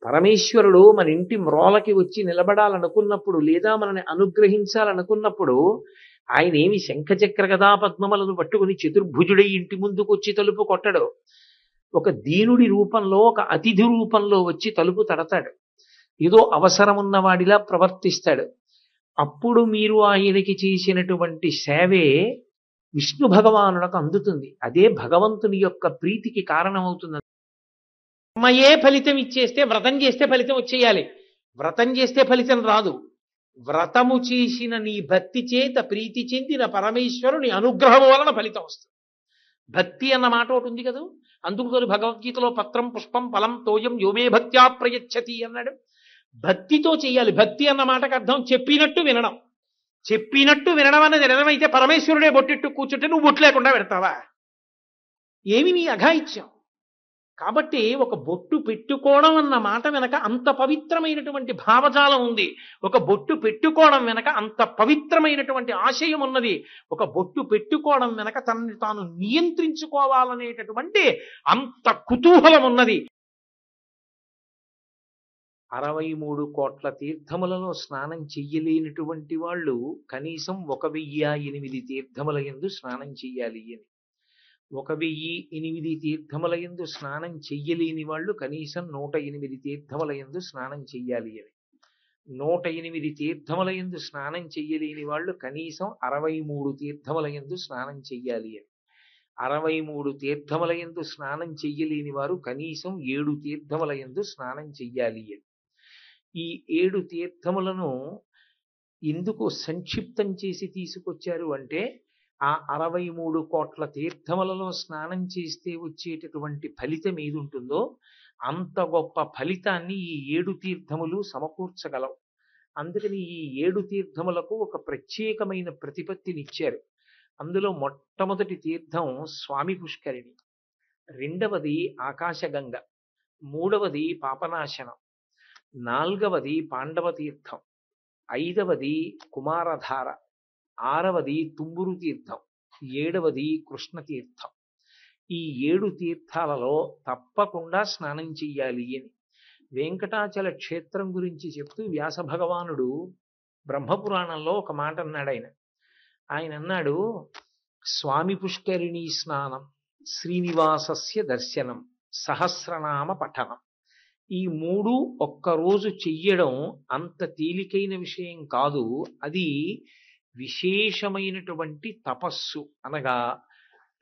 పరమేశ్వరుడు మన ఇంటి మ్రోలకి వచ్చి నిలబడాలనుకున్నప్పుడు లేదా మనని అనుగ్రహించాలనుకున్నప్పుడు ఆయన ఏమి శంఖచక్ర గదా పద్మములను పట్టుకుని చతుర్భుజుడై ఇంటి ముందుకు వచ్చి తలుపు కొట్టడు. ఒక దీనుడి రూపంలో, ఒక అతిథి రూపంలో వచ్చి తలుపు తడతాడు. ఏదో అవసరమున్న వాడిలా ప్రవర్తిస్తాడు. అప్పుడు మీరు ఆయనకి చేసినటువంటి సేవే విష్ణు భగవానులకు అందుతుంది. అదే భగవంతుని యొక్క ప్రీతికి కారణమవుతుంది. కర్మయే ఫలితం ఇచ్చేస్తే వ్రతం చేస్తే ఫలితం వచ్చేయాలి. వ్రతం చేస్తే ఫలితం రాదు. వ్రతము చేసిన నీ భక్తి చేత ప్రీతి చెందిన పరమేశ్వరుని అనుగ్రహం వలన ఫలితం వస్తుంది. భక్తి అన్న మాట ఒకటి ఉంది కదా, అందుకు భగవద్గీతలో పత్రం పుష్పం ఫలం తోయం యోమే భక్త్యా ప్రయచ్చతి అన్నాడు. భక్తితో చెయ్యాలి. భక్తి అన్న మాటకు అర్థం చెప్పినట్టు వినడం. చెప్పినట్టు వినడం అన్నది నిజమైతే పరమేశ్వరుడే బొట్టెట్టు కూర్చుంటే నువ్వు బొట్టు లేకుండా పెడతావా? ఏమి నీ అఘాయిత్యం? కాబట్టి ఒక బొట్టు పెట్టుకోవడం అన్న మాట వెనక అంత పవిత్రమైనటువంటి భావజాలం ఉంది. ఒక బొట్టు పెట్టుకోవడం వెనక అంత పవిత్రమైనటువంటి ఆశయం ఉన్నది. ఒక బొట్టు పెట్టుకోవడం వెనక తనని తాను నియంత్రించుకోవాలనేటటువంటి అంత కుతూహలం ఉన్నది. 63 కోట్ల తీర్థములలో స్నానం చెయ్యలేనటువంటి వాళ్ళు కనీసం 1008 తీర్థముల యందు స్నానం చెయ్యాలి అని. 1008 తీర్థముల యందు స్నానం చెయ్యలేని వాళ్ళు కనీసం 108 తీర్థముల యందు స్నానం చెయ్యాలి అని. 108 తీర్థముల యందు స్నానం చెయ్యలేని వాళ్ళు కనీసం 63 తీర్థముల యందు స్నానం చెయ్యాలి అని. 63 తీర్థముల యందు స్నానం చెయ్యలేని వారు కనీసం 7 తీర్థముల యందు స్నానం చెయ్యాలి అని. ఈ 7 తీర్థములను ఎందుకు సంక్షిప్తం చేసి తీసుకొచ్చారు అంటే, ఆ 63 కోట్ల తీర్థములలో స్నానం చేస్తే వచ్చేటటువంటి ఫలితం ఏది ఉంటుందో అంత గొప్ప ఫలితాన్ని ఈ 7 తీర్థములు సమకూర్చగలవు. అందుకని ఈ 7 తీర్థములకు ఒక ప్రత్యేకమైన ప్రతిపత్తినిచ్చారు. అందులో మొట్టమొదటి తీర్థం స్వామి పుష్కరిణి, రెండవది ఆకాశగంగ, మూడవది పాపనాశనం, నాల్గవది పాండవ తీర్థం, ఐదవది కుమారధార, ఆరవది తుంబురు తీర్థం, ఏడవది కృష్ణ తీర్థం. ఈ 7 తీర్థాలలో తప్పకుండా స్నానం చెయ్యాలి అని వెంకటాచల క్షేత్రం గురించి చెప్తూ వ్యాస భగవానుడు బ్రహ్మపురాణంలో ఒక మాట అన్నాడు. ఆయన అన్నాడు, స్వామి పుష్కరిణీ స్నానం, శ్రీనివాసస్య దర్శనం, సహస్రనామ పఠనం. ఈ 3 ఒక్కరోజు చెయ్యడం అంత తేలికైన విషయం కాదు. అది విశేషమైనటువంటి తపస్సు. అనగా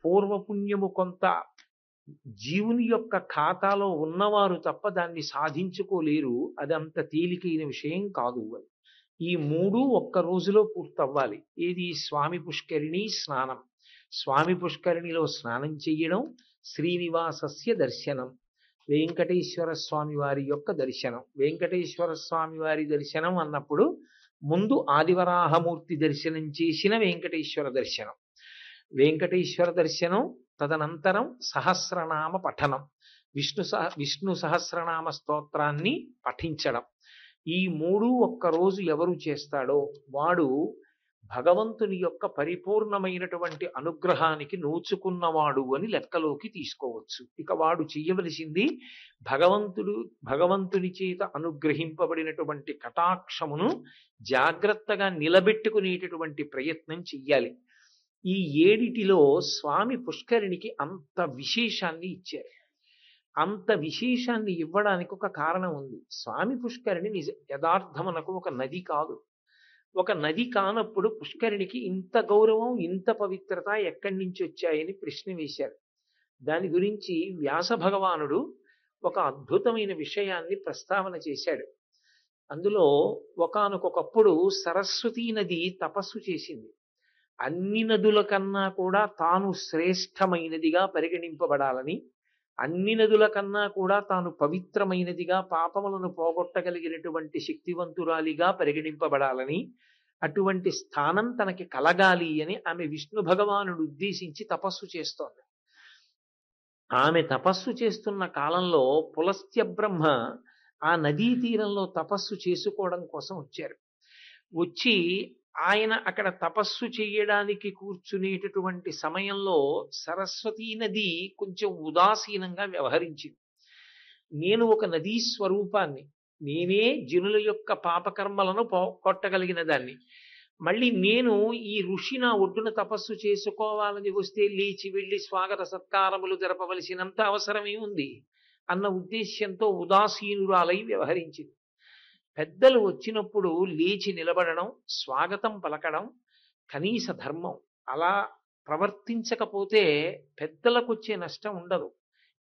పూర్వపుణ్యము కొంత జీవుని యొక్క ఖాతాలో ఉన్నవారు తప్ప దాన్ని సాధించుకోలేరు. అది అంత తేలికైన విషయం కాదు. అని ఈ 3 ఒక్క రోజులో పూర్తవ్వాలి. ఏది? స్వామి పుష్కరిణి స్నానం, స్వామి పుష్కరిణిలో స్నానం చెయ్యడం, శ్రీనివాసస్య దర్శనం, వెంకటేశ్వర స్వామి వారి యొక్క దర్శనం. వెంకటేశ్వర స్వామి వారి దర్శనం అన్నప్పుడు ముందు ఆదివరాహమూర్తి దర్శనం చేసిన వెంకటేశ్వర దర్శనం, వెంకటేశ్వర దర్శనం, తదనంతరం సహస్రనామ పఠనం, విష్ణు సహస్రనామ స్తోత్రాన్ని పఠించడం. ఈ 3 ఒక్కరోజు ఎవరు చేస్తాడో వాడు భగవంతుని యొక్క పరిపూర్ణమైనటువంటి అనుగ్రహానికి నోచుకున్నవాడు అని లెక్కలోకి తీసుకోవచ్చు. ఇక వాడు చెయ్యవలసింది భగవంతుని చేత అనుగ్రహింపబడినటువంటి కటాక్షమును జాగ్రత్తగా నిలబెట్టుకునేటటువంటి ప్రయత్నం చెయ్యాలి. ఈ 7టిలో స్వామి పుష్కరిణికి అంత విశేషాన్ని ఇచ్చారు. అంత విశేషాన్ని ఇవ్వడానికి ఒక కారణం ఉంది. స్వామి పుష్కరిణి యథార్థమునకు ఒక నది కాదు. ఒక నది కానప్పుడు పుష్కరిణికి ఇంత గౌరవం, ఇంత పవిత్రత ఎక్కడి నుంచి వచ్చాయని ప్రశ్న వేశారు. దాని గురించి వ్యాస భగవానుడు ఒక అద్భుతమైన విషయాన్ని ప్రస్తావన చేశాడు. అందులో ఒకానొకప్పుడు సరస్వతీ నది తపస్సు చేసింది. అన్ని నదుల కన్నా కూడా తాను శ్రేష్టమైనదిగా పరిగణింపబడాలని, అన్ని నదుల కన్నా కూడా తాను పవిత్రమైనదిగా, పాపములను పోగొట్టగలిగినటువంటి శక్తివంతురాలిగా పరిగణింపబడాలని, అటువంటి స్థానం తనకి కలగాలి అని ఆమె విష్ణు భగవానుడు ఉద్దేశించి తపస్సు చేస్తోంది. ఆమె తపస్సు చేస్తున్న కాలంలో పులస్త్య బ్రహ్మ ఆ నదీ తీరంలో తపస్సు చేసుకోవడం కోసం వచ్చారు. వచ్చి ఆయన అక్కడ తపస్సు చేయడానికి కూర్చునేటటువంటి సమయంలో సరస్వతీ నది కొంచెం ఉదాసీనంగా వ్యవహరించింది. నేను ఒక నదీ స్వరూపాన్ని, నేనే జనుల యొక్క పాపకర్మలను కొట్టగలిగిన దాన్ని. మళ్ళీ నేను ఈ ఋషి నా ఒడ్డున తపస్సు చేసుకోవాలని వస్తే లేచి వెళ్ళి స్వాగత సత్కారములు జరపవలసినంత అవసరమే ఉంది అన్న ఉద్దేశ్యంతో ఉదాసీనురాలై వ్యవహరించింది. పెద్దలు వచ్చినప్పుడు లేచి నిలబడడం, స్వాగతం పలకడం కనీస ధర్మం. అలా ప్రవర్తించకపోతే పెద్దలకు వచ్చే నష్టం ఉండదు,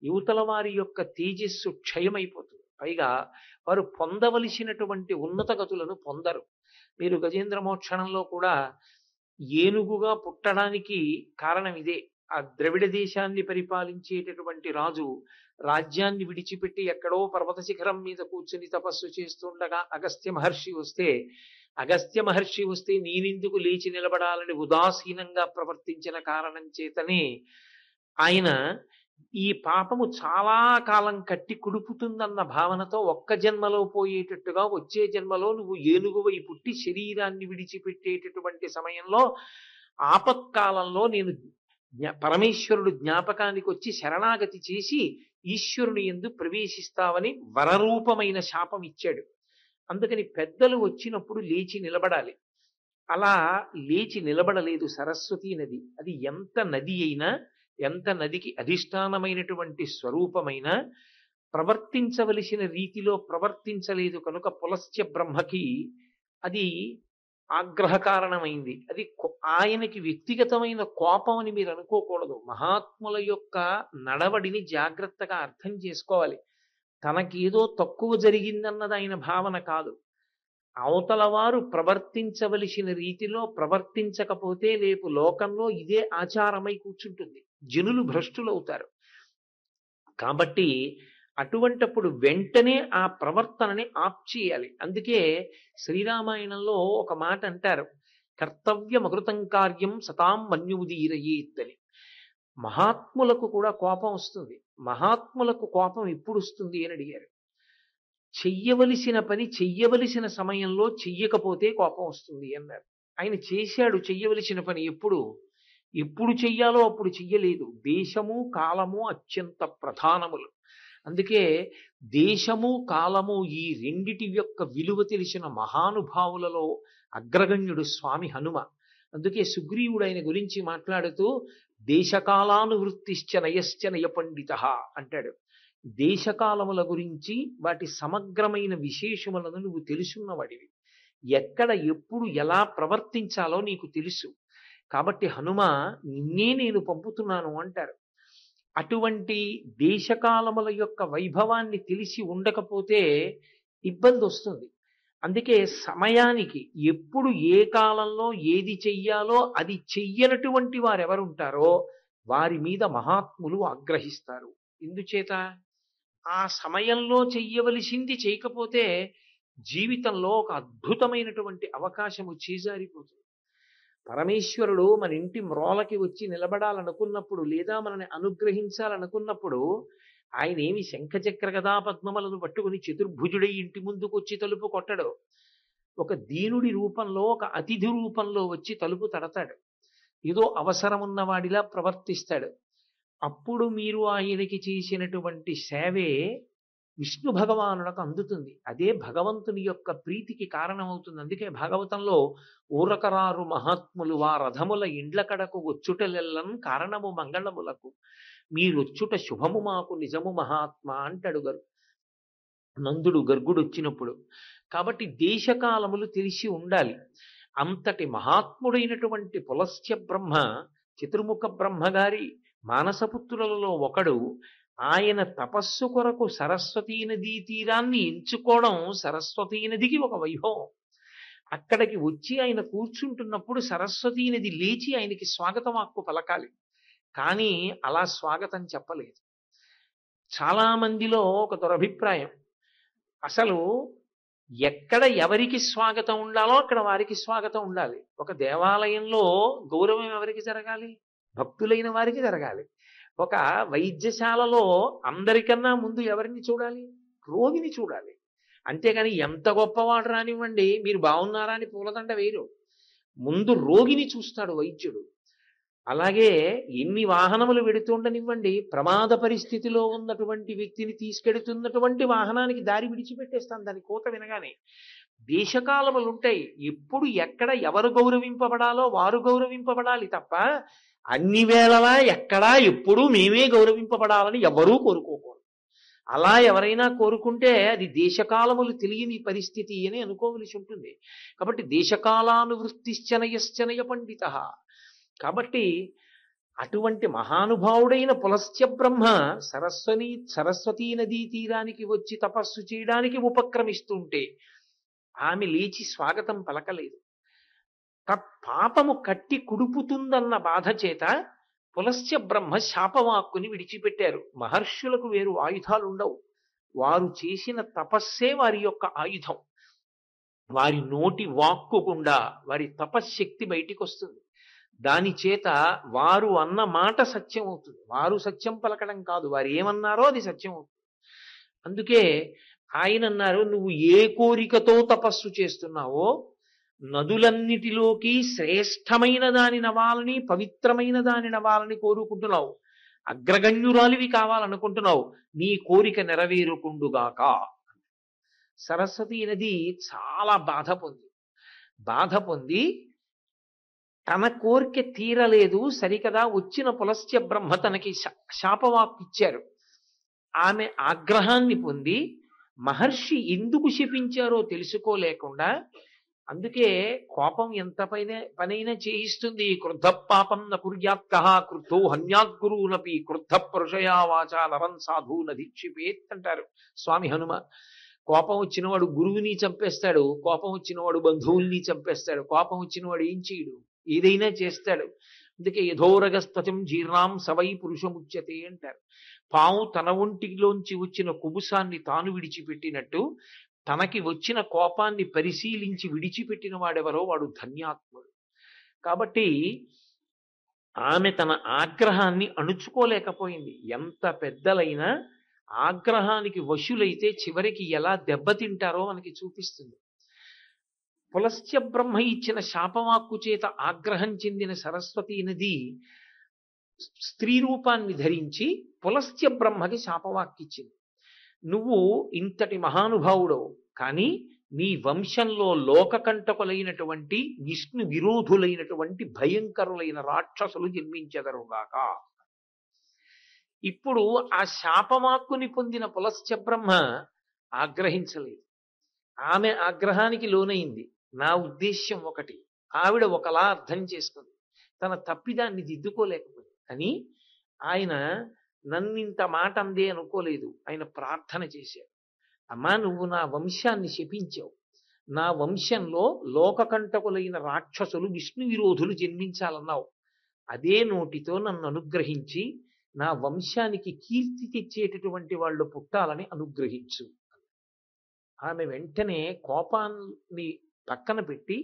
యువతల వారి యొక్క తేజస్సు క్షయమైపోతుంది. పైగా వారు పొందవలసినటువంటి ఉన్నత గతులను పొందరు. మీరు గజేంద్ర మోక్షణంలో కూడా ఏనుగుగా పుట్టడానికి కారణం ఇదే. ఆ ద్రవిడ దేశాన్ని పరిపాలించేటటువంటి రాజు రాజ్యాన్ని విడిచిపెట్టి ఎక్కడో పర్వత శిఖరం మీద కూర్చుని తపస్సు చేస్తుండగా అగస్త్య మహర్షి వస్తే నేనెందుకు లేచి నిలబడాలని ఉదాసీనంగా ప్రవర్తించిన కారణం చేతనే ఆయన ఈ పాపము చాలా కాలం కట్టి కుడుపుతుందన్న భావనతో ఒక్క జన్మలో పోయేటట్టుగా వచ్చే జన్మలో నువ్వు ఏనుగువై పుట్టి శరీరాన్ని విడిచిపెట్టేటటువంటి సమయంలో ఆపత్కాలంలో నేను పరమేశ్వరుడు జ్ఞాపకానికి వచ్చి శరణాగతి చేసి ఈశ్వరుని యందు ప్రవేశిస్తావని వరరూపమైన శాపం ఇచ్చాడు. అందుకని పెద్దలు వచ్చినప్పుడు లేచి నిలబడాలి. అలా లేచి నిలబడలేదు సరస్వతీ నది. అది ఎంత నది అయినా, ఎంత నదికి అధిష్టానమైనటువంటి స్వరూపమైన ప్రవర్తించవలసిన రీతిలో ప్రవర్తించలేదు కనుక పులస్త్య బ్రహ్మకి అది ఆగ్రహ కారణమైంది. అది ఆయనకి వ్యక్తిగతమైన కోపం అని మీరు అనుకోకూడదు. మహాత్ముల యొక్క నడవడిని జాగ్రత్తగా అర్థం చేసుకోవాలి. తనకేదో తక్కువ జరిగిందన్నది ఆయన భావన కాదు. అవతల వారు ప్రవర్తించవలసిన రీతిలో ప్రవర్తించకపోతే రేపు లోకంలో ఇదే ఆచారమై కూర్చుంటుంది, జనులు భ్రష్టులవుతారు. కాబట్టి అటువంటప్పుడు వెంటనే ఆ ప్రవర్తనని ఆప్ చేయాలి. అందుకే శ్రీరామాయణంలో ఒక మాట అంటారు, కర్తవ్యమకృతం కార్యం సతాం మన్యుదీరయేత్ అని. మహాత్ములకు కూడా కోపం వస్తుంది. మహాత్ములకు కోపం ఎప్పుడు వస్తుంది అని అడిగారు. చెయ్యవలసిన పని చెయ్యవలసిన సమయంలో చెయ్యకపోతే కోపం వస్తుంది అన్నారు. ఆయన చేశాడు చెయ్యవలసిన పని. ఎప్పుడు చెయ్యాలో అప్పుడు చెయ్యలేదు. దేశము కాలము అత్యంత ప్రధానములు. అందుకే దేశము కాలము ఈ రెండిటి యొక్క విలువ తెలిసిన మహానుభావులలో అగ్రగణ్యుడు స్వామి హనుమ. అందుకే సుగ్రీవుడు ఆయన గురించి మాట్లాడుతూ దేశకాలానువృత్తిశ్చ నయశ్చ నయ పండిత అంటాడు. దేశకాలముల గురించి వాటి సమగ్రమైన విశేషములను నువ్వు తెలుసున్నవాడివి. ఎక్కడ ఎప్పుడు ఎలా ప్రవర్తించాలో నీకు తెలుసు. కాబట్టి హనుమ నిన్నే నేను పంపుతున్నాను అంటారు. అటువంటి దేశకాలముల యొక్క వైభవాన్ని తెలిసి ఉండకపోతే ఇబ్బంది వస్తుంది. అందుకే సమయానికి ఎప్పుడు ఏ కాలంలో ఏది చెయ్యాలో అది చెయ్యనటువంటి వారెవరుంటారో వారి మీద మహాత్ములు ఆగ్రహిస్తారు. ఎందుచేత ఆ సమయంలో చెయ్యవలసింది చేయకపోతే జీవితంలో ఒక అద్భుతమైనటువంటి అవకాశము చేజారిపోతుంది. పరమేశ్వరుడు మన ఇంటి మ్రోలకి వచ్చి నిలబడాలనుకున్నప్పుడు లేదా మనని అనుగ్రహించాలనుకున్నప్పుడు ఆయన ఏమి శంఖచక్ర గదా పద్మములను పట్టుకుని చతుర్భుజుడై ఇంటి ముందుకు వచ్చి తలుపు కొట్టడు. ఒక దీనుడి రూపంలో, ఒక అతిథి రూపంలో వచ్చి తలుపు తడతాడు. ఏదో అవసరమున్నవాడిలా ప్రవర్తిస్తాడు. అప్పుడు మీరు ఆయనకి చేసినటువంటి సేవే విష్ణు భగవానులకు అందుతుంది. అదే భగవంతుని యొక్క ప్రీతికి కారణమవుతుంది. అందుకే భాగవతంలో ఊరకరారు మహాత్ములు వా రథముల ఇండ్ల కడకు వచ్చుటలెల్లం కారణము మంగళములకు మీరొచ్చుట శుభము మాకు నిజము మహాత్మ అంటాడు నందుడు గర్గుడు వచ్చినప్పుడు. కాబట్టి దేశకాలములు తెలిసి ఉండాలి. అంతటి మహాత్ముడైనటువంటి పులస్త్య బ్రహ్మ, చతుర్ముఖ బ్రహ్మగారి మానసపుత్రులలో ఒకడు. ఆయన తపస్సు కొరకు సరస్వతీ నదీ తీరాన్ని ఎంచుకోవడం సరస్వతీ నదికి ఒక వైభవం. అక్కడికి వచ్చి ఆయన కూర్చుంటున్నప్పుడు సరస్వతీ నది లేచి ఆయనకి స్వాగతవాక్కు పలకాలి. కానీ అలా స్వాగతం చెప్పలేదు. చాలా మందిలో ఒక దురభిప్రాయం, అసలు ఎక్కడ ఎవరికి స్వాగతం ఉండాలో అక్కడ వారికి స్వాగతం ఉండాలి. ఒక దేవాలయంలో గౌరవం ఎవరికి జరగాలి? భక్తులైన వారికి జరగాలి. ఒక వైద్యశాలలో అందరికన్నా ముందు ఎవరిని చూడాలి? రోగిని చూడాలి. అంతేగాని ఎంత గొప్పవాడు రానివ్వండి, మీరు బాగున్నారా అని పూలదండ వేయరు. ముందు రోగిని చూస్తాడు వైద్యుడు. అలాగే ఎన్ని వాహనములు వెడుతుండనివ్వండి, ప్రమాద పరిస్థితిలో ఉన్నటువంటి వ్యక్తిని తీసుకెడుతున్నటువంటి వాహనానికి దారి విడిచిపెట్టేస్తాం దాని కోత వినగానే. దేశకాలములు ఉంటాయి. ఎప్పుడు ఎక్కడ ఎవరు గౌరవింపబడాలో వారు గౌరవింపబడాలి తప్ప అన్ని వేళలా ఎక్కడా ఎప్పుడూ మేమే గౌరవింపబడాలని ఎవరూ కోరుకోకూడదు. అలా ఎవరైనా కోరుకుంటే అది దేశకాలములు తెలియని పరిస్థితి అని అనుకోవలసి ఉంటుంది. కాబట్టి దేశకాలానువృత్తిశ్చనయశ్చనయ పండిత. కాబట్టి అటువంటి మహానుభావుడైన పులస్త్య బ్రహ్మ సరస్వతీ నదీ తీరానికి వచ్చి తపస్సు చేయడానికి ఉపక్రమిస్తుంటే ఆమె లేచి స్వాగతం పలకలేదు. పాపము కట్టి కుడుపుతుందన్న బాధ చేత పులస్త్య బ్రహ్మ శాపవాక్కుని విడిచిపెట్టారు. మహర్షులకు వేరు ఆయుధాలు ఉండవు. వారు చేసిన తపస్సే వారి యొక్క ఆయుధం. వారి నోటి వాక్కు గుండా వారి తపశ్శక్తి బయటికి వస్తుంది. దాని చేత వారు అన్న మాట సత్యం అవుతుంది. వారు సత్యం పలకడం కాదు, వారు ఏమన్నారో అది సత్యం అవుతుంది. అందుకే ఆయన అన్నారు, నువ్వు ఏ కోరికతో తపస్సు చేస్తున్నావో నదులన్నిటిలోకి శ్రేష్టమైన దాని నవాలని, పవిత్రమైన దాని నవాలని కోరుకుంటున్నావు, అగ్రగణ్యురాలివి కావాలనుకుంటున్నావు, నీ కోరిక నెరవేరుకుండుగాక. సరస్వతీ నది చాలా బాధ పొంది తన కోరిక తీరలేదు సరికదా, వచ్చిన పులస్త్య బ్రహ్మ తనకి శాపవాక్కిచ్చారు. ఆమె ఆగ్రహాన్ని పొంది మహర్షి ఎందుకు శపించారో తెలుసుకోలేకుండా, అందుకే కోపం ఎంత పనైనా చేయిస్తుంది. క్రుద్ధ పాపం న కుర్యాత్కః క్రుద్ధో హన్యాద్గురూనపి క్రుద్ధ పురుషయా వాచా నరం సాధూన దీక్షిపేత్ అంటారు స్వామి హనుమ. కోపం వచ్చినవాడు గురువుని చంపేస్తాడు, కోపం వచ్చినవాడు బంధువుల్ని చంపేస్తాడు, కోపం వచ్చినవాడు ఏం చేయడు, ఏదైనా చేస్తాడు. అందుకే యథోరగస్త్వచం జీర్ణాం సవై పురుషముచ్యతే అంటారు. పాము తన ఒంటిలోంచి వచ్చిన కుబుసాన్ని తాను విడిచిపెట్టినట్టు తనకి వచ్చిన కోపాన్ని పరిశీలించి విడిచిపెట్టిన వాడెవరో వాడు ధన్యాత్ముడు. కాబట్టి ఆమె తన ఆగ్రహాన్ని అణుచుకోలేకపోయింది. ఎంత పెద్దలైనా ఆగ్రహానికి వశులైతే చివరికి ఎలా దెబ్బతింటారో మనకి చూపిస్తుంది. పులస్త్య బ్రహ్మ ఇచ్చిన శాపవాక్కు చేత ఆగ్రహం చెందిన సరస్వతీ నది స్త్రీ రూపాన్ని ధరించి పులస్త్య బ్రహ్మకి శాపవాక్కిచ్చింది. నువ్వు ఇంతటి మహానుభావుడవు, కానీ నీ వంశంలో లోకకంటకులైనటువంటి విష్ణు విరోధులైనటువంటి భయంకరులైన రాక్షసులు జన్మించెదరుగాక. ఇప్పుడు ఆ శాపవాక్కుని పొందిన పులస్త్య బ్రహ్మ ఆగ్రహించలేదు. ఆమె ఆగ్రహానికి లోనైంది. నా ఉద్దేశ్యం ఒకటి, ఆవిడ ఒకలా అర్థం చేసుకుంది, తన తప్పిదాన్ని దిద్దుకోలేకపోయింది. అని ఆయన నన్నింత మాట అందే అనుకోలేదు. ఆయన ప్రార్థన చేశాడు, అమ్మా నువ్వు నా వంశాన్ని శపించావు, నా వంశంలో లోకకంటకులైన రాక్షసులు విష్ణు విరోధులు జన్మించాలన్నావు, అదే నోటితో నన్ను అనుగ్రహించి నా వంశానికి కీర్తి తెచ్చేటటువంటి వాళ్ళు పుట్టాలని అనుగ్రహించు. ఆమె వెంటనే కోపాన్ని పక్కన పెట్టి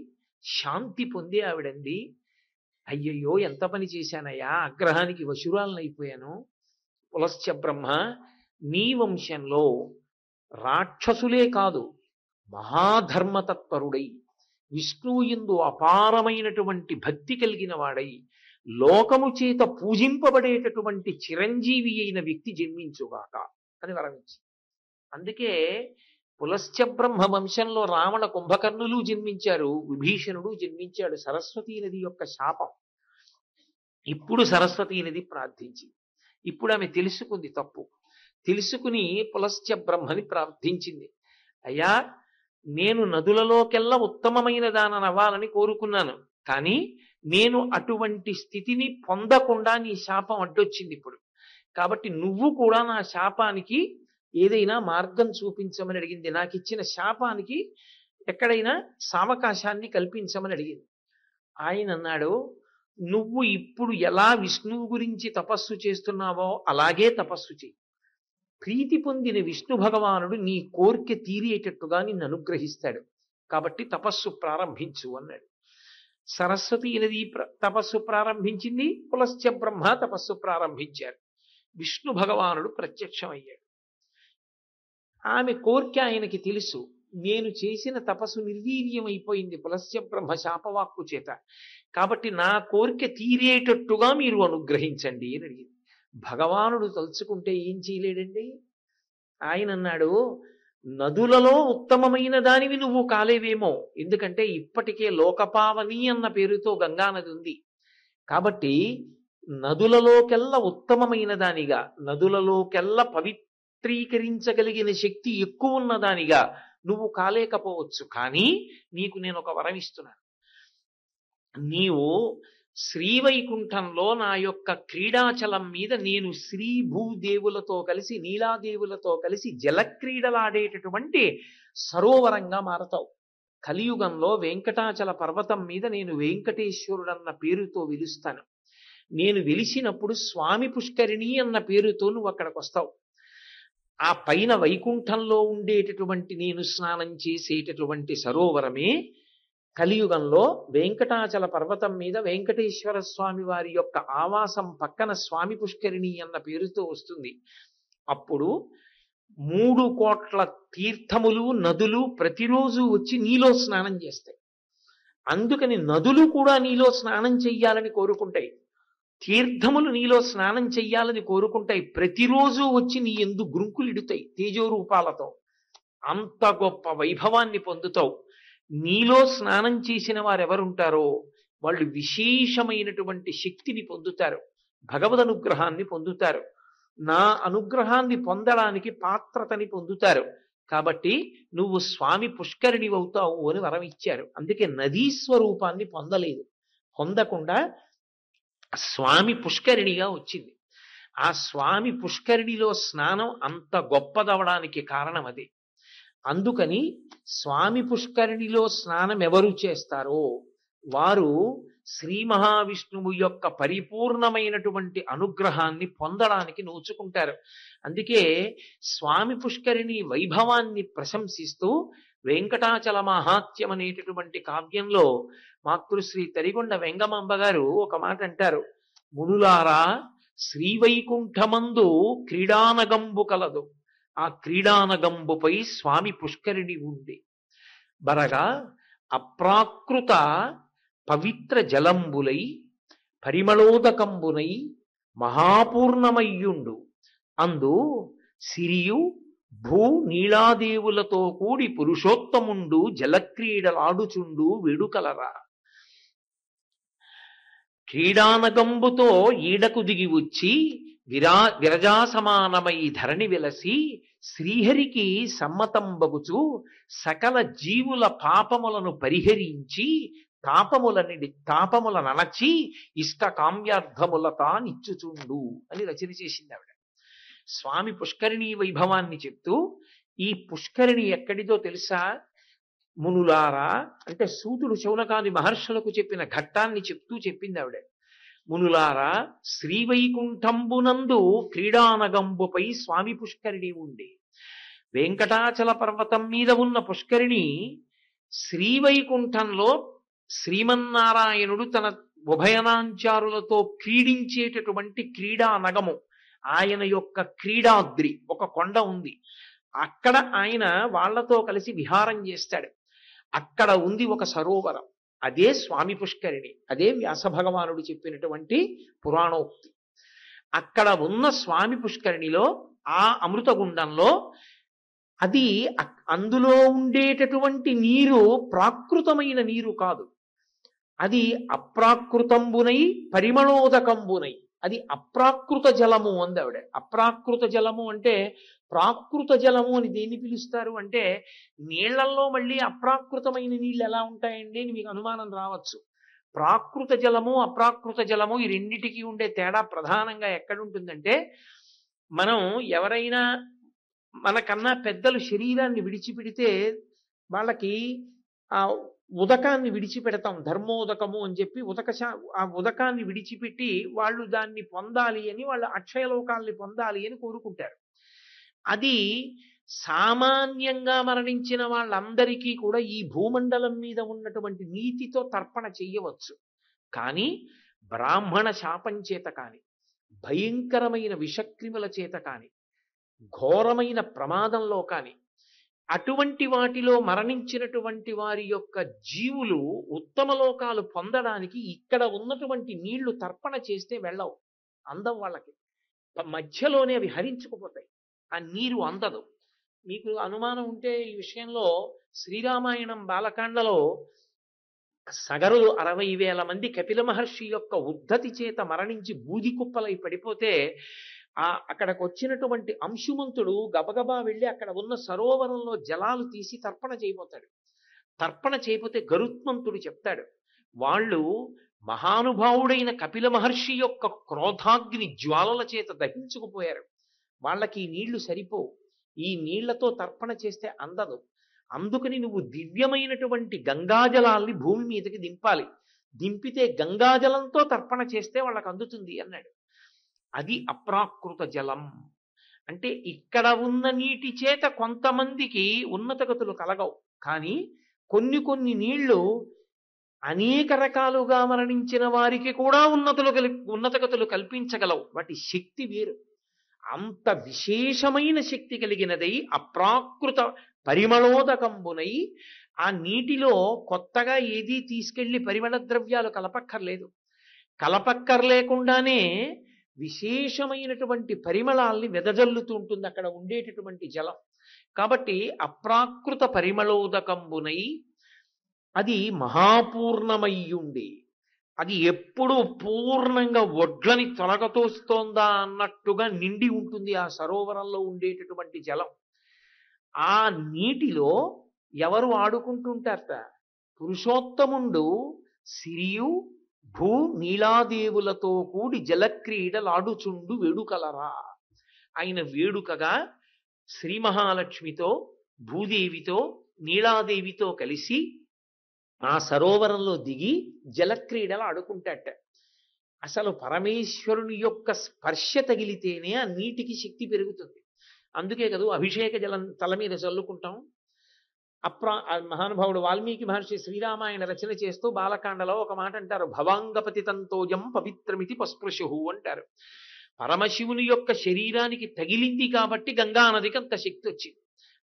శాంతి పొంది ఆవిడంది, అయ్యయ్యో ఎంత పని చేశానయ్యా, ఆగ్రహానికి వశురాలనైపోయాను. పులస్త్య బ్రహ్మ, నీ వంశంలో రాక్షసులే కాదు, మహాధర్మతత్పరుడై విష్ణువుయందు అపారమైనటువంటి భక్తి కలిగిన వాడై లోకము చేత పూజింపబడేటటువంటి చిరంజీవి అయిన వ్యక్తి జన్మించుగాక అని వరమించి. అందుకే పులస్త్య బ్రహ్మ వంశంలో రావణ కుంభకర్ణులు జన్మించారు, విభీషణుడు జన్మించాడు. సరస్వతీ నది యొక్క శాపం. ఇప్పుడు సరస్వతీ నది ప్రార్థించి, ఇప్పుడు ఆమె తెలుసుకుంది తప్పు, తెలుసుకుని పులస్త్య బ్రహ్మని ప్రార్థించింది. అయ్యా, నేను నదులలోకెల్లా ఉత్తమమైన దానవ్వాలని కోరుకున్నాను, కానీ నేను అటువంటి స్థితిని పొందకుండా నీ శాపం అడ్డొచ్చింది ఇప్పుడు. కాబట్టి నువ్వు కూడా నా శాపానికి ఏదైనా మార్గం చూపించమని అడిగింది. నాకు ఇచ్చిన శాపానికి ఎక్కడైనా సావకాశాన్ని కల్పించమని అడిగింది. ఆయన అన్నాడు, నువ్వు ఇప్పుడు ఎలా విష్ణువు గురించి తపస్సు చేస్తున్నావో అలాగే తపస్సు చెయ్యి. ప్రీతి పొందిన విష్ణు భగవానుడు నీ కోరిక తీరేటట్టుగా నిన్ను అనుగ్రహిస్తాడు. కాబట్టి తపస్సు ప్రారంభించు అన్నాడు. సరస్వతీ నది తపస్సు ప్రారంభించింది, పులస్త్య బ్రహ్మ తపస్సు ప్రారంభించారు. విష్ణు భగవానుడు ప్రత్యక్షమయ్యాడు. ఆమె కోరిక ఆయనకి తెలుసు. నేను చేసిన తపస్సు నిర్వీర్యం అయిపోయింది పులస్య బ్రహ్మ శాపవాక్కు చేత. కాబట్టి నా కోరిక తీరేటట్టుగా మీరు అనుగ్రహించండి అని అడిగింది. భగవానుడు తలుచుకుంటే ఏం చేయలేడండి. ఆయన అన్నాడు, నదులలో ఉత్తమమైన దానివి నువ్వు కాలేవేమో, ఎందుకంటే ఇప్పటికే లోకపావని అన్న పేరుతో గంగానది ఉంది. కాబట్టి నదులలోకెల్లా ఉత్తమమైన దానిగా, నదులలోకెల్లా పవిత్రీకరించగలిగిన శక్తి ఎక్కువ ఉన్న దానిగా నువ్వు కాలేకపోవచ్చు. కానీ నీకు నేను ఒక వరం ఇస్తున్నాను. నీవు శ్రీవైకుంఠంలో నా యొక్క క్రీడాచలం మీద నేను శ్రీ భూదేవులతో కలిసి నీలాదేవులతో కలిసి జలక్రీడలాడేటటువంటి సరోవరంగా మారతావు. కలియుగంలో వెంకటాచల పర్వతం మీద నేను వెంకటేశ్వరుడన్న పేరుతో వెలుస్తాను. నేను వెలిసినప్పుడు స్వామి పుష్కరిణి అన్న పేరుతో నువ్వు అక్కడికి వస్తావు. ఆ పైన వైకుంఠంలో ఉండేటటువంటి నేను స్నానం చేసేటటువంటి సరోవరమే కలియుగంలో వెంకటాచల పర్వతం మీద వెంకటేశ్వర స్వామి వారి యొక్క ఆవాసం పక్కన స్వామి పుష్కరిణి అన్న పేరుతో వస్తుంది. అప్పుడు 3 కోట్ల తీర్థములు నదులు ప్రతిరోజు వచ్చి నీలో స్నానం చేస్తాయి. అందుకని నదులు కూడా నీలో స్నానం చెయ్యాలని కోరుకుంటాయి, తీర్థములు నీలో స్నానం చెయ్యాలని కోరుకుంటాయి. ప్రతిరోజు వచ్చి నీ యందు గ్రుంకులిడుతాయి తేజోరూపాలతో. అంత గొప్ప వైభవాన్ని పొందుతావు. నీలో స్నానం చేసిన వారెవరుంటారో వాళ్ళు విశేషమైనటువంటి శక్తిని పొందుతారు, భగవద్ అనుగ్రహాన్ని పొందుతారు, నా అనుగ్రహాన్ని పొందడానికి పాత్రతని పొందుతారు. కాబట్టి నువ్వు స్వామి పుష్కరిణి అవుతావు అని వరం ఇచ్చారు. అందుకే నదీ స్వరూపాన్ని పొందలేదు, పొందకుండా స్వామి పుష్కరిణిగా వచ్చింది. ఆ స్వామి పుష్కరిణిలో స్నానం అంత గొప్పదవడానికి కారణం అదే. అందుకని స్వామి పుష్కరిణిలో స్నానం ఎవరు చేస్తారో వారు శ్రీ మహావిష్ణువు యొక్క పరిపూర్ణమైనటువంటి అనుగ్రహాన్ని పొందడానికి నోచుకుంటారు. అందుకే స్వామి పుష్కరిణి వైభవాన్ని ప్రశంసిస్తూ వెంకటాచల మహాత్యం అనేటటువంటి కావ్యంలో మాతృశ్రీ తరిగొండ వెంగమాంబ గారు ఒక మాట అంటారు. మునులారా, శ్రీవైకుంఠమందు క్రీడానగంబు కలదు, ఆ క్రీడానగంబుపై స్వామి పుష్కరిణి ఉంది. బరగా అప్రాకృత పవిత్ర జలంబులై పరిమళోదకంబునై మహాపూర్ణమయ్యుండు. అందు సిరియు భూ నీలాదేవులతో కూడి పురుషోత్తముండు జలక్రీడలాడుచుండు వేడుకలరా. క్రీడానగంబుతో ఈడకు దిగి వచ్చి విరజాసమానమై ధరణి వెలసి శ్రీహరికి సమ్మతంబగుచు సకల జీవుల పాపములను పరిహరించి తాపముల నణచి ఇష్ట కామ్యార్థముల తానిచ్చుచుండు అని రచన చేసింది ఆవిడ. స్వామి పుష్కరిణి వైభవాన్ని చెప్తూ, ఈ పుష్కరిణి ఎక్కడిదో తెలుసా మునులారా అంటే సూతుడు శౌనకాది మహర్షులకు చెప్పిన ఘట్టాన్ని చెప్తూ చెప్పింది ఆవిడ. మునులారా, శ్రీవైకుంఠంబునందు క్రీడానగంబుపై స్వామి పుష్కరిణి ఉంది. వెంకటాచల పర్వతం మీద ఉన్న పుష్కరిణి శ్రీవైకుంఠంలో శ్రీమన్నారాయణుడు తన ఉభయనాంచారులతో క్రీడించేటటువంటి క్రీడా నగము, ఆయన యొక్క క్రీడాద్రి ఒక కొండ ఉంది. అక్కడ ఆయన వాళ్లతో కలిసి విహారం చేస్తాడు. అక్కడ ఉంది ఒక సరోవరం, అదే స్వామి పుష్కరిణి. అదే వ్యాస భగవానుడు చెప్పినటువంటి పురాణోక్తి. అక్కడ ఉన్న స్వామి పుష్కరిణిలో ఆ అమృతగుండంలో అది అందులో ఉండేటటువంటి నీరు ప్రాకృతమైన నీరు కాదు, అది అప్రాకృతంబునై పరిమళోదకంబునై, అది అప్రాకృత జలము అంది ఆవిడ. అప్రాకృత జలము అంటే ప్రాకృత జలము అని దేన్ని పిలుస్తారు అంటే, నీళ్లల్లో మళ్ళీ అప్రాకృతమైన నీళ్ళు ఎలా ఉంటాయండి అని మీకు అనుమానం రావచ్చు. ప్రాకృత జలము అప్రాకృత జలము ఈ రెండిటికి ఉండే తేడా ప్రధానంగా ఎక్కడుంటుందంటే, మనం ఎవరైనా మనకన్నా పెద్దలు శరీరాన్ని విడిచిపెడితే వాళ్ళకి ఆ ఉదకాన్ని విడిచిపెడతాం, ధర్మోదకము అని చెప్పి ఆ ఉదకాన్ని విడిచిపెట్టి వాళ్ళు దాన్ని పొందాలి అని, వాళ్ళు అక్షయలోకాల్ని పొందాలి అని కోరుకుంటారు. అది సామాన్యంగా మరణించిన వాళ్ళందరికీ కూడా ఈ భూమండలం మీద ఉన్నటువంటి నీతితో తర్పణ చెయ్యవచ్చు. కానీ బ్రాహ్మణ శాపం చేత కాని, భయంకరమైన విషక్రిముల చేత కాని, ఘోరమైన ప్రమాదంలో కాని అటువంటి వాటిలో మరణించినటువంటి వారి యొక్క జీవులు ఉత్తమ లోకాలు పొందడానికి ఇక్కడ ఉన్నటువంటి నీళ్లు తర్పణ చేస్తే వెళ్ళవు, అందం వాళ్ళకి. మధ్యలోనే అవి హరించుకుపోతాయి, ఆ నీరు అందదు. మీకు అనుమానం ఉంటే ఈ విషయంలో శ్రీరామాయణం బాలకాండలో సగరులు 60,000 మంది కపిల మహర్షి యొక్క ఉద్ధతి చేత మరణించి బూది కుప్పలై పడిపోతే అక్కడికి వచ్చినటువంటి అంశుమంతుడు గబగబా వెళ్ళి అక్కడ ఉన్న సరోవరంలో జలాలు తీసి తర్పణ చేయబోతాడు. తర్పణ చేయబోతే గరుత్మంతుడు చెప్తాడు, వాళ్ళు మహానుభావుడైన కపిల మహర్షి యొక్క క్రోధాగ్ని జ్వాలల చేత దహించుకుపోయారు, వాళ్ళకి ఈ నీళ్లు సరిపోవు, ఈ నీళ్లతో తర్పణ చేస్తే అందదు, అందుకని నువ్వు దివ్యమైనటువంటి గంగాజలాల్ని భూమి మీదకి దింపాలి, దింపితే గంగాజలంతో తర్పణ చేస్తే వాళ్ళకి అందుతుంది అన్నాడు. అది అప్రాకృత జలం. అంటే ఇక్కడ ఉన్న నీటి చేత కొంతమందికి ఉన్నత గతులు కలగవు, కానీ కొన్ని నీళ్లు అనేక రకాలుగా మరణించిన వారికి కూడా ఉన్నత గతులు కల్పించగలవు. వాటి శక్తి వేరు. అంత విశేషమైన శక్తి కలిగినదై అప్రాకృత పరిమళోదకంబునై ఆ నీటిలో కొత్తగా ఏదీ తీసుకెళ్లి పరిమళ ద్రవ్యాలు కలపక్కర్లేకుండానే విశేషమైనటువంటి పరిమళాల్ని వెదజల్లుతూ ఉంటుంది అక్కడ ఉండేటటువంటి జలం. కాబట్టి అప్రాకృత పరిమళోదకంబునై అది మహాపూర్ణమయ్యుండి, అది ఎప్పుడు పూర్ణంగా వడ్లని తొలగతోస్తోందా అన్నట్టుగా నిండి ఉంటుంది ఆ సరోవరంలో ఉండేటటువంటి జలం. ఆ నీటిలో ఎవరు ఆడుకుంటుంటారట? పురుషోత్తముండు సిరియు భూ నీలాదేవులతో కూడి జలక్రీడలాడుచుండు వేడుకలరా. ఆయన వేడుకగా శ్రీ మహాలక్ష్మితో, భూదేవితో, నీలాదేవితో కలిసి ఆ సరోవరంలో దిగి జలక్రీడలు ఆడుకుంటాట. అసలు పరమేశ్వరుని యొక్క స్పర్శ తగిలితేనే ఆ నీటికి శక్తి పెరుగుతుంది. అందుకే కదా అభిషేక జలం తల మీద చల్లుకుంటాం. మహానుభావుడు వాల్మీకి మహర్షి శ్రీరామాయణ రచన చేస్తూ బాలకాండలో ఒక మాట అంటారు, భవాంగపతి తంతోజం పవిత్రమితి పస్పృశు అంటారు. పరమశివుని యొక్క శరీరానికి తగిలింది కాబట్టి గంగానదికి అంత శక్తి వచ్చింది.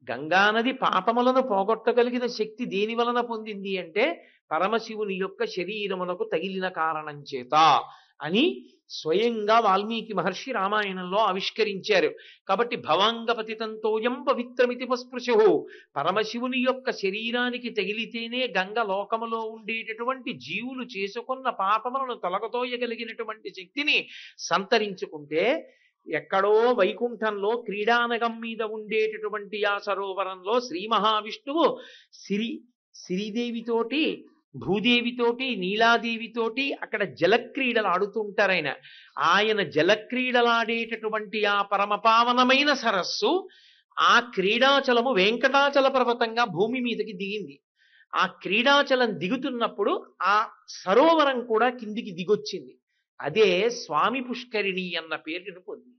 గంగానది పాపములను పోగొట్టగలిగిన శక్తి దేని వలన పొందింది అంటే పరమశివుని యొక్క శరీరమునకు తగిలిన కారణం చేత అని స్వయంగా వాల్మీకి మహర్షి రామాయణంలో ఆవిష్కరించారు. కాబట్టి భవాంగపతి తంతోయం పవిత్రమితి పస్పృశు, పరమశివుని యొక్క శరీరానికి తగిలితేనే గంగ లోకములో ఉండేటటువంటి జీవులు చేసుకున్న పాపములను తొలగతోయగలిగినటువంటి శక్తిని సంతరించుకుంటే, ఎక్కడో వైకుంఠంలో క్రీడానగం మీద ఉండేటటువంటి ఆ సరోవరంలో శ్రీ మహావిష్ణువు శ్రీదేవితోటి, భూదేవితోటి, నీలాదేవితోటి అక్కడ జలక్రీడలు ఆడుతుంటారు. ఆయన జలక్రీడలాడేటటువంటి ఆ పరమపావనమైన సరస్సు, ఆ క్రీడాచలము వెంకటాచల పర్వతంగా భూమి మీదకి దిగింది. ఆ క్రీడాచలం దిగుతున్నప్పుడు ఆ సరోవరం కూడా కిందికి దిగొచ్చింది. అదే స్వామి పుష్కరిణి అన్న పేరును పొంది.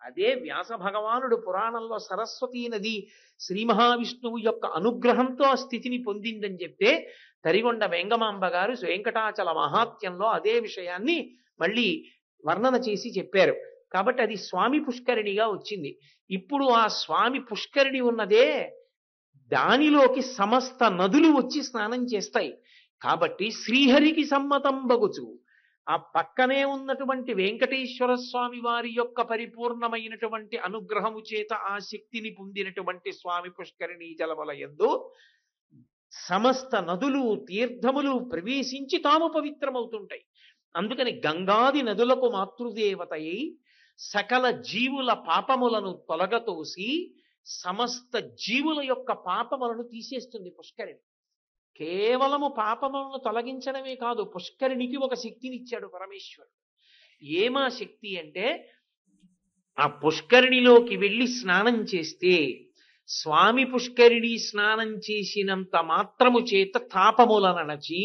అదే వ్యాస భగవానుడు పురాణంలో సరస్వతీ నది శ్రీ మహావిష్ణువు యొక్క అనుగ్రహంతో ఆ స్థితిని పొందిందని చెప్తే, తరిగొండ వెంగమాంబ గారు వెంకటాచల మహాత్యంలో అదే విషయాన్ని మళ్ళీ వర్ణన చేసి చెప్పారు. కాబట్టి అది స్వామి పుష్కరిణిగా వచ్చింది. ఇప్పుడు ఆ స్వామి పుష్కరిణి ఉన్నదే, దానిలోకి సమస్త నదులు వచ్చి స్నానం చేస్తాయి. కాబట్టి శ్రీహరికి సమ్మతం బగుచు ఆ పక్కనే ఉన్నటువంటి వెంకటేశ్వర స్వామి వారి యొక్క పరిపూర్ణమైనటువంటి అనుగ్రహము చేత ఆ శక్తిని పొందినటువంటి స్వామి పుష్కరిణీ జలముల యందు సమస్త నదులు, తీర్థములు ప్రవేశించి తాము పవిత్రమవుతుంటాయి. అందుకని గంగాది నదులకు మాతృదేవతయై సకల జీవుల పాపములను తొలగతోసి సమస్త జీవుల యొక్క పాపములను తీసేస్తుంది పుష్కరిణి. కేవలము పాపములను తొలగించడమే కాదు, పుష్కరిణికి ఒక శక్తినిచ్చాడు పరమేశ్వరుడు. ఏమా శక్తి అంటే, ఆ పుష్కరిణిలోకి వెళ్ళి స్నానం చేస్తే స్వామి పుష్కరిణి స్నానం చేసినంత మాత్రము చేత తాపములను నచి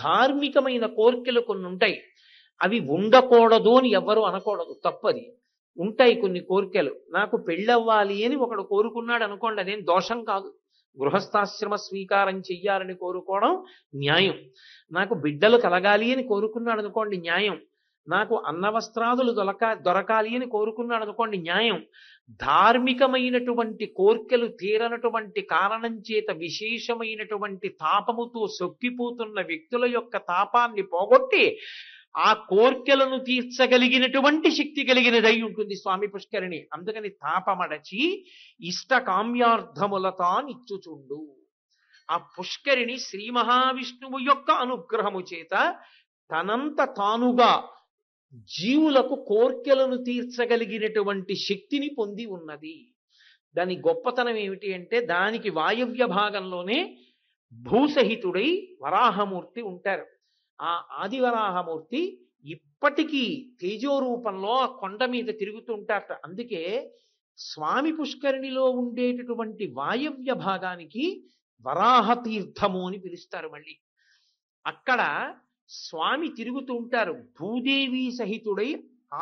ధార్మికమైన కోరికలు కొన్ని ఉంటాయి. అవి ఉండకూడదు అని ఎవ్వరూ అనకూడదు, తప్పది. ఉంటాయి కొన్ని కోరికలు. నాకు పెళ్ళవ్వాలి అని ఒకడు కోరుకున్నాడు అనుకోండి, అదేం దోషం కాదు. గృహస్థాశ్రమ స్వీకారం చెయ్యాలని కోరుకోవడం న్యాయం. నాకు బిడ్డలు కలగాలి అని కోరుకున్నాడు అనుకోండి, న్యాయం. నాకు అన్నవస్త్రాదులు దొరకాలి అని కోరుకున్నాడు అనుకోండి, న్యాయం. ధార్మికమైనటువంటి కోర్కెలు తీరనటువంటి కారణం చేత విశేషమైనటువంటి తాపముతో సొక్కిపోతున్న వ్యక్తుల యొక్క తాపాన్ని పోగొట్టి ఆ కోర్కెలను తీర్చగలిగినటువంటి శక్తి కలిగినదై ఉంటుంది స్వామి పుష్కరిణి. అందుకని తాపమడచి ఇష్ట కామ్యార్థములతా నిచ్చుచుండు. ఆ పుష్కరిణి శ్రీ మహావిష్ణువు యొక్క అనుగ్రహము చేత తనంత తానుగా జీవులకు కోర్కెలను తీర్చగలిగినటువంటి శక్తిని పొంది ఉన్నది. దాని గొప్పతనం ఏమిటి అంటే, దానికి వాయవ్య భాగంలోనే భూసహితుడై వరాహమూర్తి ఉంటారు. ఆ ఆదివరాహమూర్తి ఇప్పటికీ తేజోరూపంలో ఆ కొండ మీద తిరుగుతూ ఉంటారట. అందుకే స్వామి పుష్కరిణిలో ఉండేటటువంటి వాయవ్య భాగానికి వరాహ తీర్థము అని పిలుస్తారు. మళ్ళీ అక్కడ స్వామి తిరుగుతూ ఉంటారు. భూదేవి సహితుడై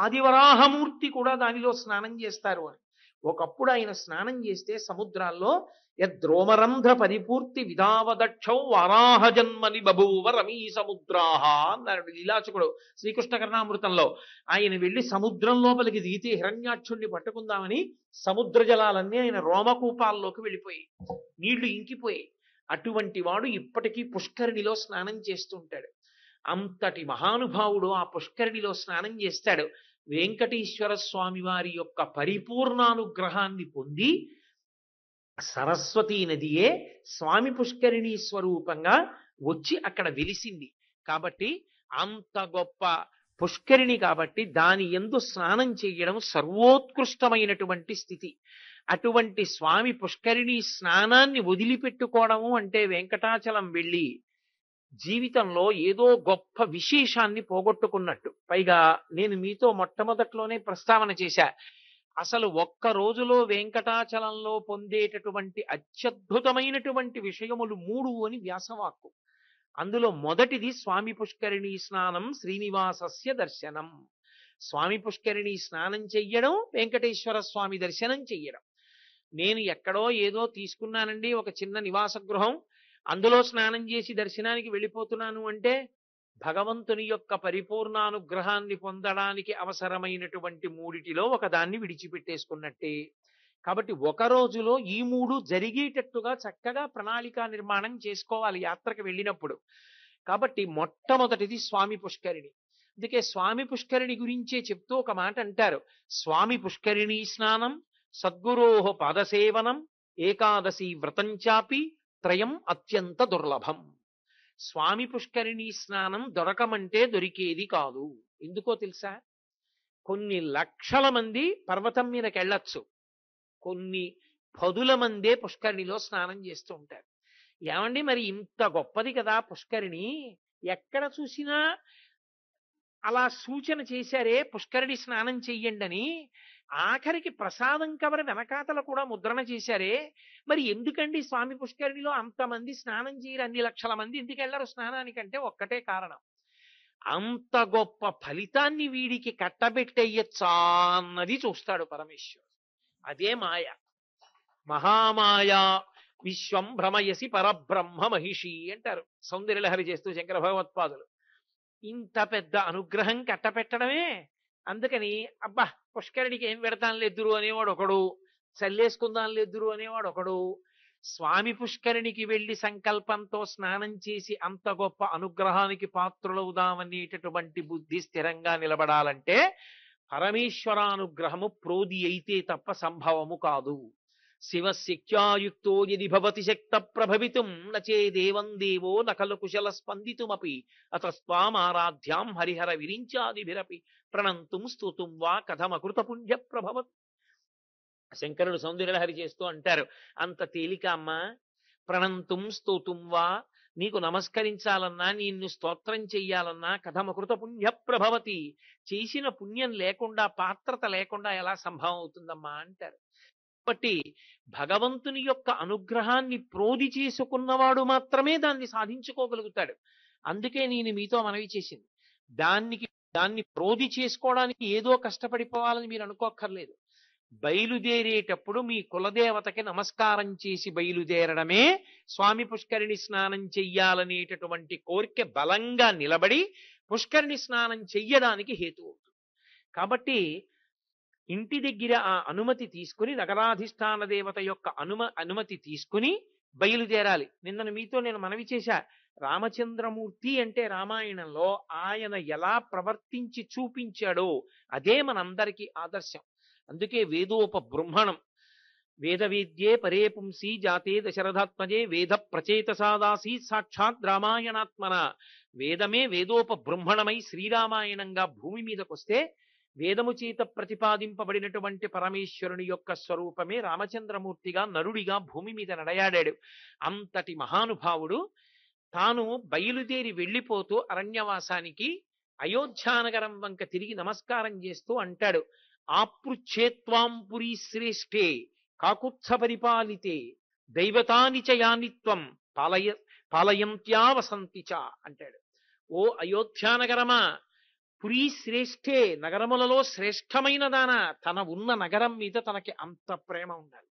ఆదివరాహమూర్తి కూడా దానిలో స్నానం చేస్తారు అని. ఒకప్పుడు ఆయన స్నానం చేస్తే సముద్రాల్లో యద్రోమరంధ్ర పరిపూర్తి విధావదక్షౌ వరాహ జన్మని బభూవ రమీ సముద్రాహ అన్నాడు లీలాచకుడు శ్రీకృష్ణ కర్ణామృతంలో. ఆయన వెళ్ళి సముద్రం లోపలికి దిగితే హిరణ్యాక్షుణ్ణి పట్టుకుందామని సముద్ర జలాలన్నీ ఆయన రోమకూపాల్లోకి వెళ్ళిపోయి నీళ్లు ఇంకిపోయి, అటువంటి వాడు ఇప్పటికీ పుష్కరిణిలో స్నానం చేస్తుంటాడు. అంతటి మహానుభావుడు ఆ పుష్కరిణిలో స్నానం చేస్తాడు. వెంకటేశ్వర స్వామి వారి యొక్క పరిపూర్ణానుగ్రహాన్ని పొంది సరస్వతీ నదియే స్వామి పుష్కరిణి స్వరూపంగా వచ్చి అక్కడ వెలిసింది. కాబట్టి అంత గొప్ప పుష్కరిణి కాబట్టి దాని యందు స్నానం చేయడం సర్వోత్కృష్టమైనటువంటి స్థితి. అటువంటి స్వామి పుష్కరిణి స్నానాన్ని వదిలిపెట్టుకోవడము అంటే వెంకటాచలం వెళ్ళి జీవితంలో ఏదో గొప్ప విశేషాన్ని పోగొట్టుకున్నట్టు. పైగా నేను మీతో మొట్టమొదట్లోనే ప్రస్తావన చేశా, అసలు ఒక్క రోజులో వెంకటాచలంలో పొందేటటువంటి అత్యద్భుతమైనటువంటి విషయములు 3 అని వ్యాసవాక్కు. అందులో మొదటిది స్వామి పుష్కరిణి స్నానం శ్రీనివాసస్య దర్శనం. స్వామి పుష్కరిణి స్నానం చెయ్యడం, వెంకటేశ్వర స్వామి దర్శనం చెయ్యడం. నేను ఎక్కడో ఏదో తీసుకున్నానండి ఒక చిన్న నివాస గృహం, అందులో స్నానం చేసి దర్శనానికి వెళ్ళిపోతున్నాను అంటే భగవంతుని యొక్క పరిపూర్ణానుగ్రహాన్ని పొందడానికి అవసరమైనటువంటి 3టిలో ఒకదాన్ని విడిచిపెట్టేసుకున్నట్టే. కాబట్టి ఒక రోజులో ఈ 3 జరిగేటట్టుగా చక్కగా ప్రణాళికా నిర్మాణం చేసుకోవాలి యాత్రకు వెళ్ళినప్పుడు. కాబట్టి మొట్టమొదటిది స్వామి పుష్కరిణి. అందుకే స్వామి పుష్కరిణి గురించే చెప్తూ ఒక మాట అంటారు, స్వామి పుష్కరిణి స్నానం సద్గురోః పాదసేవనం ఏకాదశి వ్రతం చాపి త్రయం అత్యంత దుర్లభం. స్వామి పుష్కరిణి స్నానం దొరకమంటే దొరికేది కాదు. ఎందుకో తెలుసా? కొన్ని లక్షల మంది పర్వతం మీదకి వెళ్ళొచ్చు, కొన్ని పదుల మందే పుష్కరిణిలో స్నానం చేస్తూ ఉంటారు. ఏమండి మరి ఇంత గొప్పది కదా పుష్కరిణి, ఎక్కడ చూసినా అలా సూచన చేశారే పుష్కరిణి స్నానం చెయ్యండి అని, ఆఖరికి ప్రసాదం కవర్ వెనకాతల కూడా ముద్రణ చేశారే, మరి ఎందుకండి స్వామి పుష్కరిణిలో అంతమంది స్నానం చేయరు, అన్ని లక్షల మంది ఎందుకు వెళ్ళరు స్నానానికంటే ఒక్కటే కారణం, అంత గొప్ప ఫలితాన్ని వీడికి కట్టబెట్టేయచ్చా అన్నది చూస్తాడు పరమేశ్వరుడు. అదే మాయ. మహామాయా విశ్వం భ్రమయసి పరబ్రహ్మ మహిషి అంటారు సౌందర్యలహరి చేస్తూ శంకర భగవత్పాదులు. ఇంత పెద్ద అనుగ్రహం కట్టపెట్టడమే. అందుకని అబ్బా పుష్కరిణికి ఏం పెడతాను లేదురు అనేవాడు ఒకడు, చల్లేసుకుందాం లేదురు అనేవాడు ఒకడు. స్వామి పుష్కరిణికి వెళ్ళి సంకల్పంతో స్నానం చేసి అంత గొప్ప అనుగ్రహానికి పాత్రులవుదామనేటటువంటి బుద్ధి స్థిరంగా నిలబడాలంటే పరమేశ్వరానుగ్రహము ప్రోది అయితే తప్ప సంభవము కాదు. శివశక్త్యాయుక్తో యది భవతి శక్త ప్రభవితుం నచేదేవం దేవో నకలు కుశల స్పందితుమపి అతస్వామారాధ్యాం హరిహర విరించాదిభిరపి ప్రణంతుం స్తుతుం వా కథమకృత పుణ్య ప్రభవత్. శంకరుడు సౌందర్యలహరి చేస్తూ అంటారు, అంత తేలిక అమ్మా, ప్రణంతుం స్తుతుం వా, నీకు నమస్కరించాలన్నా నిన్ను స్తోత్రం చెయ్యాలన్నా కథమకృత పుణ్య ప్రభవతి, చేసిన పుణ్యం లేకుండా పాత్రత లేకుండా ఎలా సంభవం అవుతుందమ్మా అంటారు. కాబట్టి భగవంతుని యొక్క అనుగ్రహాన్ని ప్రోది చేసుకున్నవాడు మాత్రమే దాన్ని సాధించుకోగలుగుతాడు. అందుకే నేను మీతో మనవి చేసింది, దాన్ని ప్రోది చేసుకోవడానికి ఏదో కష్టపడిపోవాలని మీరు అనుకోక్కర్లేదు. బయలుదేరేటప్పుడు మీ కులదేవతకి నమస్కారం చేసి బయలుదేరడమే స్వామి పుష్కరిణి స్నానం చెయ్యాలనేటటువంటి కోరిక బలంగా నిలబడి పుష్కరిణి స్నానం చెయ్యడానికి హేతు అవుతుంది. కాబట్టి ఇంటి దగ్గర ఆ అనుమతి తీసుకుని, నగరాధిష్టాన దేవత యొక్క అనుమతి తీసుకుని బయలుదేరాలి. నిన్న మీతో నేను మనవి చేశా, రామచంద్రమూర్తి అంటే రామాయణంలో ఆయన ఎలా ప్రవర్తించి చూపించాడో అదే మనందరికీ ఆదర్శం. అందుకే వేదోపబృంహణం, వేద వేద్యే పరే పుంసి జాతే దశరథాత్మజే వేద ప్రచేతసాదాసి సాక్షాత్ రామాయణాత్మన. వేదమే వేదోపబృంహణమై శ్రీరామాయణంగా భూమి మీదకొస్తే వేదము చేత ప్రతిపాదింపబడినటువంటి పరమేశ్వరుని యొక్క స్వరూపమే రామచంద్రమూర్తిగా నరుడిగా భూమి మీద నడయాడాడు. అంతటి మహానుభావుడు తాను బయలుదేరి వెళ్ళిపోతూ అరణ్యవాసానికి అయోధ్యానగరం వంక తిరిగి నమస్కారం చేస్తూ అంటాడు, ఆపృచ్ఛేత్వాం పురీ శ్రేష్ఠే కాకుత్స పరిపాలితే దైవతాని చ యానిత్వం పాలయంత్యా వసంతి చ అంటాడు. ఓ అయోధ్యానగరమా, పురీ శ్రేష్ఠే, నగరములలో శ్రేష్టమైన దాన. తన ఉన్న నగరం మీద తనకి అంత ప్రేమ ఉండాలి,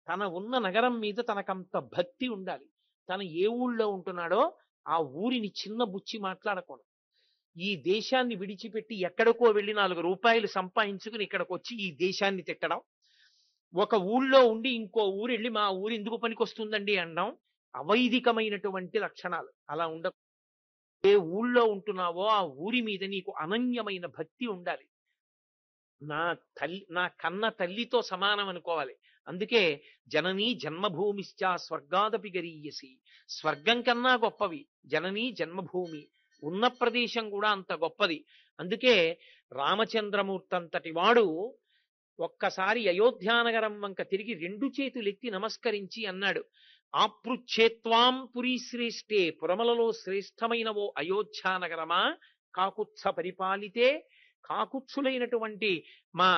తన ఉన్న నగరం మీద తనకంత భక్తి ఉండాలి. తను ఏ ఊళ్ళో ఉంటున్నాడో ఆ ఊరిని చిన్న బుచ్చి మాట్లాడకూడదు. ఈ దేశాన్ని విడిచిపెట్టి ఎక్కడికో వెళ్ళి 4 రూపాయలు సంపాదించుకుని ఇక్కడికి వచ్చి ఈ దేశాన్ని తిట్టడం, ఒక ఊళ్ళో ఉండి ఇంకో ఊరు వెళ్ళి మా ఊరు ఎందుకు పనికొస్తుందండి అనడం అవైదికమైనటువంటి లక్షణాలు. అలా ఉండ, ఏ ఊళ్ళో ఉంటున్నావో ఆ ఊరి మీద నీకు అనన్యమైన భక్తి ఉండాలి. నా కన్న తల్లితో సమానం అనుకోవాలి. అందుకే జననీ జన్మభూమిశ్చ స్వర్గాదపి గరీయసి, స్వర్గం కన్నా గొప్పవి జననీ జన్మభూమి, ఉన్న ప్రదేశం కూడా అంత గొప్పది. అందుకే రామచంద్రమూర్తి అంతటి వాడు ఒక్కసారి అయోధ్యానగరం వంక తిరిగి 2 చేతులెత్తి నమస్కరించి అన్నాడు, ఆపృచ్ఛేత్వాం పురీ శ్రేష్ఠే, పురములలో శ్రేష్టమైన ఓ అయోధ్యానగరమా, కాకుత్స పరిపాలితే, కాకుత్సులైనటువంటి మా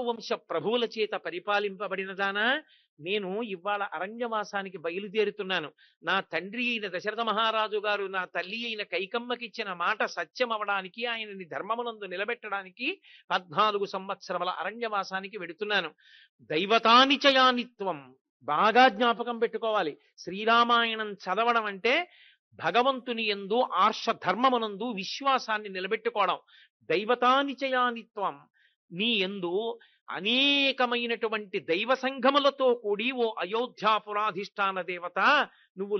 వంశ ప్రభువుల చేత పరిపాలింపబడినదానా, నేను ఇవాళ అరణ్యవాసానికి బయలుదేరుతున్నాను. నా తండ్రి అయిన దశరథ మహారాజు గారు నా తల్లి అయిన కైకమ్మకిచ్చిన మాట సత్యం అవడానికి, ఆయనని ధర్మమునందు నిలబెట్టడానికి 14 సంవత్సరముల అరణ్యవాసానికి వెడుతున్నాను. దైవతాని చ యానిత్వం, బాగా జ్ఞాపకం పెట్టుకోవాలి. శ్రీరామాయణం చదవడం అంటే భగవంతుని యందు ఆర్ష ధర్మమునందు విశ్వాసాన్ని నిలబెట్టుకోవడం. దైవతాని చ యానిత్వం, నీ యందు అనేకమైనటువంటి దైవ సంఘములతో కూడి ఓ అయోధ్యాపురాధిష్టాన దేవత, నువ్వు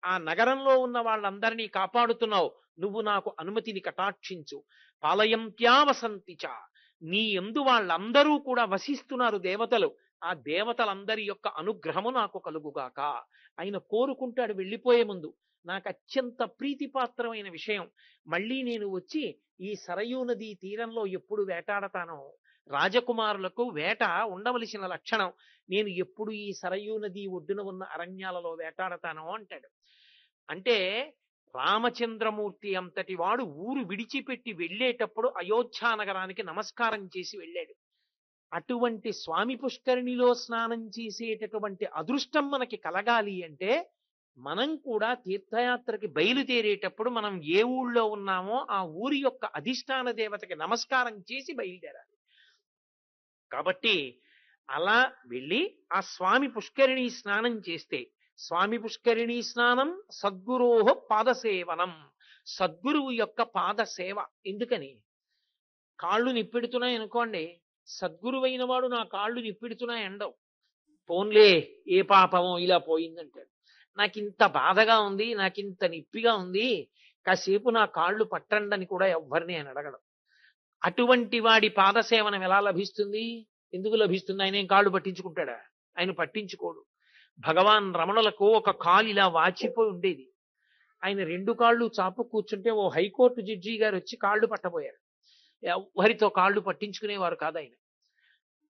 ఆ నగరంలో ఉన్న వాళ్ళందరినీ కాపాడుతున్నావు, నువ్వు నాకు అనుమతిని కటాక్షించు. పాలయంత్యా వసంతిచ, నీ యందు వాళ్ళందరూ కూడా వసిస్తున్నారు దేవతలు, ఆ దేవతలందరి యొక్క అనుగ్రహము నాకు కలుగుగాక. ఆయన కోరుకుంటాడు వెళ్ళిపోయే ముందు, నాకు అత్యంత ప్రీతిపాత్రమైన విషయం, మళ్ళీ నేను వచ్చి ఈ సరయూ నదీ తీరంలో ఎప్పుడు వేటాడతానో, రాజకుమారులకు వేట ఉండవలసిన లక్షణం, నేను ఎప్పుడు ఈ సరయూ నది ఒడ్డున ఉన్న అరణ్యాలలో వేటాడతానో అంటాడు. అంటే రామచంద్రమూర్తి అంతటి వాడు ఊరు విడిచిపెట్టి వెళ్ళేటప్పుడు అయోధ్యానగరానికి నమస్కారం చేసి వెళ్ళాడు. అటువంటి స్వామి పుష్కరిణిలో స్నానం చేసేటటువంటి అదృష్టం మనకి కలగాలి అంటే మనం కూడా తీర్థయాత్రకి బయలుదేరేటప్పుడు మనం ఏ ఊళ్ళో ఉన్నామో ఆ ఊరి యొక్క అధిష్టాన దేవతకి నమస్కారం చేసి బయలుదేరాలి. కాబట్టి అలా వెళ్ళి ఆ స్వామి పుష్కరిణి స్నానం చేస్తే, స్వామి పుష్కరిణి స్నానం సద్గురోహ పాదసేవనం, సద్గురువు యొక్క పాదసేవ. ఎందుకని? కాళ్ళు నిప్పెడుతున్నాయి అనుకోండి, సద్గురువైన వాడు నా కాళ్ళు నిప్పెడుతున్నాయి అండవు. పోన్లే ఏ పాపమో ఇలా పోయిందంటాడు. నాకింత బాధగా ఉంది, నాకింత నిప్పిగా ఉంది, కాసేపు నా కాళ్ళు పట్టండి అని కూడా ఎవ్వరిని ఆయన అడగడం. అటువంటి వాడి పాదసేవనం ఎలా లభిస్తుంది? ఎందుకు లభిస్తుంది? ఆయన ఏం కాళ్ళు పట్టించుకుంటాడా? ఆయన పట్టించుకోడు. భగవాన్ రమణులకు ఒక కాలు ఇలా వాచిపోయి ఉండేది. ఆయన 2 కాళ్ళు చాపు కూర్చుంటే ఓ హైకోర్టు జడ్జి గారు వచ్చి కాళ్ళు పట్టబోయారు. ఎవరితో కాళ్ళు పట్టించుకునేవారు కాదు ఆయన.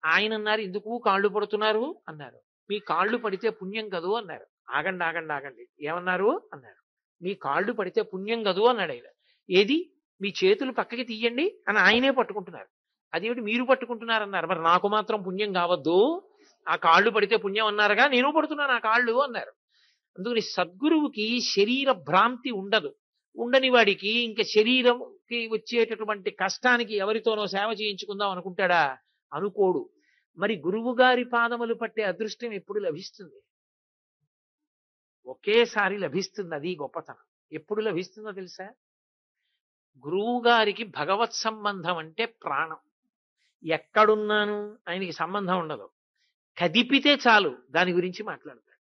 ఆయన అన్నారు, ఎందుకు కాళ్ళు పడుతున్నారు అన్నారు. మీ కాళ్ళు పడితే పుణ్యం కదూ అన్నారు. ఆగండి ఆగండి ఆగండి, ఏమన్నారు అన్నారు. మీ కాళ్ళు పడితే పుణ్యం కదూ అన్నాడు ఆయన. ఏది? మీ చేతులు పక్కకి తీయండి అని ఆయనే పట్టుకుంటున్నారు. అదేమిటి మీరు పట్టుకుంటున్నారన్నారు. మరి నాకు మాత్రం పుణ్యం కావద్దు, ఆ కాళ్ళు పడితే పుణ్యం అన్నారుగా, నేను పడుతున్నాను ఆ కాళ్ళు అన్నారు. అందుకని సద్గురువుకి శరీర భ్రాంతి ఉండదు. ఉండని వాడికి ఇంకా శరీరంకి వచ్చేటటువంటి కష్టానికి ఎవరితోనో సేవ చేయించుకుందాం అనుకుంటాడా? అనుకోడు. మరి గురువు గారి పాదములు పట్టే అదృష్టం ఎప్పుడు లభిస్తుంది? ఒకేసారి లభిస్తుంది. అది గొప్పతనం. ఎప్పుడు లభిస్తుందో తెలుసా? గురువు గారికి భగవత్ సంబంధం అంటే ప్రాణం. ఎక్కడున్నాను ఆయనకి సంబంధం ఉండదు. కదిపితే చాలు దాని గురించి మాట్లాడతాడు.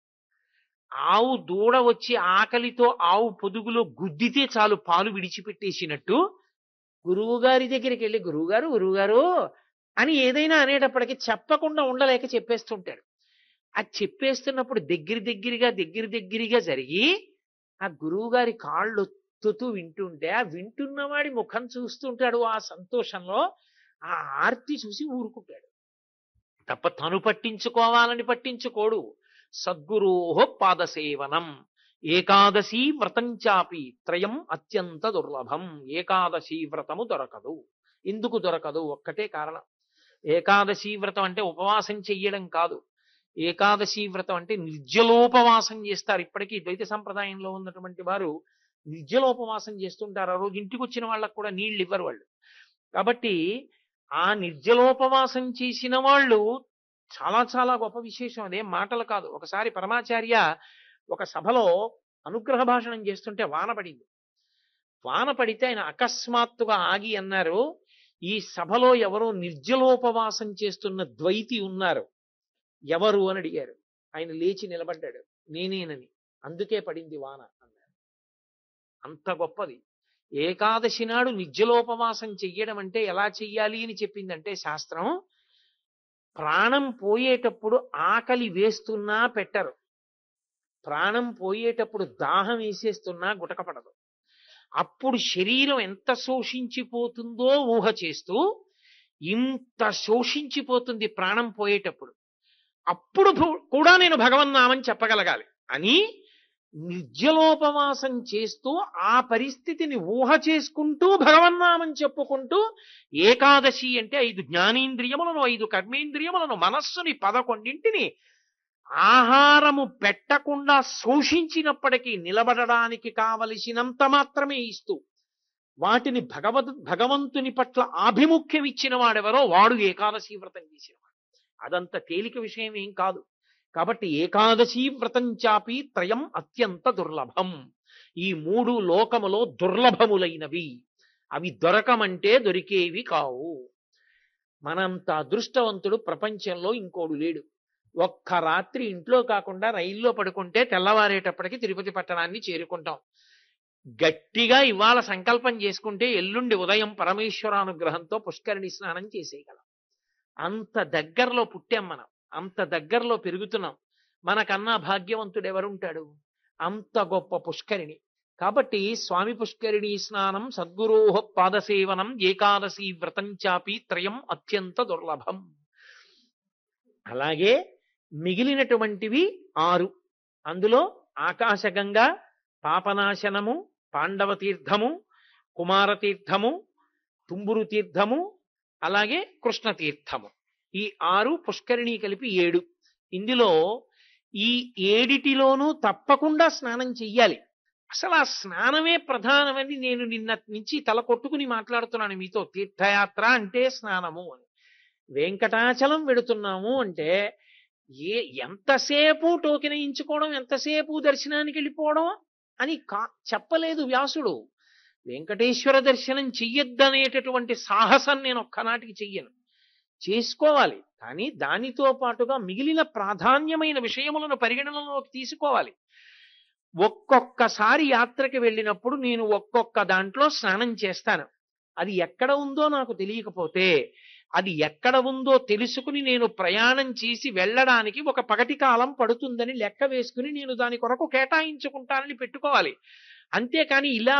ఆవు దూడ వచ్చి ఆకలితో ఆవు పొదుగులో గుద్దితే చాలు పాలు విడిచిపెట్టేసినట్టు గురువుగారి దగ్గరికి వెళ్ళి గురువుగారు గురువుగారు అని ఏదైనా అనేటప్పటికీ చెప్పకుండా ఉండలేక చెప్పేస్తుంటాడు. అది చెప్పేస్తున్నప్పుడు దగ్గరగా జరిగి ఆ గురువుగారి కాళ్ళు ఒత్తుతూ వింటుంటే ఆ వింటున్నవాడి ముఖం చూస్తుంటాడు. ఆ సంతోషంలో ఆ ఆర్తి చూసి ఊరుకుంటాడు తప్ప తను పట్టించుకోవాలని పట్టించుకోడు. సద్గురోహ పాదసేవనం ఏకాదశీ వ్రతం చాపి త్రయం అత్యంత దుర్లభం. ఏకాదశీ వ్రతము దొరకదు. ఎందుకు దొరకదు? ఒక్కటే కారణం. ఏకాదశీ వ్రతం అంటే ఉపవాసం చెయ్యడం కాదు. ఏకాదశీ వ్రతం అంటే నిర్జలోపవాసం చేస్తారు. ఇప్పటికీ ద్వైత సంప్రదాయంలో ఉన్నటువంటి వారు నిర్జలోపవాసం చేస్తుంటారు. ఆ రోజు ఇంటికి వచ్చిన వాళ్ళకు కూడా నీళ్ళు ఇవ్వరు వాళ్ళు. కాబట్టి ఆ నిర్జలోపవాసం చేసిన వాళ్ళు చాలా చాలా గొప్ప విశేషం. అదేం మాటలు కాదు. ఒకసారి పరమాచార్య ఒక సభలో అనుగ్రహ భాషణం చేస్తుంటే వాన పడింది. వాన పడితే ఆయన అకస్మాత్తుగా ఆగి అన్నారు, ఈ సభలో ఎవరో నిర్జలోపవాసం చేస్తున్న ద్వైతి ఉన్నారు, ఎవరు అని అడిగారు. ఆయన లేచి నిలబడ్డాడు, నేనేనని. అందుకే పడింది వాన అన్నారు. అంత గొప్పది. ఏకాదశి నాడు నిర్జలోపవాసం చెయ్యడం అంటే ఎలా చెయ్యాలి అని చెప్పిందంటే శాస్త్రం, ప్రాణం పోయేటప్పుడు ఆకలి వేస్తున్నా పెట్టరు, ప్రాణం పోయేటప్పుడు దాహం వేసేస్తున్నా గుటకపడదు. అప్పుడు శరీరం ఎంత శోషించిపోతుందో ఊహ చేస్తూ ఇంత శోషించిపోతుంది ప్రాణం పోయేటప్పుడు, అప్పుడు కూడా నేను భగవన్నామని చెప్పగలగాలి అని నిర్జలోపవాసం చేస్తూ ఆ పరిస్థితిని ఊహ చేసుకుంటూ భగవన్నామం చెప్పుకుంటూ ఏకాదశి అంటే 5 జ్ఞానేంద్రియములను 5 కర్మేంద్రియములను మనస్సుని 11 ఆహారము పెట్టకుండా శోషించినప్పటికీ నిలబడడానికి కావలసినంత మాత్రమే ఇస్తూ వాటిని భగవంతుని పట్ల ఆభిముఖ్యం ఇచ్చిన వాడెవరో వాడు ఏకాదశి వ్రతం చేసినవాడు. అదంత తేలిక విషయం ఏం కాదు. కాబట్టి ఏకాదశి వ్రతం చాపి త్రయం అత్యంత దుర్లభం. ఈ 3 లోకములో దుర్లభములైనవి. అవి దొరకమంటే దొరికేవి కావు. మనంత అదృష్టవంతుడు ప్రపంచంలో ఇంకోడు లేడు. ఒక్క రాత్రి ఇంట్లో కాకుండా రైల్లో పడుకుంటే తెల్లవారేటప్పటికి తిరుపతి పట్టణాన్ని చేరుకుంటాం. గట్టిగా ఇవాళ సంకల్పం చేసుకుంటే ఎల్లుండి ఉదయం పరమేశ్వరానుగ్రహంతో పుష్కరిణి స్నానం చేసేయగలం. అంత దగ్గరలో పుట్టాం మనం, అంత దగ్గరలో పెరుగుతున్నాం. మనకన్నా భాగ్యవంతుడు ఎవరుంటాడు? అంత గొప్ప పుష్కరిణి. కాబట్టి స్వామి పుష్కరిణి స్నానం సద్గురోహ పాదసేవనం ఏకాదశి వ్రతం చాపి త్రయం అత్యంత దుర్లభం. అలాగే మిగిలినటువంటివి 6. అందులో ఆకాశగంగా, పాపనాశనము, పాండవ తీర్థము, కుమారతీర్థము, తుంబురు తీర్థము, అలాగే కృష్ణ తీర్థము. ఈ 6 పుష్కరిణి కలిపి 7. ఇందులో ఈ 7 తప్పకుండా స్నానం చెయ్యాలి. అసలు ఆ స్నానమే ప్రధానమని నేను నిన్న నుంచి తల కొట్టుకుని మాట్లాడుతున్నాను మీతో. తీర్థయాత్ర అంటే స్నానము అని. వెంకటాచలం వెడుతున్నాము అంటే ఎంతసేపు టోకెన్ వేయించుకోవడం, ఎంతసేపు దర్శనానికి వెళ్ళిపోవడం అని చెప్పలేదు వ్యాసుడు. వెంకటేశ్వర దర్శనం చెయ్యొద్దనేటటువంటి సాహసం నేను ఒక్కనాటికి చెయ్యను. చేసుకోవాలి, కానీ దానితో పాటుగా మిగిలిన ప్రాధాన్యమైన విషయములను పరిగణనలోకి తీసుకోవాలి. ఒక్కొక్కసారి యాత్రకి వెళ్ళినప్పుడు నేను ఒక్కొక్క దాంట్లో స్నానం చేస్తాను. అది ఎక్కడ ఉందో నాకు తెలియకపోతే అది ఎక్కడ ఉందో తెలుసుకుని నేను ప్రయాణం చేసి వెళ్ళడానికి ఒక పగటి కాలం పడుతుందని లెక్క వేసుకుని నేను దాని కొరకు కేటాయించుకుంటానని పెట్టుకోవాలి. అంతేకాని ఇలా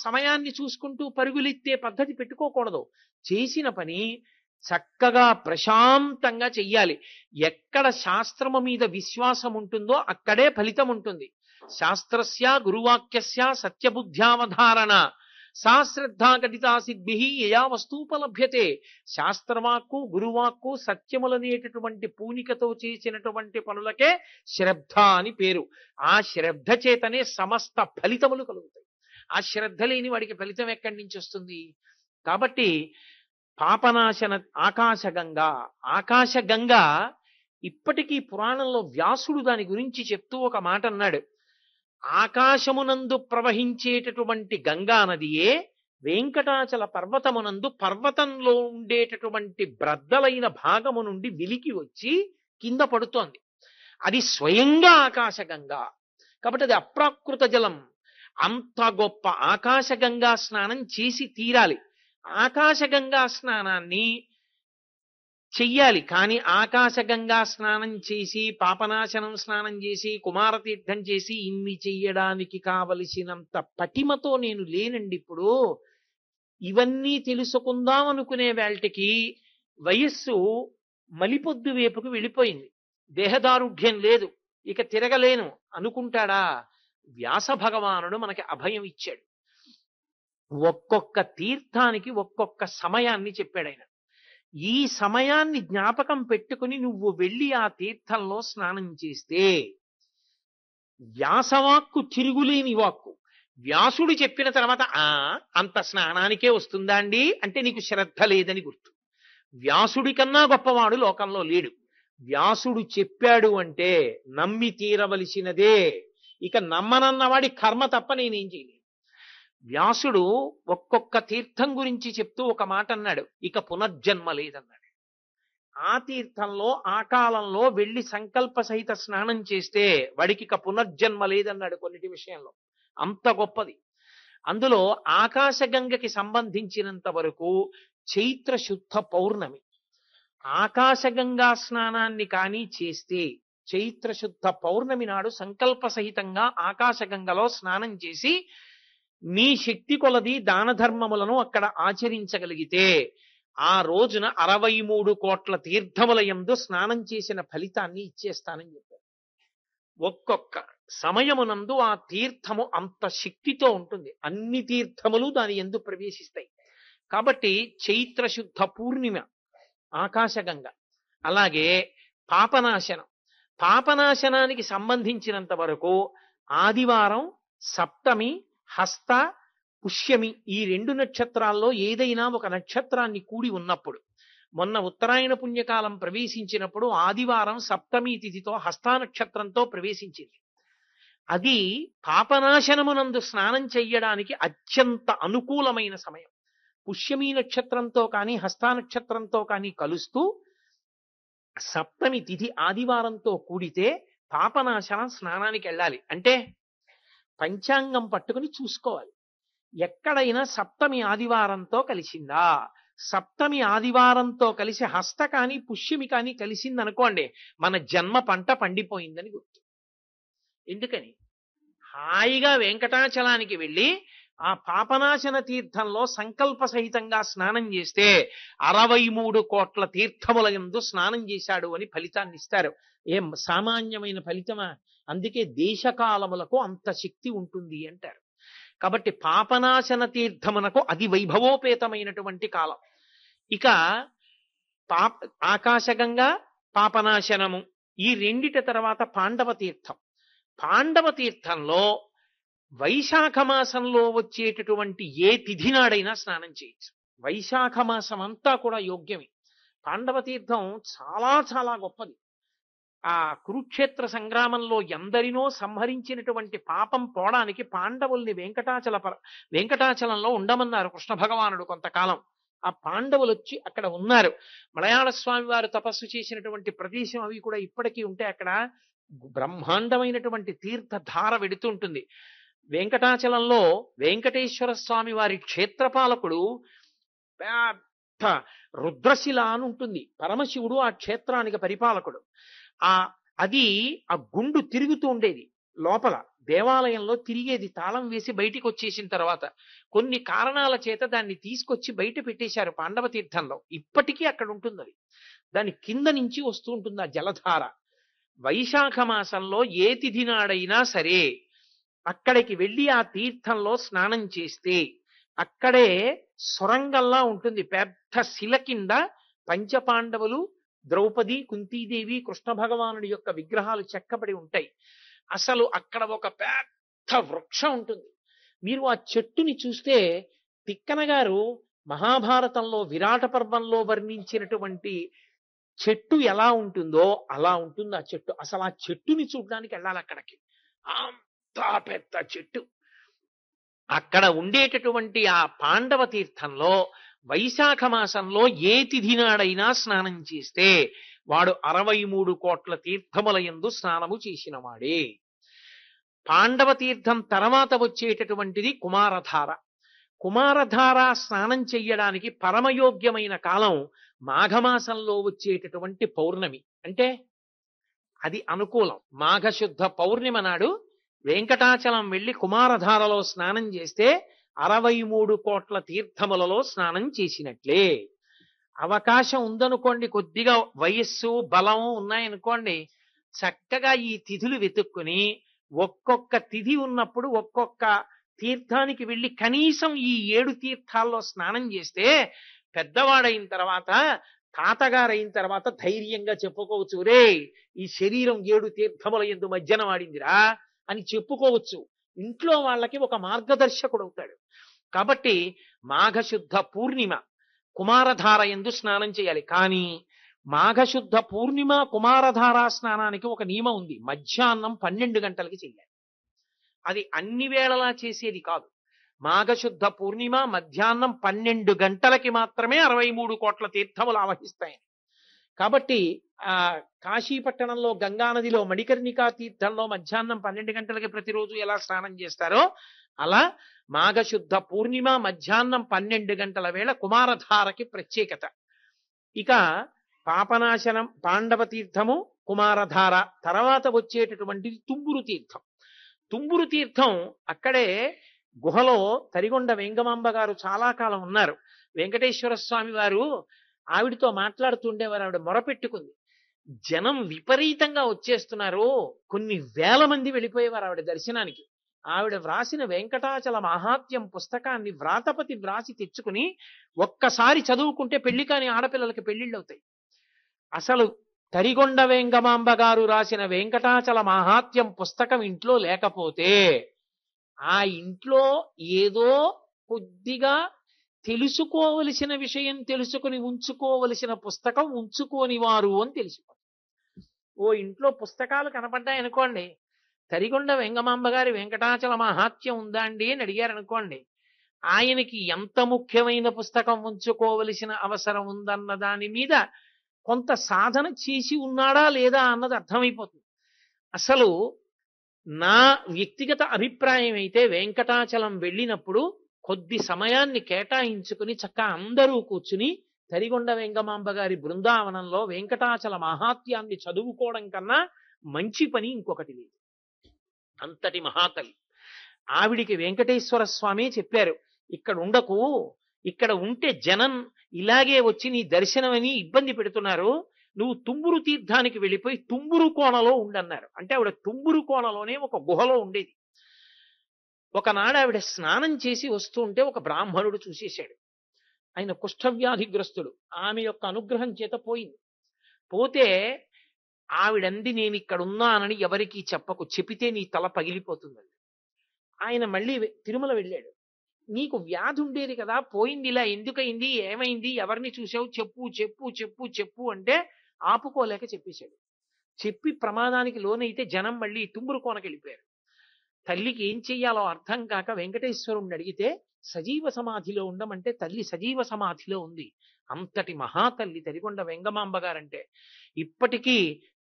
సమయాన్ని చూసుకుంటూ పరుగులెత్తే పద్ధతి పెట్టుకోకూడదు. చేసిన పని చక్కగా ప్రశాంతంగా చెయ్యాలి. ఎక్కడ శాస్త్రము మీద విశ్వాసం ఉంటుందో అక్కడే ఫలితం ఉంటుంది. శాస్త్రస్య గురువాక్యస్య సత్యబుద్ధ్యావధారణ సా శ్రద్ధా గడితా సిద్భి యయా వస్తూపలభ్యతే. శాస్త్రవాక్కు గురువాక్కు సత్యములనేటటువంటి పూనికతో చేసినటువంటి పనులకే శ్రద్ధ అని పేరు. ఆ శ్రద్ధ చేతనే సమస్త ఫలితములు కలుగుతాయి. ఆ శ్రద్ధ లేని వాడికి ఫలితం ఎక్కడి నుంచి వస్తుంది? కాబట్టి పాపనాశన ఆకాశగంగా. ఆకాశగంగా ఇప్పటికీ పురాణంలో వ్యాసుడు దాని గురించి చెప్తూ ఒక మాట అన్నాడు. ఆకాశమునందు ప్రవహించేటటువంటి గంగా నదియే వెంకటాచల పర్వతమునందు పర్వతంలో ఉండేటటువంటి బ్రద్దలైన భాగము నుండి వెలికి వచ్చి కింద పడుతోంది. అది స్వయంగా ఆకాశగంగా, కాబట్టి అది అప్రాకృత జలం. అంత గొప్ప ఆకాశగంగా స్నానం చేసి తీరాలి. ఆకాశగంగా స్నానాన్ని చెయ్యాలి. కానీ ఆకాశగంగా స్నానం చేసి, పాపనాశనం స్నానం చేసి, కుమారతీర్థం చేసి ఇన్ని చెయ్యడానికి కావలసినంత పటిమతో నేను లేనండి ఇప్పుడు. ఇవన్నీ తెలుసుకుందాం అనుకునే వేళటికి వయస్సు మలిపొద్దు వైపుకు వెళ్ళిపోయింది. దేహదారుఢ్యం లేదు, ఇక తిరగలేను అనుకుంటాడా? వ్యాస భగవానుడు మనకి అభయం ఇచ్చాడు. ఒక్కొక్క తీర్థానికి ఒక్కొక్క సమయాన్ని చెప్పాడు ఆయన. ఈ సమయాన్ని జ్ఞాపకం పెట్టుకుని నువ్వు వెళ్ళి ఆ తీర్థంలో స్నానం చేస్తే, వ్యాసవాక్కు తిరుగులేని వాక్కు. వ్యాసుడు చెప్పిన తర్వాత అంత స్నానానికే వస్తుందా అండి అంటే నీకు శ్రద్ధ లేదని గుర్తు. వ్యాసుడి కన్నా గొప్పవాడు లోకంలో లేడు. వ్యాసుడు చెప్పాడు అంటే నమ్మి తీరవలసినదే. ఇక నమ్మనన్నవాడి కర్మ తప్ప నేనేం చేయలేను. వ్యాసుడు ఒక్కొక్క తీర్థం గురించి చెప్తూ ఒక మాట అన్నాడు, ఇక పునర్జన్మ లేదన్నాడు. ఆ తీర్థంలో ఆ కాలంలో వెళ్ళి సంకల్ప సహిత స్నానం చేస్తే వాడికి ఇక పునర్జన్మ లేదన్నాడు కొన్నిటి విషయంలో. అంత గొప్పది. అందులో ఆకాశగంగకి సంబంధించినంత వరకు చైత్ర శుద్ధ పౌర్ణమి ఆకాశగంగా స్నానాన్ని కానీ చేస్తే, చైత్ర శుద్ధ పౌర్ణమి నాడు సంకల్ప సహితంగా ఆకాశగంగలో స్నానం చేసి మీ శక్తి కొలది దాన ధర్మములను అక్కడ ఆచరించగలిగితే ఆ రోజున 63 కోట్ల తీర్థముల యందు స్నానం చేసిన ఫలితాన్ని ఇచ్చేస్తానని చెప్పారు. ఒక్కొక్క సమయమునందు ఆ తీర్థము అంత శక్తితో ఉంటుంది. అన్ని తీర్థములు దాని యందు ప్రవేశిస్తాయి. కాబట్టి చైత్ర శుద్ధ పూర్ణిమ ఆకాశగంగ. అలాగే పాపనాశనం. పాపనాశనానికి సంబంధించినంత వరకు ఆదివారం, సప్తమి, హస్త, పుష్యమి ఈ 2 నక్షత్రాల్లో ఏదైనా ఒక నక్షత్రాన్ని కూడి ఉన్నప్పుడు, మొన్న ఉత్తరాయణ పుణ్యకాలం ప్రవేశించినప్పుడు ఆదివారం సప్తమి తిథితో హస్తా నక్షత్రంతో ప్రవేశించింది. అది పాపనాశనమునందు స్నానం చెయ్యడానికి అత్యంత అనుకూలమైన సమయం. పుష్యమి నక్షత్రంతో కానీ హస్తా నక్షత్రంతో కానీ కలుస్తూ సప్తమి తిథి ఆదివారంతో కూడితే పాపనాశనం స్నానానికి వెళ్ళాలి. అంటే పంచాంగం పట్టుకుని చూసుకోవాలి, ఎక్కడైనా సప్తమి ఆదివారంతో కలిసిందా. సప్తమి ఆదివారంతో కలిసి హస్త కానీ పుష్యమి కానీ కలిసిందనుకోండి, మన జన్మ పంట పండిపోయిందని గుర్తు. ఎందుకని హాయిగా వెంకటాచలానికి వెళ్ళి ఆ పాపనాశన తీర్థంలో సంకల్ప సహితంగా స్నానం చేస్తే 63 కోట్ల తీర్థముల యందు స్నానం చేశాడు అని ఫలితాన్ని ఇస్తారు. ఏం సామాన్యమైన ఫలితమా? అందుకే దేశకాలములకు అంత శక్తి ఉంటుంది అంటారు. కాబట్టి పాపనాశన తీర్థమునకు అది వైభవోపేతమైనటువంటి కాలం. ఇక ఆకాశగంగా, పాపనాశనము ఈ రెండిటి తర్వాత పాండవ తీర్థం. పాండవ తీర్థంలో వైశాఖ మాసంలో వచ్చేటటువంటి ఏ తిథి నాడైనా స్నానం చేయొచ్చు. వైశాఖ మాసం అంతా కూడా యోగ్యమే. పాండవ తీర్థం చాలా చాలా గొప్పది. ఆ కురుక్షేత్ర సంగ్రామంలో ఎందరినో సంహరించినటువంటి పాపం పోవడానికి పాండవుల్ని వెంకటాచలంలో ఉండమన్నారు కృష్ణ భగవానుడు కొంతకాలం. ఆ పాండవులు వచ్చి అక్కడ ఉన్నారు. మలయాళ స్వామి వారు తపస్సు చేసినటువంటి ప్రదేశం అవి కూడా ఇప్పటికీ ఉంటే అక్కడ బ్రహ్మాండమైనటువంటి తీర్థధార వెడుతుంటుంది. వెంకటాచలంలో వెంకటేశ్వర స్వామి వారి క్షేత్రపాలకుడు పెద్ద రుద్రశిల అని ఉంటుంది. పరమశివుడు ఆ క్షేత్రానికి పరిపాలకుడు. అది ఆ గుండు తిరుగుతూ ఉండేది లోపల దేవాలయంలో తిరిగేది. తాళం వేసి బయటికి వచ్చేసిన తర్వాత కొన్ని కారణాల చేత దాన్ని తీసుకొచ్చి బయట పెట్టేశారు పాండవ తీర్థంలో. ఇప్పటికీ అక్కడ ఉంటుంది అది. దాని కింద నుంచి వస్తూ ఉంటుంది ఆ జలధార. వైశాఖ మాసంలో ఏ తిథి నాడైనా సరే అక్కడికి వెళ్ళి ఆ తీర్థంలో స్నానం చేస్తే అక్కడే సొరంగంలా ఉంటుంది. పెద్ద శిల కింద పంచపాండవులు, ద్రౌపది, కుంతీదేవి, కృష్ణ భగవానుడి యొక్క విగ్రహాలు చెక్కబడి ఉంటాయి. అసలు అక్కడ ఒక పెద్ద వృక్షం ఉంటుంది. మీరు ఆ చెట్టుని చూస్తే తిక్కన గారు మహాభారతంలో విరాట పర్వంలో వర్ణించినటువంటి చెట్టు ఎలా ఉంటుందో అలా ఉంటుంది ఆ చెట్టు. అసలు ఆ చెట్టుని చూడడానికి వెళ్ళాలి అక్కడికి. అంత పెద్ద చెట్టు. అక్కడ ఉండేటటువంటి ఆ పాండవ తీర్థంలో వైశాఖ మాసంలో ఏ తిథి నాడైనా స్నానం చేస్తే వాడు 63 కోట్ల తీర్థముల యందు స్నానము చేసిన వాడే. పాండవ తీర్థం తర్వాత వచ్చేటటువంటిది కుమారధార. కుమారధార స్నానం చెయ్యడానికి పరమయోగ్యమైన కాలం మాఘమాసంలో వచ్చేటటువంటి పౌర్ణమి. అంటే అది అనుకూలం. మాఘశుద్ధ పౌర్ణిమ నాడు వెంకటాచలం వెళ్లి కుమారధారలో స్నానం చేస్తే 63 కోట్ల తీర్థములలో స్నానం చేసినట్లే. అవకాశం ఉందనుకోండి, కొద్దిగా వయస్సు బలం ఉన్నాయనుకోండి, చక్కగా ఈ తిథులు వెతుక్కుని ఒక్కొక్క తిథి ఉన్నప్పుడు ఒక్కొక్క తీర్థానికి వెళ్ళి కనీసం ఈ 7 తీర్థాల్లో స్నానం చేస్తే పెద్దవాడైన తర్వాత, తాతగారైన తర్వాత ధైర్యంగా చెప్పుకోవచ్చు, రే ఈ శరీరం 7 తీర్థముల యందు మధ్యన వాడిందిరా అని చెప్పుకోవచ్చు. ఇంట్లో వాళ్ళకి ఒక మార్గదర్శకుడు అవుతాడు. కాబట్టి మాఘశుద్ధ పూర్ణిమ కుమారధార యందు స్నానం చేయాలి. కానీ మాఘశుద్ధ పూర్ణిమ కుమారధారా స్నానానికి ఒక నియమం ఉంది. మధ్యాహ్నం 12 గంటలకి చెయ్యాలి. అది అన్ని వేళలా చేసేది కాదు. మాఘశుద్ధ పూర్ణిమ మధ్యాహ్నం 12 గంటలకి మాత్రమే 63 కోట్ల తీర్థములు ఆవహిస్తాయని. కాబట్టి కాశీపట్టణంలో గంగానదిలో మణికర్ణికా తీర్థంలో మధ్యాహ్నం 12 గంటలకి ప్రతిరోజు ఎలా స్నానం చేస్తారో అలా మాఘశుద్ధ పూర్ణిమ మధ్యాహ్నం 12 గంటల వేళ కుమారధారకి ప్రత్యేకత. ఇక పాపనాశనం పాండవ తీర్థము, కుమారధార తర్వాత వచ్చేటటువంటిది తుంబురు తీర్థం. తుంబురు తీర్థం అక్కడే గుహలో తరిగొండ వెంగమాంబ గారు చాలా కాలం ఉన్నారు. వెంకటేశ్వర స్వామి వారు ఆవిడతో మాట్లాడుతుండేవారు. ఆవిడ మొరపెట్టుకుంది, జనం విపరీతంగా వచ్చేస్తున్నారు, కొన్ని వేల మంది వెళ్ళిపోయేవారు ఆవిడ దర్శనానికి. ఆవిడ వ్రాసిన వెంకటాచల మహాత్యం పుస్తకాన్ని వ్రాతపతి వ్రాసి తెచ్చుకుని ఒక్కసారి చదువుకుంటే పెళ్లి కాని ఆడపిల్లలకి పెళ్లిళ్ళు అవుతాయి. అసలు తరిగొండ వెంగమాంబ గారు రాసిన వెంకటాచల మహాత్యం పుస్తకం ఇంట్లో లేకపోతే ఆ ఇంట్లో ఏదో కొద్దిగా తెలుసుకోవలసిన విషయం తెలుసుకుని ఉంచుకోవలసిన పుస్తకం ఉంచుకోని వారు అని తెలిసిపోతుంది. ఓ ఇంట్లో పుస్తకాలు కనపడ్డాయనుకోండి, తరిగొండ వెంగమాంబ గారి వెంకటాచల మహాత్యం ఉందా అండి అని అడిగారు అనుకోండి, ఆయనకి ఎంత ముఖ్యమైన పుస్తకం ఉంచుకోవలసిన అవసరం ఉందన్న దాని మీద కొంత సాధన చేసి ఉన్నాడా లేదా అన్నది అర్థమైపోతుంది. అసలు నా వ్యక్తిగత అభిప్రాయం అయితే వెంకటాచలం వెళ్ళినప్పుడు కొద్ది సమయాన్ని కేటాయించుకుని చక్కగా అందరూ కూర్చుని తరిగొండ వెంగమాంబ గారి బృందావనంలో వెంకటాచల మహాత్యాన్ని చదువుకోవడం కన్నా మంచి పని ఇంకొకటి లేదు. అంతటి మహాతలి ఆవిడికి వెంకటేశ్వర స్వామి చెప్పారు, ఇక్కడ ఉండకు, ఇక్కడ ఉంటే జనం ఇలాగే వచ్చి నీ దర్శనమని ఇబ్బంది పెడుతున్నారు, నువ్వు తుంబురు తీర్థానికి వెళ్ళిపోయి తుంబురు కోణలో ఉండన్నారు. అంటే ఆవిడ తుంబురు కోణలోనే ఒక గుహలో ఉండేది. ఒకనాడు ఆవిడ స్నానం చేసి వస్తూ ఉంటే ఒక బ్రాహ్మణుడు చూసేశాడు. ఆయన కుష్ఠవ్యాధిగ్రస్తుడు. ఆమె యొక్క అనుగ్రహం చేత పోయింది. పోతే ఆవిడంది, నేను ఇక్కడ ఉన్నానని ఎవరికీ చెప్పకు, చెపితే నీ తల పగిలిపోతుందండి. ఆయన మళ్ళీ తిరుమల వెళ్ళాడు. నీకు వ్యాధి ఉండేది కదా, పోయింది, ఇలా ఎందుకయింది, ఏమైంది, ఎవరిని చూసావు, చెప్పు చెప్పు చెప్పు చెప్పు అంటే ఆపుకోలేక చెప్పేశాడు. చెప్పి ప్రమాదానికి లోనైతే జనం మళ్ళీ తుంబురు కోనకి వెళ్ళిపోయారు. తల్లికి ఏం చెయ్యాలో అర్థం కాక వెంకటేశ్వరుణ్ణి అడిగితే సజీవ సమాధిలో ఉండమంటే తల్లి సజీవ సమాధిలో ఉంది. అంతటి మహాతల్లి తరిగొండ వెంగమాంబ గారంటే. ఇప్పటికీ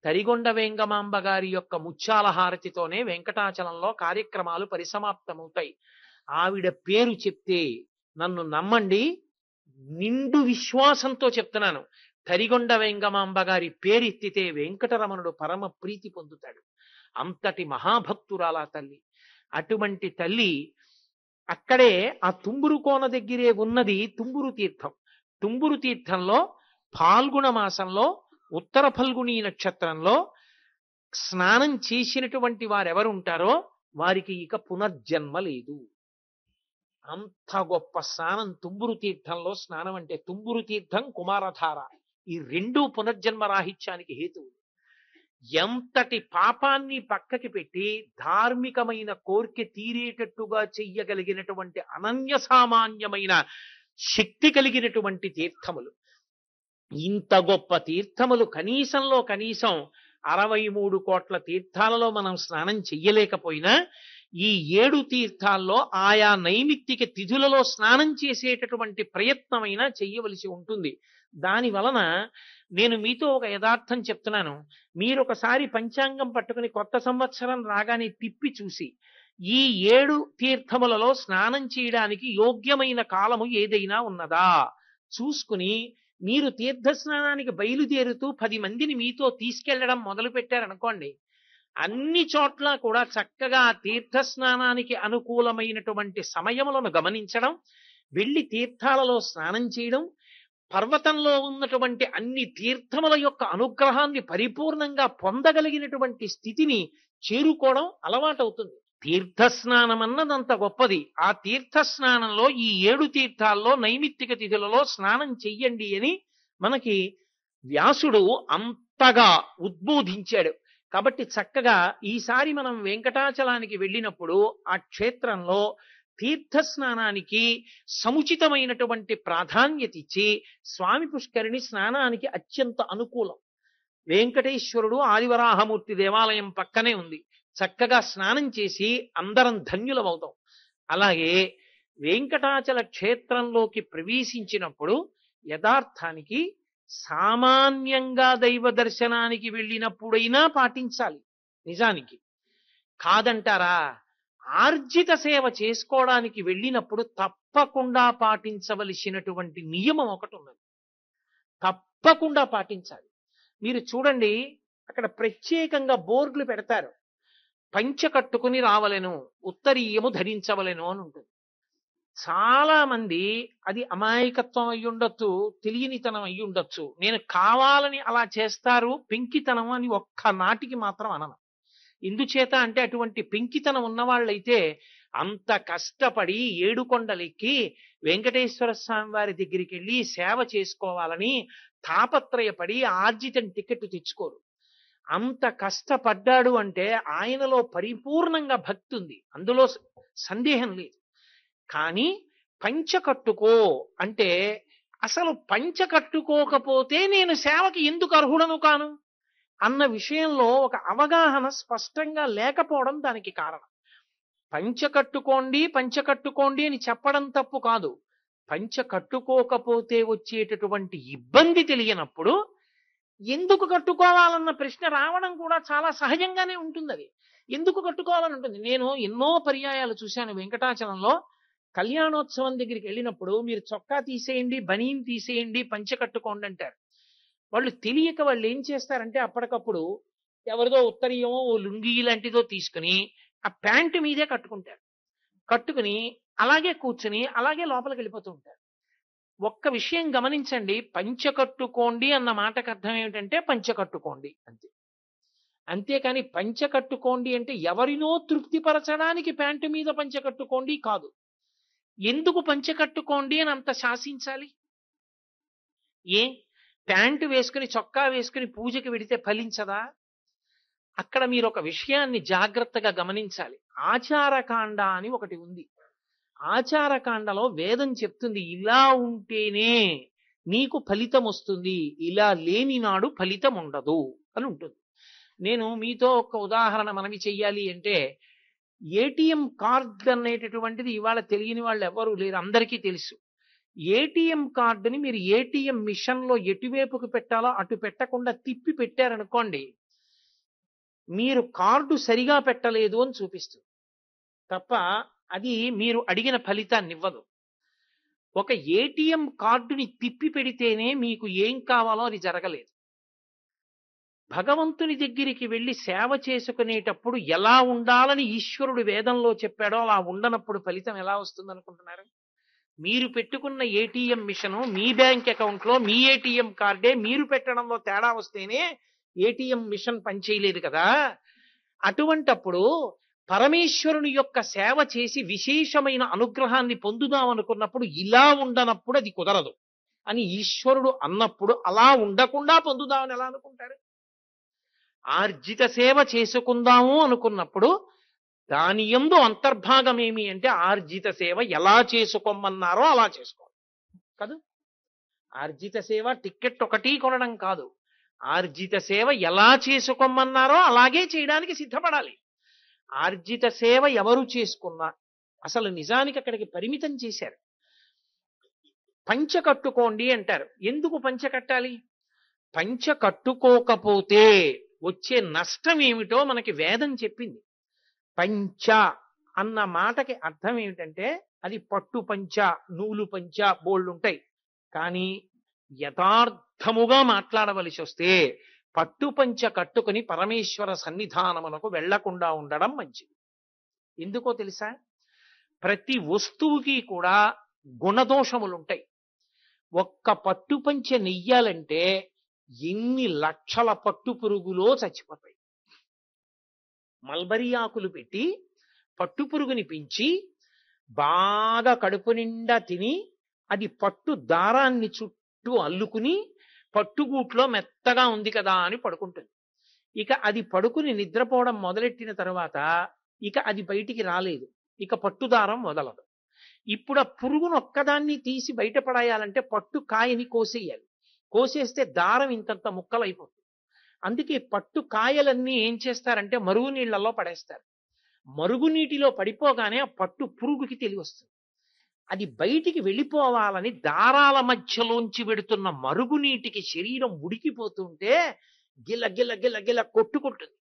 తరిగొండ వెంగమాంబ గారి యొక్క ముత్యాల హారతితోనే వెంకటాచలంలో కార్యక్రమాలు పరిసమాప్తమవుతాయి. ఆవిడ పేరు చెప్తే నన్ను నమ్మండి, నిండు విశ్వాసంతో చెప్తున్నాను, తరిగొండ వెంగమాంబ గారి పేరెత్తితే వెంకటరమణుడు పరమ ప్రీతి పొందుతాడు. అంతటి మహాభక్తురాల తల్లి. అటువంటి తల్లి అక్కడే ఆ తుంబురు కోన దగ్గరే ఉన్నది తుంబురు తీర్థం. తుంబురు తీర్థంలో ఫాల్గుణ మాసంలో ఉత్తర ఫల్గుణీ నక్షత్రంలో స్నానం చేసినటువంటి వారెవరు ఉంటారో వారికి ఇక పునర్జన్మ లేదు. అంత గొప్ప స్నానం తుంబురు తీర్థంలో స్నానం అంటే. తుంబురు తీర్థం, కుమారధార ఈ రెండూ పునర్జన్మ రాహిత్యానికి హేతువు. ఎంతటి పాపాన్ని పక్కకి పెట్టి ధార్మికమైన కోరిక తీరేటట్టుగా చెయ్యగలిగినటువంటి అనన్య సామాన్యమైన శక్తి కలిగినటువంటి తీర్థములు. ఇంత గొప్ప తీర్థములు కనీసంలో కనీసం 63 కోట్ల తీర్థాలలో మనం స్నానం చెయ్యలేకపోయినా ఈ 7 తీర్థాల్లో ఆయా నైమిత్తిక తిథులలో స్నానం చేసేటటువంటి ప్రయత్నమైనా చెయ్యవలసి ఉంటుంది. దాని వలన నేను మీతో ఒక యథార్థం చెప్తున్నాను. మీరు ఒకసారి పంచాంగం పట్టుకుని కొత్త సంవత్సరం రాగానే తిప్పి చూసి ఈ 7 తీర్థములలో స్నానం చేయడానికి యోగ్యమైన కాలము ఏదైనా ఉన్నదా చూసుకుని మీరు తీర్థస్నానానికి బయలుదేరుతూ 10 మందిని మీతో తీసుకెళ్లడం మొదలు పెట్టారనుకోండి, అన్ని చోట్ల కూడా చక్కగా తీర్థస్నానానికి అనుకూలమైనటువంటి సమయములను గమనించడం, వెళ్లి తీర్థాలలో స్నానం చేయడం, పర్వతంలో ఉన్నటువంటి అన్ని తీర్థముల యొక్క అనుగ్రహాన్ని పరిపూర్ణంగా పొందగలిగినటువంటి స్థితిని చేరుకోవడం అలవాటవుతుంది. తీర్థస్నానం అన్నదంత గొప్పది. ఆ తీర్థస్నానంలో ఈ 7 తీర్థాల్లో నైమిత్తిక తిథులలో స్నానం చెయ్యండి అని మనకి వ్యాసుడు అంతగా ఉద్బోధించాడు. కాబట్టి చక్కగా ఈసారి మనం వెంకటాచలానికి వెళ్ళినప్పుడు ఆ క్షేత్రంలో తీర్థస్నానానికి సముచితమైనటువంటి ప్రాధాన్యత ఇచ్చి స్వామి పుష్కరిణి స్నానానికి అత్యంత అనుకూలం. వెంకటేశ్వరుడు ఆదివరాహమూర్తి దేవాలయం పక్కనే ఉంది. చక్కగా స్నానం చేసి అందరం ధన్యులమవుతాం. అలాగే వెంకటాచల క్షేత్రంలోకి ప్రవేశించినప్పుడు యథార్థానికి సామాన్యంగా దైవ దర్శనానికి వెళ్ళినప్పుడైనా పాటించాలి. నిజానికి కాదంటారా? ఆర్జిత సేవ చేసుకోవడానికి వెళ్ళినప్పుడు తప్పకుండా పాటించవలసినటువంటి నియమం ఒకటి ఉన్నది. తప్పకుండా పాటించాలి. మీరు చూడండి, అక్కడ ప్రత్యేకంగా బోర్డులు పెడతారు. పంచె కట్టుకుని రావలెను, ఉత్తరీయము ధరించవలెను అని ఉంటుంది. చాలా మంది అది అమాయకత్వం అయి ఉండొచ్చు, తెలియనితనం అయి ఉండొచ్చు. నేను కావాలని అలా చేస్తారు పెంకితనం అని ఒక్క నాటికి మాత్రం అనను. ఎందుచేత అంటే అటువంటి పెంకితనం ఉన్నవాళ్ళైతే అంత కష్టపడి 7 కొండలెక్కి వెంకటేశ్వర స్వామి వారి దగ్గరికి వెళ్ళి సేవ చేసుకోవాలని తాపత్రయపడి ఆర్జితం టికెట్ తెచ్చుకోరు. అంత కష్టపడ్డాడు అంటే ఆయనలో పరిపూర్ణంగా భక్తి ఉంది, అందులో సందేహం లేదు. కానీ పంచె కట్టుకో అంటే అసలు పంచె కట్టుకోకపోతే నేను సేవకి ఎందుకు అర్హుడను కాను అన్న విషయంలో ఒక అవగాహన స్పష్టంగా లేకపోవడం దానికి కారణం. పంచె కట్టుకోండి అని చెప్పడం తప్పు కాదు. పంచె కట్టుకోకపోతే వచ్చేటటువంటి ఇబ్బంది తెలియనప్పుడు ఎందుకు కట్టుకోవాలన్న ప్రశ్న రావడం కూడా చాలా సహజంగానే ఉంటుంది. అది ఎందుకు కట్టుకోవాలని ఉంటుంది. నేను ఎన్నో పర్యాయాలు చూశాను. వెంకటాచలంలో కళ్యాణోత్సవం దగ్గరికి వెళ్ళినప్పుడు మీరు చొక్కా తీసేయండి, బనీన్ తీసేయండి, పంచె కట్టుకోండి అంటారు. వాళ్ళు తెలియక వాళ్ళు ఏం చేస్తారంటే అప్పటికప్పుడు ఎవరిదో ఉత్తరీయమో ఓ లుంగీ లాంటిదో తీసుకుని ఆ ప్యాంటు మీదే కట్టుకుంటారు. కట్టుకుని అలాగే కూర్చుని అలాగే లోపలికి వెళ్ళిపోతూ ఉంటారు. ఒక్క విషయం గమనించండి, పంచె కట్టుకోండి అన్న మాటకు అర్థం ఏమిటంటే పంచె కట్టుకోండి అంతే. అంతేకాని పంచె కట్టుకోండి అంటే ఎవరినో తృప్తిపరచడానికి ప్యాంటు మీద పంచె కట్టుకోండి కాదు. ఎందుకు పంచె కట్టుకోండి అని అంత శాసించాలి? ఏ ప్యాంటు వేసుకుని చొక్కా వేసుకుని పూజకి వెడితే ఫలించదా? అక్కడ మీరు ఒక విషయాన్ని జాగ్రత్తగా గమనించాలి. ఆచారకాండ అని ఒకటి ఉంది. ఆచారకాండలో వేదం చెప్తుంది, ఇలా ఉంటేనే నీకు ఫలితం వస్తుంది, ఇలా లేని నాడు ఫలితం ఉండదు అని ఉంటుంది. నేను మీతో ఒక ఉదాహరణ మనవి చెయ్యాలి అంటే, ఏటీఎం కార్డ్ అనేటటువంటిది ఇవాళ తెలియని వాళ్ళు ఎవరు లేరు, అందరికీ తెలుసు. ఏటీఎం కార్డుని మీరు ఏటీఎం మిషన్లో ఎటువైపుకు పెట్టాలో అటు పెట్టకుండా తిప్పి పెట్టారనుకోండి, మీరు కార్డు సరిగా పెట్టలేదు అని చూపిస్తుంది తప్ప అది మీరు అడిగిన ఫలితాన్ని ఇవ్వదు. ఒక ఏటీఎం కార్డుని తిప్పి పెడితేనే మీకు ఏం కావాలో అది జరగలేదు. భగవంతుని దగ్గరికి వెళ్ళి సేవ చేసుకునేటప్పుడు ఎలా ఉండాలని ఈశ్వరుడు వేదంలో చెప్పాడో అలా ఉండనప్పుడు ఫలితం ఎలా వస్తుంది అనుకుంటున్నారు? మీరు పెట్టుకున్న ఏటీఎం మిషను మీ బ్యాంక్ అకౌంట్లో మీ ఏటీఎం కార్డే మీరు పెట్టడంలో తేడా వస్తేనే ఏటీఎం మిషన్ పనిచేయలేదు కదా. అటువంటప్పుడు పరమేశ్వరుని యొక్క సేవ చేసి విశేషమైన అనుగ్రహాన్ని పొందుదాం అనుకున్నప్పుడు ఇలా ఉండనప్పుడు అది కుదరదు అని ఈశ్వరుడు అన్నప్పుడు అలా ఉండకుండా పొందుదామని ఎలా అనుకుంటారు? ఆర్జిత సేవ చేసుకుందాము అనుకున్నప్పుడు దాని యందు అంతర్భాగం ఏమి అంటే ఆర్జిత సేవ ఎలా చేసుకోమన్నారో అలా చేసుకోవాలి కాదు. ఆర్జిత సేవ టిక్కెట్ ఒకటి కొనడం కాదు. ఆర్జిత సేవ ఎలా చేసుకోమన్నారో అలాగే చేయడానికి సిద్ధపడాలి. ఆర్జిత సేవ ఎవరు చేసుకున్నా, అసలు నిజానికి అక్కడికి పరిమితం చేశారు. పంచ కట్టుకోండి అంటారు. ఎందుకు పంచ కట్టాలి? పంచ కట్టుకోకపోతే వచ్చే నష్టం ఏమిటో మనకి వేదం చెప్పింది. పంచ అన్న మాటకి అర్థం ఏమిటంటే అది పట్టు పంచ, నూలు పంచ, బోళ్ళు ఉంటాయి. కానీ యథార్థముగా మాట్లాడవలసి వస్తే పట్టు పంచ కట్టుకుని పరమేశ్వర సన్నిధానమునకు వెళ్లకుండా ఉండడం మంచిది. ఎందుకో తెలుసా? ప్రతి వస్తువుకి కూడా గుణదోషములుంటాయి. ఒక్క పట్టు పంచ నెయ్యాలంటే ఎన్ని లక్షల పట్టు పురుగులో చచ్చిపోతాయి. మల్బరీ ఆకులు పెట్టి పట్టు పురుగుని పెంచి బాగా కడుపు నిండా తిని అది పట్టు దారాన్ని చుట్టూ అల్లుకుని పట్టుగూట్లో మెత్తగా ఉంది కదా అని పడుకుంటుంది. ఇక అది పడుకుని నిద్రపోవడం మొదలెట్టిన తర్వాత ఇక అది బయటికి రాలేదు. ఇక పట్టుదారం మొదలదు. ఇప్పుడు ఆ పురుగును ఒక్కదాన్ని తీసి బయటపడేయాలంటే పట్టు కాయని కోసేయాలి. కోసేస్తే దారం ఇంతంత ముక్కలైపోతుంది. అందుకే పట్టు కాయలన్నీ ఏం చేస్తారంటే మరుగునీళ్లలో పడేస్తారు. మరుగునీటిలో పడిపోగానే ఆ పట్టు పురుగుకి తెలివి వస్తుంది. అది బయటికి వెళ్ళిపోవాలని దారాల మధ్యలోంచి వెడుతున్న మరుగునీటికి శరీరం ఉడికిపోతుంటే గిల గిల గిల గిల కొట్టుకుంటుంది.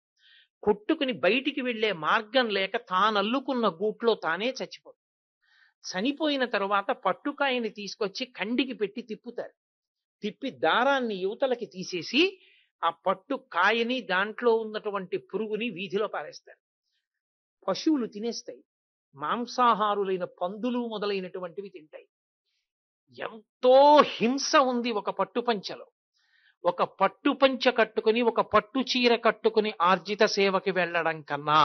కొట్టుకుని బయటికి వెళ్లే మార్గం లేక తానల్లుకున్న గూట్లో తానే చచ్చిపోతుంది. చనిపోయిన తరువాత పట్టుకాయని తీసుకొచ్చి కండికి పెట్టి తిప్పుతారు. తిప్పి దారాన్ని యువతలకి తీసేసి ఆ పట్టు కాయని దాంట్లో ఉన్నటువంటి పురుగుని వీధిలో పారేస్తారు. పశువులు తినేస్తాయి. మాంసాహారులైన పందులు మొదలైనటువంటివి తింటాయి. ఎంతో హింస ఉంది ఒక పట్టుపంచలో. ఒక పట్టుపంచ కట్టుకుని ఒక పట్టు చీర కట్టుకుని ఆర్జిత సేవకి వెళ్ళడం కన్నా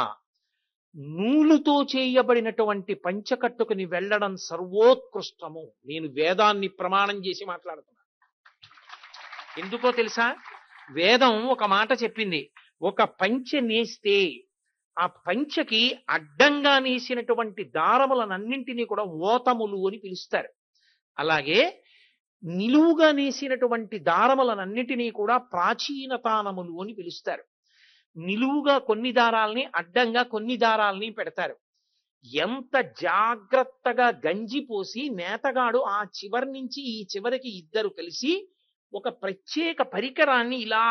నూలుతో చేయబడినటువంటి పంచ కట్టుకుని వెళ్ళడం సర్వోత్కృష్టము. నేను వేదాన్ని ప్రమాణం చేసి మాట్లాడుతున్నాను. ఎందుకో తెలుసా? వేదం ఒక మాట చెప్పింది. ఒక పంచె నేస్తే ఆ పంచకి అడ్డంగా నేసినటువంటి దారములనన్నింటినీ కూడా ఓతములు అని పిలుస్తారు. అలాగే నిలువుగా నేసినటువంటి దారములనన్నిటినీ కూడా ప్రాచీనతానములు అని పిలుస్తారు. నిలువుగా కొన్ని దారాల్ని, అడ్డంగా కొన్ని దారాల్ని పెడతారు. ఎంత జాగ్రత్తగా గంజి పోసి నేతగాడు ఆ చివరి నుంచి ఈ చివరికి ఇద్దరు కలిసి ఒక ప్రత్యేక పరికరాన్ని ఇలా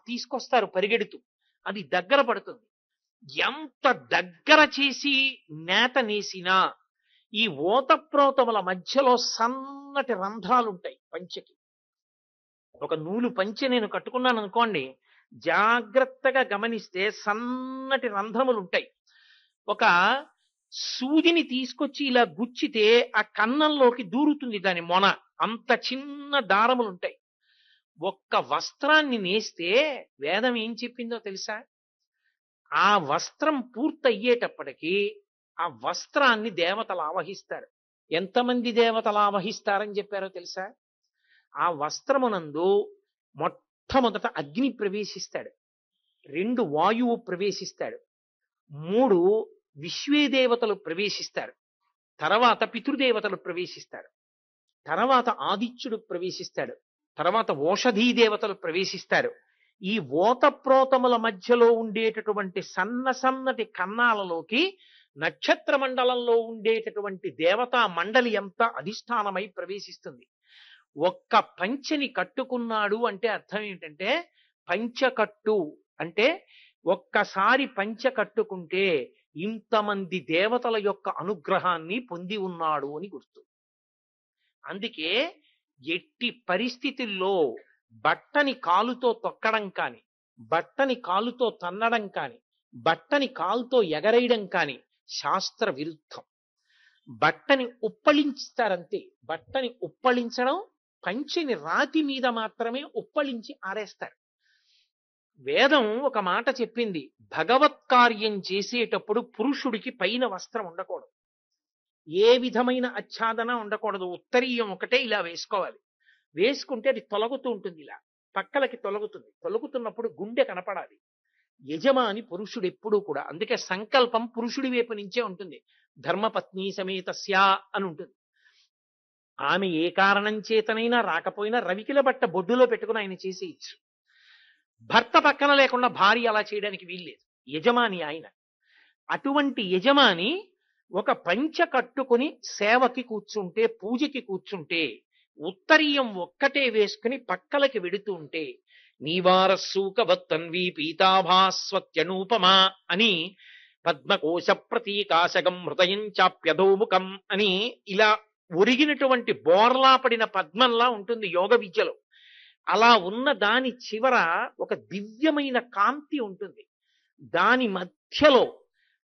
తీసుకొస్తారు పరిగెడుతూ. అది దగ్గర పడుతుంది. ఎంత దగ్గర చేసి నేత నేసినా ఈ ఓతప్రోతముల మధ్యలో సన్నటి రంధ్రాలుంటాయి పంచెకి. ఒక నూలు పంచె నేను కట్టుకున్నాను అనుకోండి, జాగ్రత్తగా గమనిస్తే సన్నటి రంధ్రములు ఉంటాయి. ఒక సూదిని తీసుకొచ్చి ఇలా గుచ్చితే ఆ కన్నంలోకి దూరుతుంది దాని మొన. అంత చిన్న దారములు ఉంటాయి. ఒక్క వస్త్రాన్ని నేస్తే వేదం ఏం చెప్పిందో తెలుసా? ఆ వస్త్రం పూర్తయ్యేటప్పటికీ ఆ వస్త్రాన్ని దేవతలు ఆవహిస్తారు. ఎంతమంది దేవతలు ఆవహిస్తారని చెప్పారో తెలుసా? ఆ వస్త్రమునందు మొట్టమొదట అగ్ని ప్రవేశిస్తాడు, 2 వాయువు ప్రవేశిస్తాడు, 3 విశ్వేదేవతలు ప్రవేశిస్తారు, తర్వాత పితృదేవతలు ప్రవేశిస్తారు, తర్వాత ఆదిత్యుడు ప్రవేశిస్తాడు, తర్వాత ఓషధీ దేవతలు ప్రవేశిస్తారు. ఈ ఓతప్రోతముల మధ్యలో ఉండేటటువంటి సన్నటి కన్నాలలోకి నక్షత్ర మండలంలో ఉండేటటువంటి దేవతా మండలి ఎంత అధిష్టానమై ప్రవేశిస్తుంది. ఒక్క పంచెని కట్టుకున్నాడు అంటే అర్థం ఏంటంటే, పంచకట్టు అంటే ఒక్కసారి పంచ కట్టుకుంటే ఇంతమంది దేవతల యొక్క అనుగ్రహాన్ని పొంది ఉన్నాడు అని గుర్తు. అందుకే ఎట్టి పరిస్థితుల్లో బట్టని కాలుతో తొక్కడం కాని, బట్టని కాలుతో తన్నడం కాని, బట్టని కాలుతో ఎగరేయడం కాని శాస్త్ర విరుద్ధం. బట్టని ఉప్పళించుతారంతే. బట్టని ఉప్పళించడం, పంచెని రాతి మీద మాత్రమే ఉప్పళించి ఆరేస్తారు. వేదం ఒక మాట చెప్పింది, భగవత్ కార్యం చేసేటప్పుడు పురుషుడికి పైన వస్త్రం ఉండకూడదు, ఏ విధమైన ఆచ్ఛాదన ఉండకూడదు. ఉత్తరీయం ఒకటే ఇలా వేసుకోవాలి. వేసుకుంటే అది తొలగుతూ ఉంటుంది, ఇలా పక్కలకి తొలగుతుంది. తొలగుతున్నప్పుడు గుండె కనపడాలి. యజమాని పురుషుడు ఎప్పుడూ కూడా. అందుకే సంకల్పం పురుషుడి వైపు నుంచే ఉంటుంది. ధర్మపత్ని సమేతస్య అని ఉంటుంది. ఆమె ఏ కారణం చేతనైనా రాకపోయినా రవికిల బట్ట బొడ్డులో పెట్టుకుని ఆయన చేసేయచ్చు. భర్త పక్కన లేకుండా భార్య అలా చేయడానికి వీల్లేదు. యజమాని ఆయన. అటువంటి యజమాని ఒక పంచ కట్టుకుని సేవకి కూర్చుంటే, పూజకి కూర్చుంటే, ఉత్తరీయం ఒక్కటే వేసుకుని పక్కలకి వెడుతుంటే, నీవారస్సూకవత్తన్వి పీతాభాస్వత్యనూపమా అని పద్మకోశ ప్రతీకాశగం హృదయం చాప్యధోముఖం అని ఇలా ఒరిగినటువంటి బోర్లా పడిన పద్మంలా ఉంటుంది యోగ విద్యలో. అలా ఉన్న దాని చివర ఒక దివ్యమైన కాంతి ఉంటుంది. దాని మధ్యలో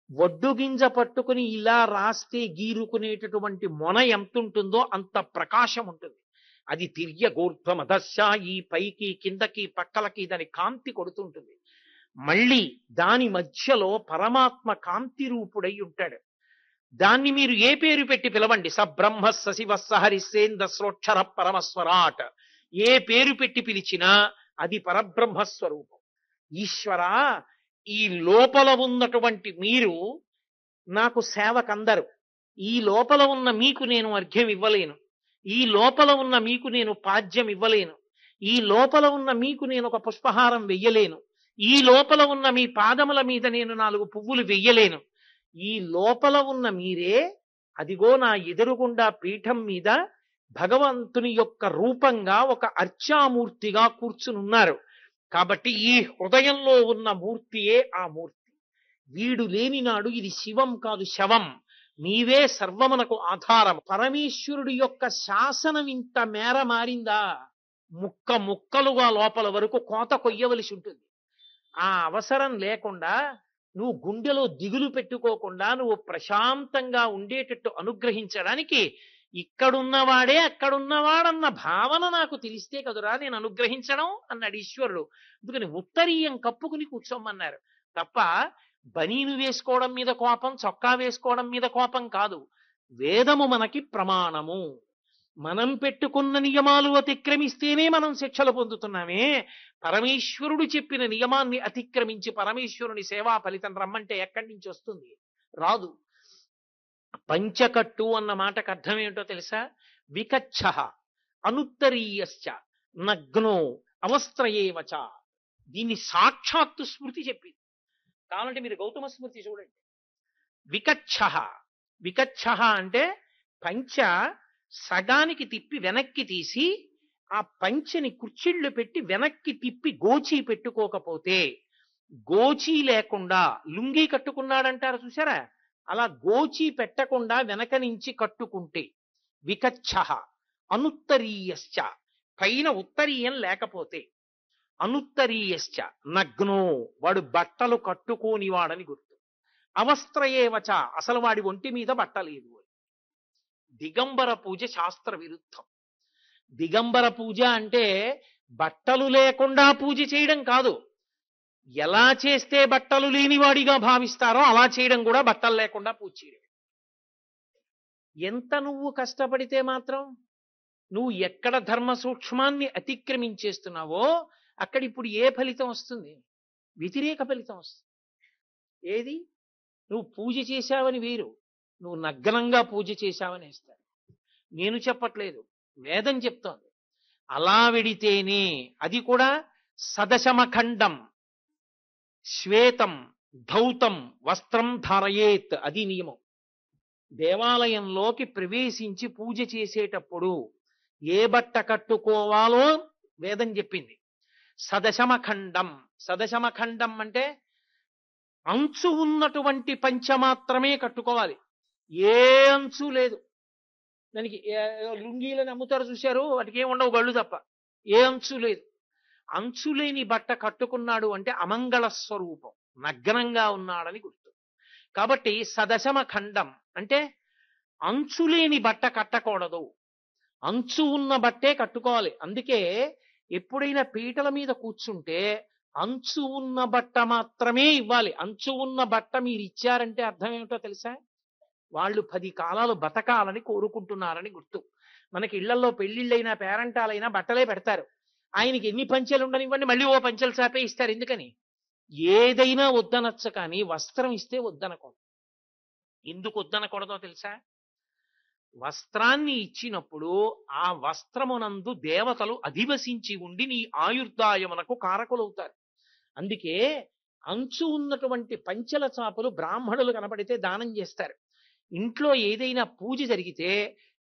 వడ్డు గింజ పట్టుకుని ఇలా రాస్తే గీరుకునేటటువంటి మొన ఎంత ఉంటుందో అంత ప్రకాశం ఉంటుంది. అది తిర్యగూర్ధ్వమధస్య, ఈ పైకి కిందకి పక్కలకి దాని కాంతి కొడుతుంటుంది. మళ్ళీ దాని మధ్యలో పరమాత్మ కాంతి రూపుడై ఉంటాడు. దాన్ని మీరు ఏ పేరు పెట్టి పిలవండి, సబ్రహ్మ సశివ సహరిసేంద్ర శ్రోక్షర పరమస్వరాట్, ఏ పేరు పెట్టి పిలిచినా అది పరబ్రహ్మస్వరూపం. ఈశ్వర, ఈ లోపల ఉన్నటువంటి మీరు నాకు సేవకందరు. ఈ లోపల ఉన్న మీకు నేను అర్ఘ్యం ఇవ్వలేను. ఈ లోపల ఉన్న మీకు నేను పాద్యం ఇవ్వలేను. ఈ లోపల ఉన్న మీకు నేను ఒక పుష్పహారం వెయ్యలేను. ఈ లోపల ఉన్న మీ పాదముల మీద నేను 4 పువ్వులు వెయ్యలేను. ఈ లోపల ఉన్న మీరే అదిగో నా ఎదురుగుండా పీఠం మీద భగవంతుని యొక్క రూపంగా ఒక అర్చామూర్తిగా కూర్చునున్నారు. కాబట్టి ఈ హృదయంలో ఉన్న మూర్తియే ఆ మూర్తి. వీడు లేని నాడు ఇది శివం కాదు, శవం. నీవే సర్వమునకు ఆధారం. పరమేశ్వరుడి యొక్క శాసనం ఇంత మేర మారిందా, ముక్క ముక్కలుగా లోపల వరకు కోత కొయ్యవలసి ఉంటుంది. ఆ అవసరం లేకుండా నువ్వు గుండెలో దిగులు పెట్టుకోకుండా నువ్వు ప్రశాంతంగా ఉండేటట్టు అనుగ్రహించడానికి ఇక్కడున్నవాడే అక్కడున్నవాడన్న భావన నాకు తెలిస్తే కదురా నేను అనుగ్రహించడం అన్నాడు ఈశ్వరుడు. అందుకని ఉత్తరీయం కప్పుకుని కూర్చోమన్నారు తప్ప బనీను వేసుకోవడం మీద కోపం, చొక్కా వేసుకోవడం మీద కోపం కాదు. వేదము మనకి ప్రమాణము. మనం పెట్టుకున్న నియమాలు అతిక్రమిస్తేనే మనం శిక్షలు పొందుతున్నామే. పరమేశ్వరుడు చెప్పిన నియమాన్ని అతిక్రమించి పరమేశ్వరుని సేవా ఫలితం రమ్మంటే ఎక్కడి నుంచి వస్తుంది? రాదు. పంచకట్టు అన్న మాటకు అర్థం ఏమిటో తెలుసా? వికచ్చ అనుత్తరీయశ్చ నగ్నో అవస్త్రయేవచ. దీన్ని సాక్షాత్తు స్మృతి చెప్పింది. కావాలంటే మీరు గౌతమ స్మృతి చూడండి. వికచ్చ, వికచ్చ అంటే పంచ సగానికి తిప్పి వెనక్కి తీసి ఆ పంచని కుర్చీళ్లు పెట్టి వెనక్కి తిప్పి గోచీ పెట్టుకోకపోతే, గోచీ లేకుండా లుంగీ కట్టుకున్నాడంటారు చూసారా, అలా గోచీ పెట్టకుండా వెనక నుంచి కట్టుకుంటే వికచ్చ. అనుత్తరీయశ్చ, పైన ఉత్తరీయం లేకపోతే, అనుత్తరీయశ్చ నగ్నో, వాడు బట్టలు కట్టుకోని వాడని గుర్తు. అవస్త్రయేవచ, అసలు వాడి ఒంటి మీద బట్టలేదు. దిగంబర పూజ శాస్త్ర విరుద్ధం. దిగంబర పూజ అంటే బట్టలు లేకుండా పూజ చేయడం కాదు. ఎలా చేస్తే బట్టలు లేనివాడిగా భావిస్తారో అలా చేయడం కూడా బట్టలు లేకుండా పూజ చేయడం. ఎంత నువ్వు కష్టపడితే మాత్రం నువ్వు ఎక్కడ ధర్మ సూక్ష్మాన్ని అతిక్రమించేస్తున్నావో అక్కడ ఇప్పుడు ఏ ఫలితం వస్తుంది? వ్యతిరేక ఫలితం వస్తుంది. ఏది? నువ్వు పూజ చేశావని వేరు, నువ్వు నగ్నంగా పూజ చేశావని వేస్తాడు. నేను చెప్పట్లేదు, వేదం చెప్తోంది. అలా వెడితేనే, అది కూడా సదశమఖండం శ్వేతం ధౌతం వస్త్రం ధారయేత్, అది నియమం. దేవాలయంలోకి ప్రవేశించి పూజ చేసేటప్పుడు ఏ బట్ట కట్టుకోవాలో వేదం చెప్పింది. సదశమఖండం, సదశమఖండం అంటే అంచు ఉన్నటువంటి పంచ మాత్రమే కట్టుకోవాలి. ఏ అంచు లేదు దానికి. లుంగీలని అమ్ముతారు చూశారు, వాటికి ఏమి ఉండవు, గళ్ళు తప్ప. ఏ అంచు లేదు. అంచు లేని బట్ట కట్టుకున్నాడు అంటే అమంగళ స్వరూపం, నగ్నంగా ఉన్నాడని గుర్తు. కాబట్టి సదశమ ఖండం అంటే అంచు లేని బట్ట కట్టకూడదు, అంచు ఉన్న బట్టే కట్టుకోవాలి. అందుకే ఎప్పుడైనా పీటల మీద కూర్చుంటే అంచు ఉన్న బట్ట మాత్రమే ఇవ్వాలి. అంచు ఉన్న బట్ట మీరు ఇచ్చారంటే అర్థం ఏమిటో తెలుసా? వాళ్ళు 10 కాలాలు బతకాలని కోరుకుంటున్నారని గుర్తు. మనకి ఇళ్లలో పెళ్లిళ్ళైనా పేరంటాలైనా బట్టలే పెడతారు. ఆయనకి ఎన్ని పంచెలు ఉండనివ్వండి, మళ్ళీ ఓ పంచెలు చాపే ఇస్తారు. ఎందుకని? ఏదైనా వద్దనొచ్చు, కానీ వస్త్రం ఇస్తే వద్దనకూడదు. ఎందుకు వద్దనకూడదో తెలుసా? వస్త్రాన్ని ఇచ్చినప్పుడు ఆ వస్త్రమునందు దేవతలు అధివసించి ఉండి నీ ఆయుర్దాయమునకు కారకులవుతారు. అందుకే అంచు ఉన్నటువంటి పంచెల చాపలు బ్రాహ్మణులు కనపడితే దానం చేస్తారు. ఇంట్లో ఏదైనా పూజ జరిగితే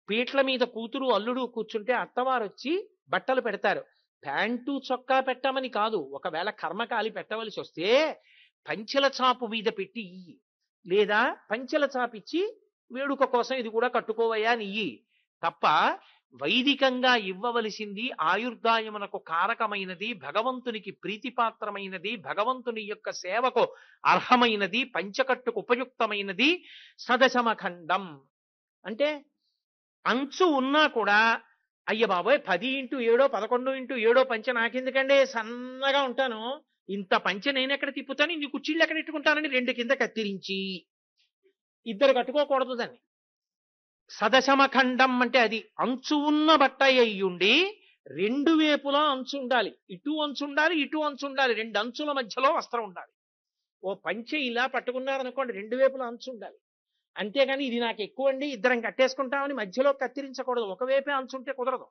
పీట్ల మీద కూతురు అల్లుడు కూర్చుంటే అత్తవారు వచ్చి బట్టలు పెడతారు. ప్యాంటు చొక్కా పెట్టమని కాదు, ఒకవేళ కర్మకాలి పెట్టవలసి వస్తే పంచెల చాపు మీద పెట్టి ఇయ్యి, లేదా పంచెల చాపిచ్చి వేడుక కోసం ఇది కూడా కట్టుకోవయ్యా అని ఇయ్యి తప్ప వైదికంగా ఇవ్వవలసింది ఆయుర్దాయమునకు కారకమైనది, భగవంతునికి ప్రీతిపాత్రమైనది, భగవంతుని యొక్క సేవకు అర్హమైనది, పంచకట్టుకు ఉపయుక్తమైనది సదశమఖండం. అంటే అంచు ఉన్నా కూడా అయ్య బాబోయ్ 10x7 11x7 పంచె నాకెందుకంటే సన్నగా ఉంటాను, ఇంత పంచె నేను ఎక్కడ తిప్పుతాను, ఇన్ని కుర్చీళ్ళు ఎక్కడ పెట్టుకుంటానని 2 కింద కత్తిరించి ఇద్దరు కట్టుకోకూడదు దాన్ని. సదశమఖండం అంటే అది అంచు ఉన్న బట్ట అయ్యుండి 2 వేపులా అంచు ఉండాలి, ఇటు అంచు ఉండాలి, ఇటు అంచు ఉండాలి, 2 అంచుల మధ్యలో వస్త్రం ఉండాలి. ఓ పంచె ఇలా పట్టుకున్నారనుకోండి 2 వేపులా అంచు ఉండాలి. అంతేగాని ఇది నాకు ఎక్కువ అండి ఇద్దరం కట్టేసుకుంటామని మధ్యలో కత్తిరించకూడదు, ఒకవైపే అంచుంటే కుదరదు.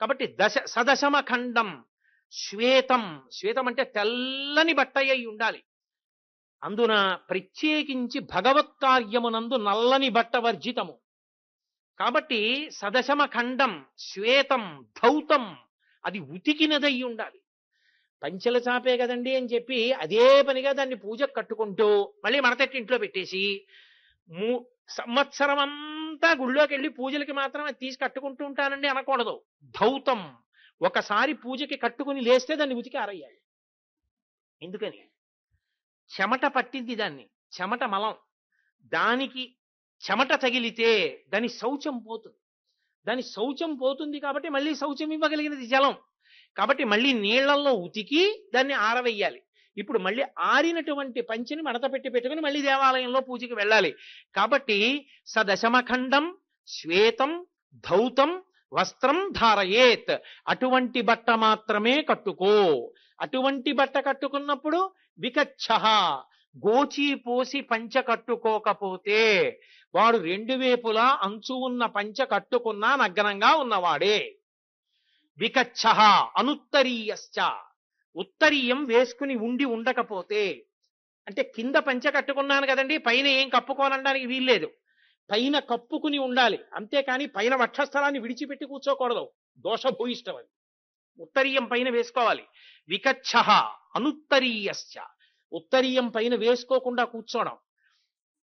కాబట్టి సదశమఖండం శ్వేతం, శ్వేతం అంటే తెల్లని బట్ట అయి ఉండాలి. అందున ప్రత్యేకించి భగవత్ కార్యమునందు నల్లని బట్ట వర్జితము. కాబట్టి సదశమఖండం శ్వేతం ధౌతం, అది ఉతికినదై ఉండాలి. పంచెల చాపే కదండి అని చెప్పి అదే పనిగా దాన్ని పూజకు కట్టుకుంటూ మళ్ళీ మడతెట్టి ఇంట్లో పెట్టేసి సంవత్సరం అంతా గుళ్ళోకి వెళ్ళి పూజలకి మాత్రం అది తీసి కట్టుకుంటూ ఉంటానండి అనకూడదు. ధౌతం, ఒకసారి పూజకి కట్టుకుని లేస్తే దాన్ని ఉతికి ఆరయ్యాలి. ఎందుకని? చెమట పట్టింది, దాన్ని చెమట మలం, దానికి చెమట తగిలితే దాని శౌచం పోతుంది. దాని శౌచం పోతుంది కాబట్టి మళ్ళీ శౌచం ఇవ్వగలిగినది జలం. కాబట్టి మళ్ళీ నీళ్లలో ఉతికి దాన్ని ఆరవేయాలి. ఇప్పుడు మళ్ళీ ఆరినటువంటి పంచిని మడత పెట్టుకుని మళ్ళీ దేవాలయంలో పూజకి వెళ్ళాలి. కాబట్టి సదశమఖండం శ్వేతం ధౌతం వస్త్రం ధారయేత్, అటువంటి బట్ట మాత్రమే కట్టుకో. అటువంటి బట్ట కట్టుకున్నప్పుడు వికచ్చః, గోచి పోసి పంచ కట్టుకోకపోతే వాడు 2 వేపులా అంచు ఉన్న పంచ కట్టుకున్నా నగ్నంగా ఉన్నవాడే. వికచ్చః అనుత్తరీయశ్చ, ఉత్తరీయం వేసుకుని ఉండకపోతే, అంటే కింద పంచ కట్టుకున్నాను కదండి పైన ఏం కప్పుకోనడానికి వీల్లేదు, పైన కప్పుకుని ఉండాలి. అంతేకాని పైన వక్షస్థలాన్ని విడిచిపెట్టి కూర్చోకూడదు, దోషభూయిష్టం అది. ఉత్తరీయం పైన వేసుకోవాలి. వికచ్చః అనుత్తరీయశ్చ, ఉత్తరీయం పైన వేసుకోకుండా కూర్చోవడం.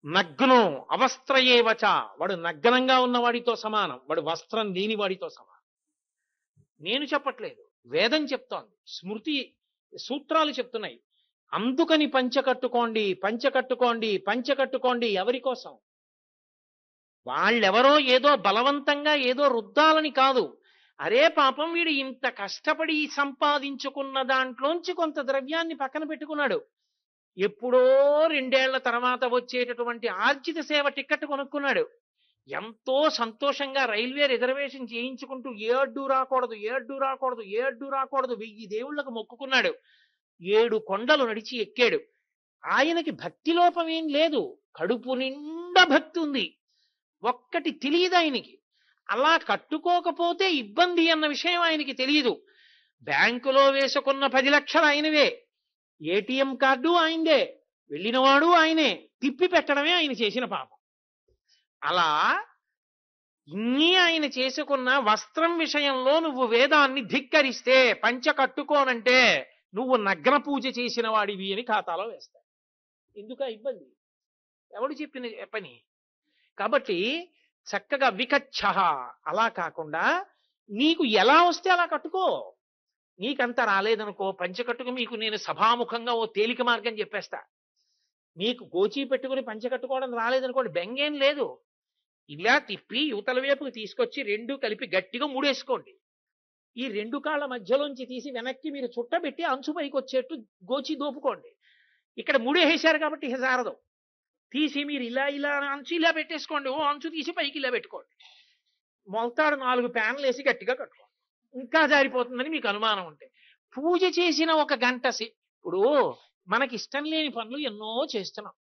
నగ్నో అవస్త్రయేవచ, వాడు నగ్నంగా ఉన్నవాడితో సమానం, వాడు వస్త్రం లేని వాడితో సమానం. నేను చెప్పట్లేదు, వేదం చెప్తోంది, స్మృతి సూత్రాలు చెప్తున్నాయి. అందుకని పంచకట్టుకోండి పంచకట్టుకోండి పంచకట్టుకోండి. ఎవరి కోసం? వాళ్ళెవరో ఏదో బలవంతంగా ఏదో రుద్దాలని కాదు. అరే పాపం వీడు ఇంత కష్టపడి సంపాదించుకున్న దాంట్లోంచి కొంత ద్రవ్యాన్ని పక్కన పెట్టుకున్నాడు, ఎప్పుడో 2 ఏళ్ల తర్వాత వచ్చేటటువంటి ఆర్జిత సేవ టికెట్ కొనుక్కున్నాడు, ఎంతో సంతోషంగా రైల్వే రిజర్వేషన్ చేయించుకుంటూ ఏ అడ్డు రాకూడదు 1000 దేవుళ్లకు మొక్కుకున్నాడు, 7 కొండలు నడిచి ఎక్కాడు. ఆయనకి భక్తి లోపం ఏం లేదు, కడుపు నిండా భక్తి ఉంది. ఒక్కటి తెలియదు ఆయనకి, అలా కట్టుకోకపోతే ఇబ్బంది అన్న విషయం ఆయనకి తెలియదు. బ్యాంకులో వేసుకున్న 10 లక్షలు ఆయనవే, ఏటీఎం కార్డు ఆయనదే, వెళ్ళినవాడు ఆయనే, తిప్పి పెట్టడమే ఆయన చేసిన పాపం. అలా ఇన్ని ఆయన చేసుకున్న వస్త్రం విషయంలో నువ్వు వేదాన్ని ధిక్కరిస్తే, పంచ కట్టుకోనంటే నువ్వు నగ్న పూజ చేసిన వాడివి అని ఖాతాలో వేస్తావు. ఎందుక ఇబ్బంది? ఎవడు చెప్పిన పని? కాబట్టి చక్కగా వికచ్చః, అలా కాకుండా నీకు ఎలా వస్తే అలా కట్టుకో. నీకంత రాలేదనుకో, పంచకట్టుకు మీకు నేను సభాముఖంగా ఓ తేలిక మార్గం చెప్పేస్తా. మీకు గోచి పెట్టుకుని పంచకట్టుకోవడం రాలేదనుకోండి, బెంగేం లేదు, ఇలా తిప్పి యువతల వైపుకి తీసుకొచ్చి 2 కలిపి గట్టిగా ముడేసుకోండి. ఈ 2 కాళ్ళ మధ్యలోంచి తీసి వెనక్కి మీరు చుట్టబెట్టి అంచు పైకి వచ్చేట్టు గోచి దోపుకోండి. ఇక్కడ ముడేసేశారు కాబట్టి ఇక సారదు, తీసి మీరు ఇలా అంచు ఇలా పెట్టేసుకోండి, ఓ అంచు తీసి పైకి ఇలా పెట్టుకోండి, మొలతాడు 4 ప్యాన్లు వేసి గట్టిగా కట్టుకోండి. ఇంకా జారిపోతుందని మీకు అనుమానం ఉంటే పూజ చేసిన 1 గంట ఇప్పుడు మనకి ఇష్టం లేని పనులు ఎన్నో చేస్తున్నాం.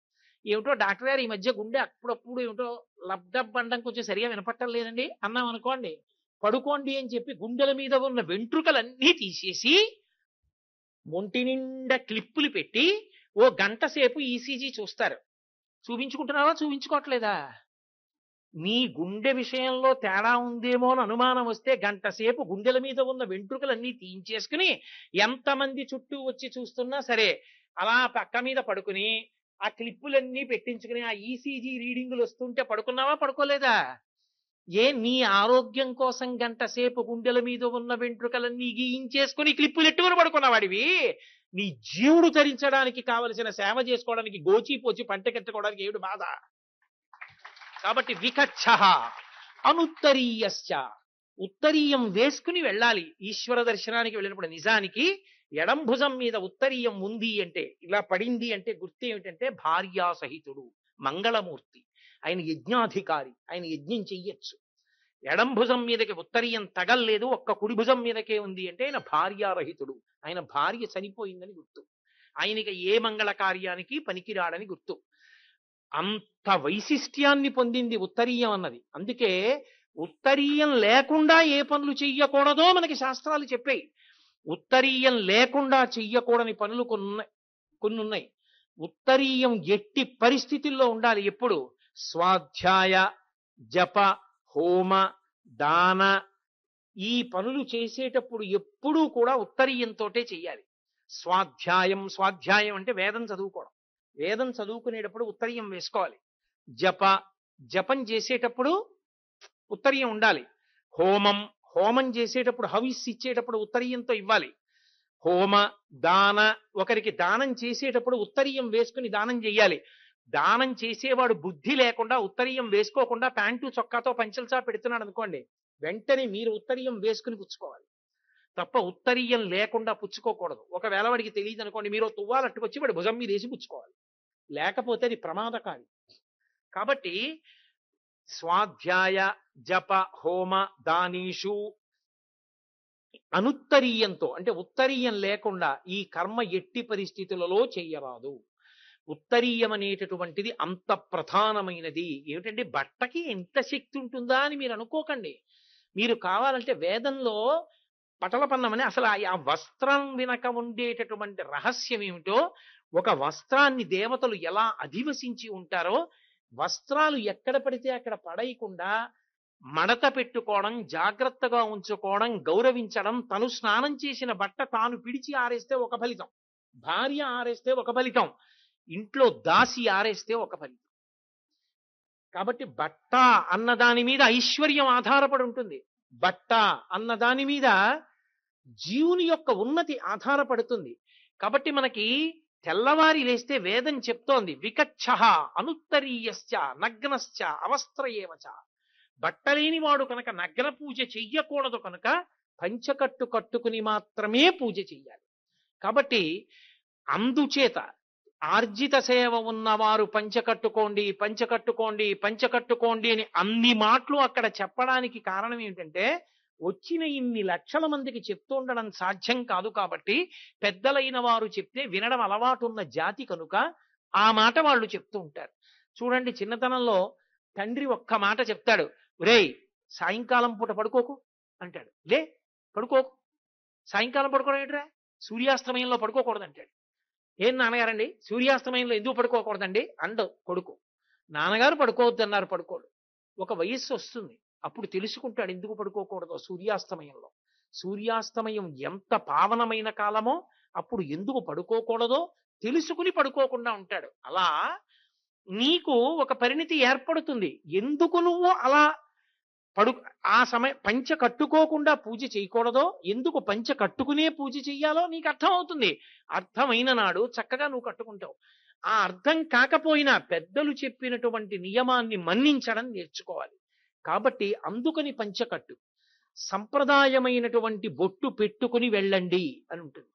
ఏమిటో డాక్టర్ గారు ఈ మధ్య గుండె అప్పుడప్పుడు ఏమిటో లబ్డబ్ అండం కొంచెం సరిగా వినపట్టం లేదండి అన్నాం అనుకోండి, పడుకోండి అని చెప్పి గుండెల మీద ఉన్న వెంట్రుకలన్నీ తీసేసి ఒంటి నిండా క్లిప్పులు పెట్టి ఓ గంట సేపు ఈసీజీ చూస్తారు. చూపించుకుంటున్నావా, చూపించుకోవట్లేదా? నీ గుండె విషయంలో తేడా ఉందేమో అని అనుమానం వస్తే గంట సేపు గుండెల మీద ఉన్న వెంట్రుకలన్నీ తీయించేసుకుని ఎంతమంది చుట్టూ వచ్చి చూస్తున్నా సరే అలా పక్క మీద పడుకుని ఆ క్లిప్పులన్నీ పెట్టించుకుని ఆ ఈసీజీ రీడింగులు వస్తుంటే పడుకున్నావా, పడుకోలేదా? నీ ఆరోగ్యం కోసం గంట సేపు గుండెల మీద ఉన్న వెంట్రుకలన్నీ గీయించేసుకుని క్లిప్పులు ఎట్టుకుని పడుకున్నవాడివి. నీ జీవుడు ధరించడానికి కావలసిన సేవ చేసుకోవడానికి గోచి పోచి పంట కట్టుకోవడానికి ఏడు బాధ. కాబట్టి వికచ్చ అనుత్తరీయశ్చ, ఉత్తరీయం వేసుకుని వెళ్ళాలి ఈశ్వర దర్శనానికి వెళ్ళినప్పుడు. నిజానికి ఎడం భుజం మీద ఉత్తరీయం ఉంది అంటే, ఇలా పడింది అంటే గుర్తు ఏమిటంటే భార్యా సహితుడు, మంగళమూర్తి, ఆయన యజ్ఞాధికారి, ఆయన యజ్ఞం చెయ్యొచ్చు. ఎడం భుజం మీదకి ఉత్తరీయం తగల్లేదు, ఒక్క కుడి భుజం మీదకే ఉంది అంటే ఆయన భార్యారహితుడు, ఆయన భార్య చనిపోయిందని గుర్తు, ఆయనకి ఏ మంగళ కార్యానికి పనికిరాడని గుర్తు. అంత వైశిష్ట్యాన్ని పొందింది ఉత్తరీయం అన్నది. అందుకే ఉత్తరీయం లేకుండా ఏ పనులు చెయ్యకూడదో మనకి శాస్త్రాలు చెప్పాయి. ఉత్తరీయం లేకుండా చెయ్యకూడని పనులు కొన్ని ఉన్నాయి. ఉత్తరీయం ఎట్టి పరిస్థితుల్లో ఉండాలి. ఎప్పుడు? స్వాధ్యాయ, జప, హోమ, దాన, ఈ పనులు చేసేటప్పుడు ఎప్పుడూ కూడా ఉత్తరీయంతోటే చెయ్యాలి. స్వాధ్యాయం అంటే వేదం చదువుకోవడం. వేదం చదువుకునేటప్పుడు ఉత్తరీయం వేసుకోవాలి. జపం చేసేటప్పుడు ఉత్తరీయం ఉండాలి. హోమం చేసేటప్పుడు హవిస్సు ఇచ్చేటప్పుడు ఉత్తరీయంతో ఇవ్వాలి. హోమ, దాన, ఒకరికి దానం చేసేటప్పుడు ఉత్తరీయం వేసుకుని దానం చెయ్యాలి. దానం చేసేవాడు బుద్ధి లేకుండా ఉత్తరీయం వేసుకోకుండా ప్యాంటు చొక్కాతో పంచల్సా పెడుతున్నాడు అనుకోండి, వెంటనే మీరు ఉత్తరీయం వేసుకుని పుచ్చుకోవాలి తప్ప ఉత్తరీయం లేకుండా పుచ్చుకోకూడదు. ఒకవేళ వాడికి తెలియదు అనుకోండి, మీరు తువ్వాలట్టుకొచ్చి వాడి భుజం మీద వేసి పుచ్చుకోవాలి, లేకపోతే అది ప్రమాదకారి. కాబట్టి స్వాధ్యాయ, జప, హోమ, దానీషు అనుత్తరీయంతో, అంటే ఉత్తరీయం లేకుండా ఈ కర్మ ఎట్టి పరిస్థితులలో చెయ్యరాదు. ఉత్తరీయం అనేటటువంటిది అంత ప్రధానమైనది. ఏమిటంటే బట్టకి ఎంత శక్తి ఉంటుందా అని మీరు అనుకోకండి. మీరు కావాలంటే వేదంలో పటలపన్నమని అసలు ఆ వస్త్రం వెనక ఉండేటటువంటి రహస్యం ఏమిటో, ఒక వస్త్రాన్ని దేవతలు ఎలా అధివసించి ఉంటారో, వస్త్రాలు ఎక్కడ పడితే అక్కడ పడేయకుండా మడత పెట్టుకోవడం, జాగ్రత్తగా ఉంచుకోవడం, గౌరవించడం. తను స్నానం చేసిన బట్ట తాను పిడిచి ఆరేస్తే ఒక ఫలితం, భార్య ఆరేస్తే ఒక ఫలితం, ఇంట్లో దాసి ఆరేస్తే ఒక ఫలితం. కాబట్టి బట్ట అన్నదాని మీద ఐశ్వర్యం ఆధారపడి ఉంటుంది. బట్ట అన్నదాని మీద జీవుని యొక్క ఉన్నతి ఆధారపడుతుంది. కాబట్టి మనకి తెల్లవారి లేస్తే వేదం చెప్తోంది వికచ్చ అనుత్తరీయశ్చ నగ్నశ్చ అవస్త్రయేవచ. బట్టలేని వాడు కనుక నగ్న పూజ చెయ్యకూడదు, కనుక పంచకట్టు కట్టుకుని మాత్రమే పూజ చెయ్యాలి. కాబట్టి అందుచేత ఆర్జిత సేవ ఉన్నవారు పంచకట్టుకోండి, పంచకట్టుకోండి, పంచకట్టుకోండి అని అన్ని మాటలు అక్కడ చెప్పడానికి కారణం ఏమిటంటే, వచ్చిన ఇన్ని లక్షల మందికి చెప్తూ ఉండడం సాధ్యం కాదు. కాబట్టి పెద్దలైన వారు చెప్తే వినడం అలవాటు ఉన్న జాతి కనుక ఆ మాట వాళ్ళు చెప్తూ ఉంటారు. చూడండి, చిన్నతనంలో తండ్రి ఒక్క మాట చెప్తాడు, రేయ్ సాయంకాలం పూట పడుకోకు అంటాడు. లే పడుకోకు, సాయంకాలం పడుకోవడం ఏంట్రా, సూర్యాస్తమయంలో పడుకోకూడదు అంటాడు. ఏం నాన్నగారండి సూర్యాస్తమయంలో ఎందుకు పడుకోకూడదండి అండు కొడుకు. నాన్నగారు పడుకోవద్దన్నారు, పడుకోడు. ఒక వయస్సు వస్తుంది, అప్పుడు తెలుసుకుంటాడు ఎందుకు పడుకోకూడదో. సూర్యాస్తమయంలో, సూర్యాస్తమయం ఎంత పావనమైన కాలమో అప్పుడు ఎందుకు పడుకోకూడదో తెలుసుకుని పడుకోకుండా ఉంటాడు. అలా నీకు ఒక పరిణితి ఏర్పడుతుంది. ఎందుకు నువ్వు అలా ఆ సమయం పంచ కట్టుకోకుండా పూజ చేయకూడదో, ఎందుకు పంచ కట్టుకునే పూజ చెయ్యాలో నీకు అర్థం అవుతుంది. అర్థమైన నాడు చక్కగా నువ్వు కట్టుకుంటావు. ఆ అర్థం కాకపోయినా పెద్దలు చెప్పినటువంటి నియమాన్ని మన్నించడం నేర్చుకోవాలి. కాబట్టి అందుకని పంచకట్టు, సంప్రదాయమైనటువంటి బొట్టు పెట్టుకుని వెళ్ళండి అని ఉంటుంది.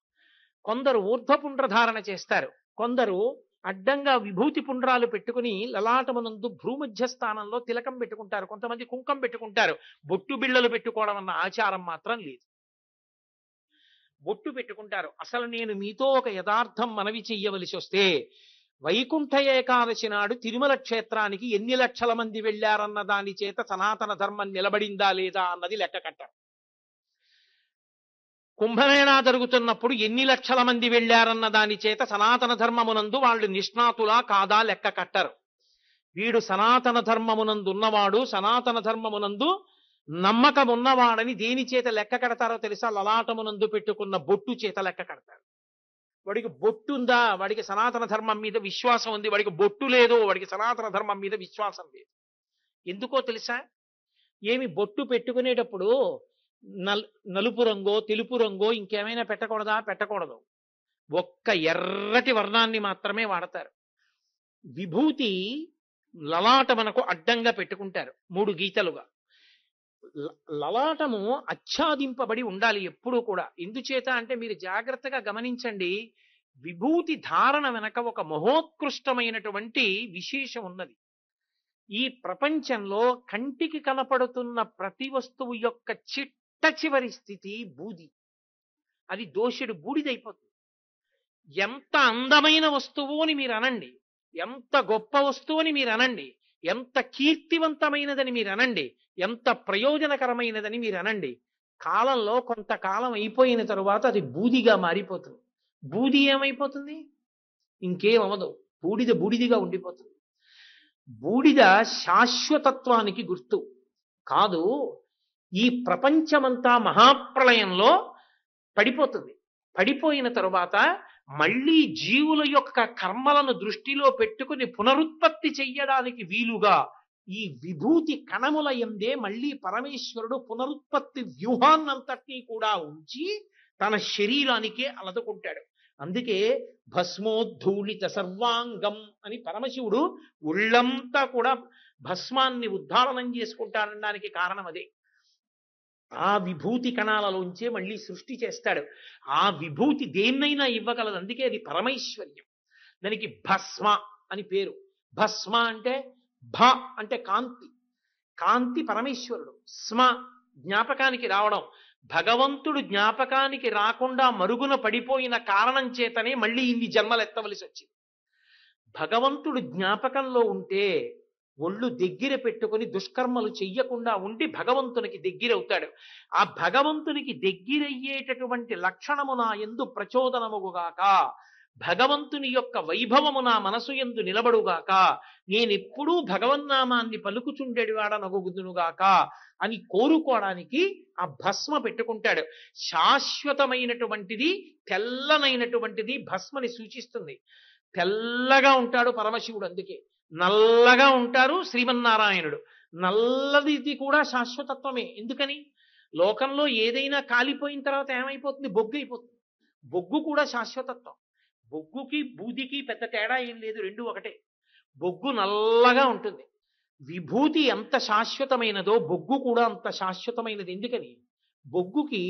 కొందరు ఊర్ధ్వపుండ్రధారణ చేస్తారు, కొందరు అడ్డంగా విభూతి పుండ్రాలు పెట్టుకుని లలాటమునందు భ్రూమధ్య స్థానంలో తిలకం పెట్టుకుంటారు, కొంతమంది కుంకం పెట్టుకుంటారు. బొట్టు బిళ్ళలు పెట్టుకోవడం అన్న ఆచారం మాత్రం లేదు. బొట్టు పెట్టుకుంటారు. అసలు నేను మీతో ఒక యథార్థం మనవి చెయ్యవలసి వస్తే, వైకుంఠ ఏకాదశి నాడు తిరుమల క్షేత్రానికి ఎన్ని లక్షల మంది వెళ్ళారన్న దాని చేత సనాతన ధర్మం నిలబడిందా లేదా అన్నది లెక్క కట్టారు. కుంభమేళా జరుగుతున్నప్పుడు ఎన్ని లక్షల మంది వెళ్ళారన్న దాని చేత సనాతన ధర్మమునందు వాళ్ళు నిష్ణాతులా కాదా లెక్క కట్టరు. వీడు సనాతన ధర్మమునందు ఉన్నవాడు, సనాతన ధర్మమునందు నమ్మకం ఉన్నవాడని దేని చేత లెక్క కడతారో తెలుసా? లలాటమునందు పెట్టుకున్న బొట్టు చేత లెక్క కడతారు. వాడికి బొట్టు ఉందా, వాడికి సనాతన ధర్మం మీద విశ్వాసం ఉంది. వాడికి బొట్టు లేదు, వాడికి సనాతన ధర్మం మీద విశ్వాసం లేదు. ఎందుకో తెలుసా? ఏమి బొట్టు పెట్టుకునేటప్పుడు నలుపు రంగో తెలుపు రంగో ఇంకేమైనా పెట్టకూడదా? పెట్టకూడదు. ఒక్క ఎర్రటి వర్ణాన్ని మాత్రమే వాడతారు. విభూతి లలాటమునకు అడ్డంగా పెట్టుకుంటారు 3 గీతలుగా. లలాటము ఆచ్ఛాదింపబడి ఉండాలి ఎప్పుడూ కూడా. ఎందుచేత అంటే మీరు జాగ్రత్తగా గమనించండి, విభూతి ధారణ వెనక ఒక మహోత్కృష్టమైనటువంటి విశేషం ఉన్నది. ఈ ప్రపంచంలో కంటికి కనపడుతున్న ప్రతి వస్తువు యొక్క చిట్ట చివరి స్థితి బూది. అది దోషుడు బూడిదైపోతుంది. ఎంత అందమైన వస్తువు అని మీరు అనండి, ఎంత గొప్ప వస్తువు అని మీరు అనండి, ఎంత కీర్తివంతమైనదని మీరు అనండి, ఎంత ప్రయోజనకరమైనదని మీరు అనండి, కాలంలో కొంతకాలం అయిపోయిన తరువాత అది బూదిగా మారిపోతుంది. బూది ఏమైపోతుంది? ఇంకేమవదు. బూడిద బూడిదిగా ఉండిపోతుంది. బూడిద శాశ్వతత్వానికి గుర్తు కాదు. ఈ ప్రపంచమంతా మహాప్రళయంలో పడిపోతుంది. పడిపోయిన తరువాత మళ్ళీ జీవుల యొక్క కర్మలను దృష్టిలో పెట్టుకుని పునరుత్పత్తి చెయ్యడానికి వీలుగా ఈ విభూతి కణముల యందే మళ్ళీ పరమేశ్వరుడు పునరుత్పత్తి వ్యూహాన్నంతటినీ కూడా ఉంచి తన శరీరానికే అలదుకుంటాడు. అందుకే భస్మోద్ధూళిత సర్వాంగం అని పరమశివుడు ఒళ్ళంతా కూడా భస్మాన్ని ఉద్ధారణం చేసుకుంటానడానికి కారణం అదే. ఆ విభూతి కణాలలోంచే మళ్ళీ సృష్టి చేస్తాడు. ఆ విభూతి దేన్నైనా ఇవ్వగలదు. అందుకే అది పరమైశ్వర్యం. దానికి భస్మ అని పేరు. భస్మ అంటే భ అంటే కాంతి. కాంతి పరమేశ్వరుడు. స్మ జ్ఞాపకానికి రావడం. భగవంతుడు జ్ఞాపకానికి రాకుండా మరుగున పడిపోయిన కారణం చేతనే మళ్ళీ ఇన్ని జన్మలు ఎత్తవలసి వచ్చింది. భగవంతుడు జ్ఞాపకంలో ఉంటే ఒళ్ళు దగ్గర పెట్టుకుని దుష్కర్మలు చెయ్యకుండా ఉండి భగవంతునికి దగ్గరవుతాడు. ఆ భగవంతునికి దగ్గరయ్యేటటువంటి లక్షణము నా యందు ప్రచోదనముగాక, భగవంతుని యొక్క వైభవము నా మనసు యందు నిలబడుగాక, నేనెప్పుడూ భగవన్నామాన్ని పలుకుచుండెడివాడనగుదునుగాక అని కోరుకోవడానికి ఆ భస్మ పెట్టుకుంటాడు. శాశ్వతమైనటువంటిది, తెల్లనైనటువంటిది భస్మని సూచిస్తుంది. తెల్లగా ఉంటాడు పరమశివుడు. అందుకే నల్లగా ఉంటారు శ్రీమన్నారాయణుడు. నల్లది కూడా శాశ్వతత్వమే. ఎందుకని? లోకంలో ఏదైనా కాలిపోయిన తర్వాత ఏమైపోతుంది? బొగ్గు అయిపోతుంది. బొగ్గు కూడా శాశ్వతత్వం. బొగ్గుకి బూదికి పెద్ద తేడా ఏం లేదు, రెండు ఒకటే. బొగ్గు నల్లగా ఉంటుంది. విభూతి ఎంత శాశ్వతమైనదో బొగ్గు కూడా అంత శాశ్వతమైనది. ఎందుకని? బొగ్గుకి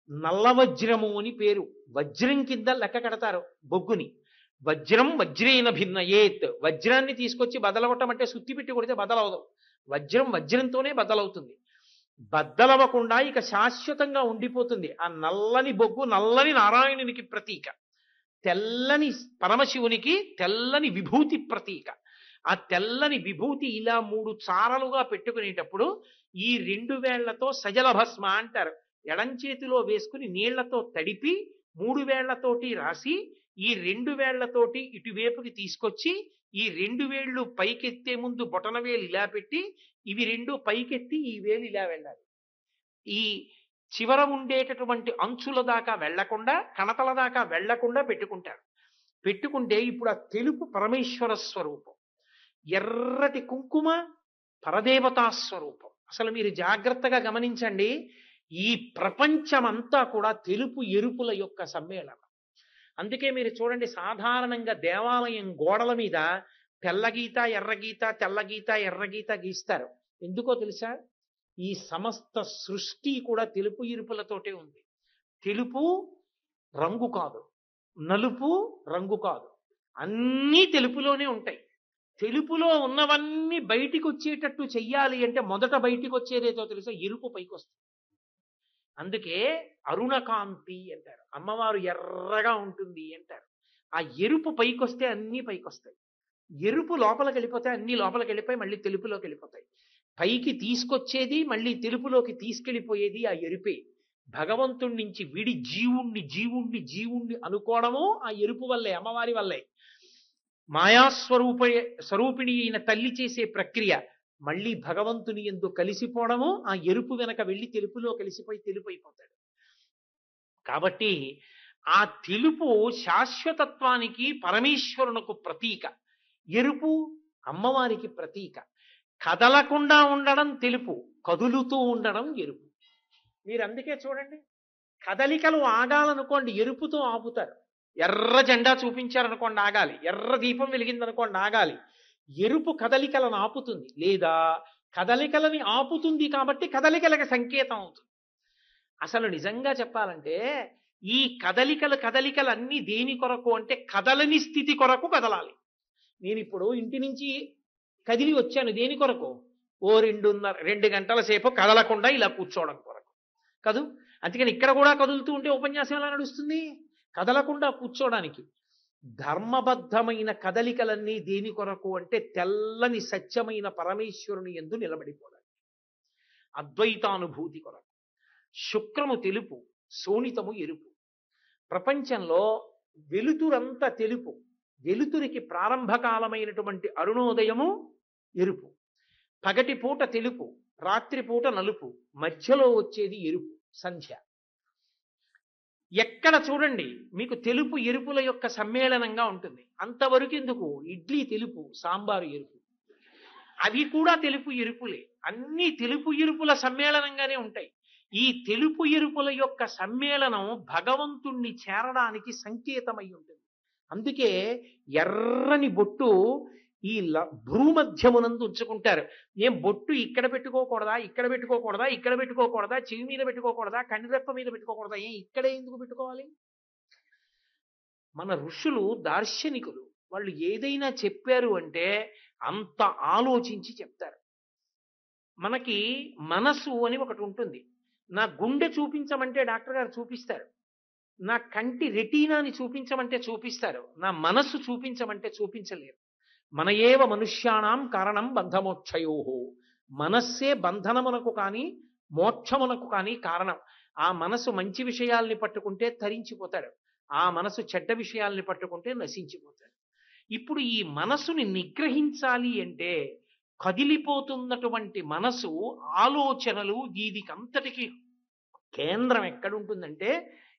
నల్ల వజ్రము అని పేరు. వజ్రం కింద లెక్క కడతారు బొగ్గుని. వజ్రం వజ్రేన భిన్నయేత్. వజ్రాన్ని తీసుకొచ్చి బదలగొట్టమంటే సుత్తి పెట్టి కొడితే బదలవదు. వజ్రం వజ్రంతోనే బద్దలవుతుంది. బద్దలవ్వకుండా ఇక శాశ్వతంగా ఉండిపోతుంది. ఆ నల్లని బొగ్గు నల్లని నారాయణునికి ప్రతీక, తెల్లని పరమశివునికి తెల్లని విభూతి ప్రతీక. ఆ తెల్లని విభూతి ఇలా 3 చారలుగా పెట్టుకునేటప్పుడు ఈ 2 వేళ్లతో సజల భస్మ అంటారు. ఎడంచేతిలో వేసుకుని నీళ్లతో తడిపి 3 వేళ్లతోటి రాసి ఈ 2 వేళ్లతోటి ఇటువైపుకి తీసుకొచ్చి ఈ 2 వేళ్లు పైకెత్తే ముందు బొటన వేలు ఇలా పెట్టి ఇవి 2 పైకెత్తి ఈ వేలు ఇలా వెళ్ళాలి. ఈ చివర ఉండేటటువంటి అంచుల దాకా వెళ్లకుండా, కణతల దాకా వెళ్లకుండా పెట్టుకుంటారు. పెట్టుకుంటే ఇప్పుడు ఆ తెలుపు పరమేశ్వర స్వరూపం, ఎర్రటి కుంకుమ పరదేవతా స్వరూపం. అసలు మీరు జాగ్రత్తగా గమనించండి, ఈ ప్రపంచమంతా కూడా తెలుపు ఎరుపుల యొక్క సమ్మేళనం. అందుకే మీరు చూడండి, సాధారణంగా దేవాలయం గోడల మీద తెల్లగీత ఎర్రగీత, తెల్లగీత ఎర్రగీత గీస్తారు. ఎందుకో తెలుసా? ఈ సమస్త సృష్టి కూడా తెలుపు ఎరుపులతోటే ఉంది. తెలుపు రంగు కాదు, నలుపు రంగు కాదు, అన్నీ తెలుపులోనే ఉంటాయి. తెలుపులో ఉన్నవన్నీ బయటికి వచ్చేటట్టు చెయ్యాలి అంటే మొదట బయటికి వచ్చేదేదో తెలుసా? ఎరుపు పైకి వస్తుంది. అందుకే అరుణకాంతి అంటారు. అమ్మవారు ఎర్రగా ఉంటుంది అంటారు. ఆ ఎరుపు పైకొస్తే అన్నీ పైకొస్తాయి. ఎరుపు లోపలికి వెళ్ళిపోతే అన్ని లోపలికి వెళ్ళిపోయి మళ్ళీ తెలుపులోకి వెళ్ళిపోతాయి. పైకి తీసుకొచ్చేది మళ్ళీ తెలుపులోకి తీసుకెళ్ళిపోయేది ఆ ఎరుపే. భగవంతుడి నుంచి విడి జీవుణ్ణి జీవుణ్ణి జీవుణ్ణి అనుకోవడము ఆ ఎరుపు వల్లే, అమ్మవారి వల్లే. స్వరూపిణి అయిన తల్లి చేసే ప్రక్రియ మళ్ళీ భగవంతుని యందు కలిసిపోవడము ఆ ఎరుపు వెనక వెళ్ళి తెలుపులో కలిసిపోయి తెలుపు అయిపోతాడు. కాబట్టి ఆ తెలుపు శాశ్వతత్వానికి పరమేశ్వరునకు ప్రతీక, ఎరుపు అమ్మవారికి ప్రతీక. కదలకుండా ఉండడం తెలుపు, కదులుతూ ఉండడం ఎరుపు. మీరు అందుకే చూడండి, కదలికలు ఆగాలనుకోండి ఎరుపుతో ఆపుతారు. ఎర్ర జెండా చూపించారనుకోండి ఆగాలి, ఎర్ర దీపం వెలిగిందనుకోండి ఆగాలి. ఎరుపు కదలికలను ఆపుతుంది, లేదా కదలికలని ఆపుతుంది కాబట్టి కదలికలకు సంకేతం అవుతుంది. అసలు నిజంగా చెప్పాలంటే ఈ కదలికలు అన్నీ దేని కొరకు అంటే కదలని స్థితి కొరకు కదలాలి. నేను ఇప్పుడు ఇంటి నుంచి కదిలి వచ్చాను దేని కొరకు? ఓ 2 గంటల సేపు కదలకుండా ఇలా కూర్చోవడం కొరకు కదూ. అందుకని ఇక్కడ కూడా కదులుతూ ఉంటే ఉపన్యాసం ఎలా నడుస్తుంది? కదలకుండా కూర్చోడానికి. ధర్మబద్ధమైన కదలికలన్నీ దేని కొరకు అంటే తెల్లని సత్యమైన పరమేశ్వరుని యందు నిలబడిపోవడానికి, అద్వైతానుభూతి కొరకు. శుక్రము తెలుపు, శోణితము ఎరుపు. ప్రపంచంలో వెలుతురంతా తెలుపు, వెలుతురికి ప్రారంభకాలమైనటువంటి అరుణోదయము ఎరుపు. పగటిపూట తెలుపు, రాత్రిపూట నలుపు, మధ్యలో వచ్చేది ఎరుపు సంధ్య. ఎక్కడ చూడండి మీకు తెలుపు ఎరుపుల యొక్క సమ్మేళనంగా ఉంటుంది. అంతవరకు ఎందుకు? ఇడ్లీ తెలుపు, సాంబారు ఎరుపు, అవి కూడా తెలుపు ఎరుపులే. అన్ని తెలుపు ఎరుపుల సమ్మేళనంగానే ఉంటాయి. ఈ తెలుపు ఎరుపుల యొక్క సమ్మేళనం భగవంతుణ్ణి చేరడానికి సంకేతమై ఉంటుంది. అందుకే ఎర్రని బొట్టు ఈ భ్రూమధ్యమునందు ఉంచుకుంటారు. ఏం బొట్టు ఇక్కడ పెట్టుకోకూడదా, ఇక్కడ పెట్టుకోకూడదా, ఇక్కడ పెట్టుకోకూడదా, చెవి మీద పెట్టుకోకూడదా, కనిరెప్ప మీద పెట్టుకోకూడదా, ఇక్కడే ఎందుకు పెట్టుకోవాలి? మన ఋషులు దార్శనికులు, వాళ్ళు ఏదైనా చెప్పారు అంటే అంత ఆలోచించి చెప్తారు. మనకి మనసు అని ఒకటి ఉంటుంది. నా గుండె చూపించమంటే డాక్టర్ గారు చూపిస్తారు, నా కంటి రెటీనాని చూపించమంటే చూపిస్తారు, నా మనస్సు చూపించమంటే చూపించలేరు. మన ఏవ మనుష్యాణం కారణం బంధమోక్షయోహో. మనస్సే బంధనమునకు కానీ మోక్షమునకు కానీ కారణం. ఆ మనసు మంచి విషయాల్ని పట్టుకుంటే తరించిపోతాడు, ఆ మనసు చెడ్డ విషయాల్ని పట్టుకుంటే నశించిపోతాడు. ఇప్పుడు ఈ మనసుని నిగ్రహించాలి అంటే కదిలిపోతున్నటువంటి మనసు ఆలోచనలు వీధికంతటికి కేంద్రం ఎక్కడుంటుందంటే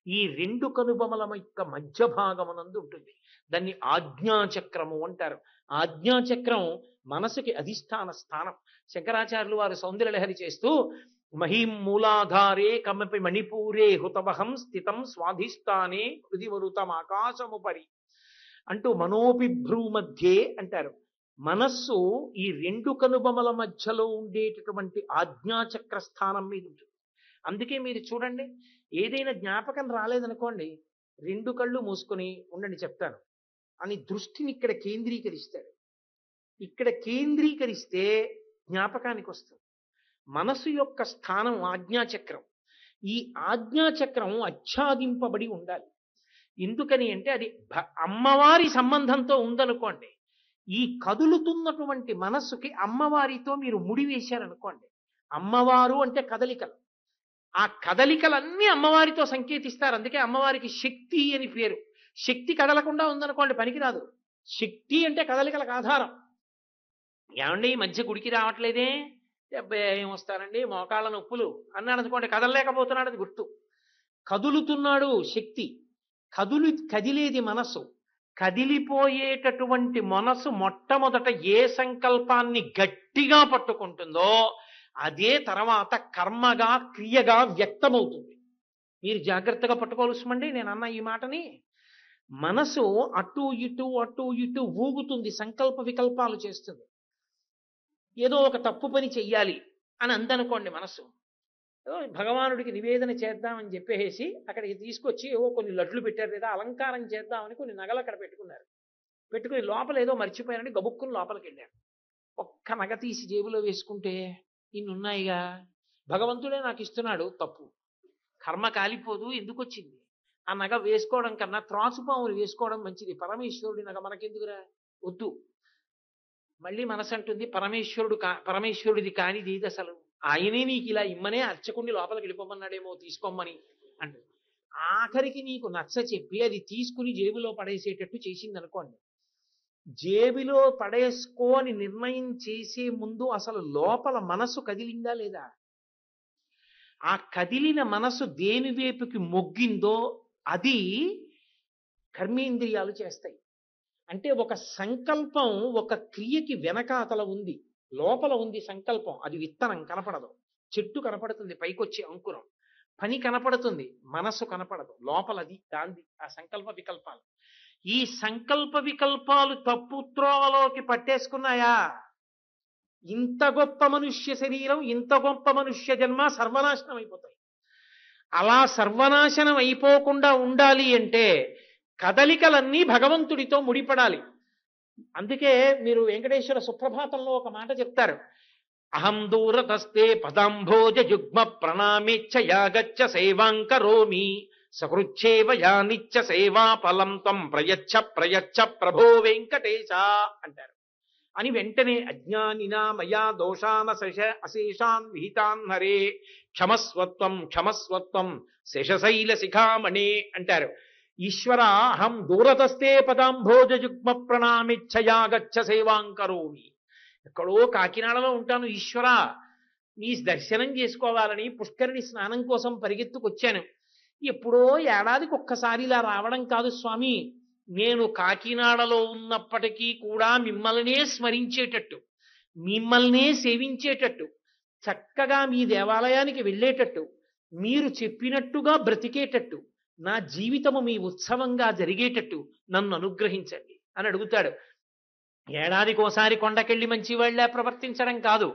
ఈ 2 కనుబొమల యొక్క మధ్య భాగమునందు ఉంటుంది. దాన్ని ఆజ్ఞాచక్రము అంటారు. ఆజ్ఞాచక్రం మనసుకి అధిష్టాన స్థానం. శంకరాచార్యులు వారు సౌందర్యలహరి చేస్తూ మహీం మూలాధారే కమపి మణిపూరే హుతవహం స్థితం స్వాధిష్టానే హృదివరుతం ఆకాశముపరి అంటూ మనోపిభ్రూ మధ్యే అంటారు. మనస్సు ఈ 2 కనుబొమల మధ్యలో ఉండేటటువంటి ఆజ్ఞాచక్ర స్థానం మీద ఉంటుంది. అందుకే మీరు చూడండి, ఏదైనా జ్ఞాపకం రాలేదనుకోండి 2 కళ్ళు మూసుకొని ఉండండి చెప్తాను అని దృష్టిని ఇక్కడ కేంద్రీకరిస్తాడు. ఇక్కడ కేంద్రీకరిస్తే జ్ఞాపకానికి వస్తుంది. మనసు యొక్క స్థానం ఆజ్ఞాచక్రం. ఈ ఆజ్ఞాచక్రం ఆచ్ఛాదింపబడి ఉండాలి. ఎందుకని అంటే అది అమ్మవారి సంబంధంతో ఉందనుకోండి, ఈ కదులుతున్నటువంటి మనస్సుకి అమ్మవారితో మీరు ముడివేశారనుకోండి, అమ్మవారు అంటే కదలికలు, ఆ కదలికలన్నీ అమ్మవారితో సంకేతిస్తారు. అందుకే అమ్మవారికి శక్తి అని పేరు. శక్తి కదలకుండా ఉందనుకోండి పనికిరాదు. శక్తి అంటే కదలికలకు ఆధారం. ఏమండి ఈ మధ్య గుడికి రావట్లేదే, ఏమొస్తారండి మోకాళ్ళ నొప్పులు అన్నాడు అనుకోండి, కదలలేకపోతున్నాడు, అది గుర్తు. కదులుతున్నాడు శక్తి, కదిలేది మనసు. కదిలిపోయేటటువంటి మనసు మొట్టమొదట ఏ సంకల్పాన్ని గట్టిగా పట్టుకుంటుందో అదే తర్వాత కర్మగా క్రియగా వ్యక్తమవుతుంది. మీరు జాగ్రత్తగా పట్టుకోవాల్సిందండి నేను అన్న ఈ మాటని. మనసు అటు ఇటు ఊగుతుంది, సంకల్ప వికల్పాలు చేస్తుంది. ఏదో ఒక తప్పు పని చెయ్యాలి అని అందనుకోండి మనసు, భగవానుడికి నివేదన చేద్దామని చెప్పేసి అక్కడికి తీసుకొచ్చి ఏవో కొన్ని లడ్లు పెట్టారు, లేదా అలంకారం చేద్దామని కొన్ని నగలు అక్కడ పెట్టుకుని లోపల ఏదో మర్చిపోయారని గబుక్కుని లోపలికి వెళ్ళారు. ఒక్క నగ తీసి జేబులో వేసుకుంటే ఇన్నున్నాయిగా, భగవంతుడే నాకు ఇస్తున్నాడు, తప్పు. కర్మ కాలిపోదు, ఎందుకు వచ్చింది? ఆ నగ వేసుకోవడం కన్నా త్రాసుపాములు వేసుకోవడం మంచిది. పరమేశ్వరుడి నగ మనకెందుకురా, వద్దు. మళ్ళీ మనసు అంటుంది పరమేశ్వరుడిది కానిది ఇది అసలు ఆయనే నీకు ఇలా ఇమ్మనే అర్చకుడిని లోపలికి వెళ్ళిపోమన్నాడేమో తీసుకోమని అంటే ఆఖరికి నీకు నచ్చ చెప్పి అది తీసుకుని జేబులో పడేసేటట్టు చేసింది అనుకోండి. జేబులో పడేసుకో అని నిర్ణయం చేసే ముందు అసలు లోపల మనసు కదిలిందా లేదా? ఆ కదిలిన మనసు దేని వైపుకి మొగ్గిందో అది కర్మేంద్రియాలు చేస్తాయి. అంటే ఒక సంకల్పం ఒక క్రియకి వెనకాతల ఉంది, లోపల ఉంది సంకల్పం. అది విత్తనం కనపడదు, చెట్టు కనపడుతుంది పైకొచ్చే అంకురం, పని కనపడుతుంది, మనస్సు కనపడదు. లోపలది దాంది ఆ సంకల్ప వికల్పాలు. ఈ సంకల్ప వికల్పాలు తప్పు త్రోవలోకి పట్టేసుకున్నాయా, ఇంత గొప్ప మనుష్య శరీరం, ఇంత గొప్ప మనుష్య జన్మ సర్వనాశనం అయిపోతాయి. అలా సర్వనాశనం అయిపోకుండా ఉండాలి అంటే కదలికలన్నీ భగవంతుడితో ముడిపడాలి. అందుకే మీరు వెంకటేశ్వర సుప్రభాతంలో ఒక మాట చెప్తారు, అహం దూరతస్తే పదాంభోజ యుగ్మ ప్రణామేచ్ఛయాగచ్చ సేవాంకరోమి సకృచ్ఛేవ యానిచ్చ సేవా ఫలం త్వం ప్రయచ్చ ప్రయచ్చ ప్రభో వెంకటేశ అంటారు. అని వెంటనే అజ్ఞానినా మయా దోషాన అశేషాన్ విహితాన్ హరే క్షమస్వత్వం క్షమస్వత్వం శేషశైల శిఖామణే అంటారు. ఈశ్వర అహం దూరతస్తే పదాంభోజయుగ్మ ప్రణామిచ్చయాగచ్చ సేవాంకరోమి. ఎక్కడో కాకినాడలో ఉంటాను ఈశ్వర, నీ దర్శనం చేసుకోవాలని పుష్కరిణి స్నానం కోసం పరిగెత్తుకొచ్చాను. ఎప్పుడో ఏడాదికి ఒక్కసారి ఇలా రావడం కాదు స్వామి, నేను కాకినాడలో ఉన్నప్పటికీ కూడా మిమ్మల్నే స్మరించేటట్టు, మిమ్మల్నే సేవించేటట్టు, చక్కగా మీ దేవాలయానికి వెళ్ళేటట్టు, మీరు చెప్పినట్టుగా బ్రతికేటట్టు, నా జీవితము మీ ఉత్సవంగా జరిగేటట్టు నన్ను అనుగ్రహించండి అని అడుగుతాడు. ఏడాదికోసారి కొండకెళ్ళి మంచి వాళ్ళే ప్రవర్తించడం కాదు,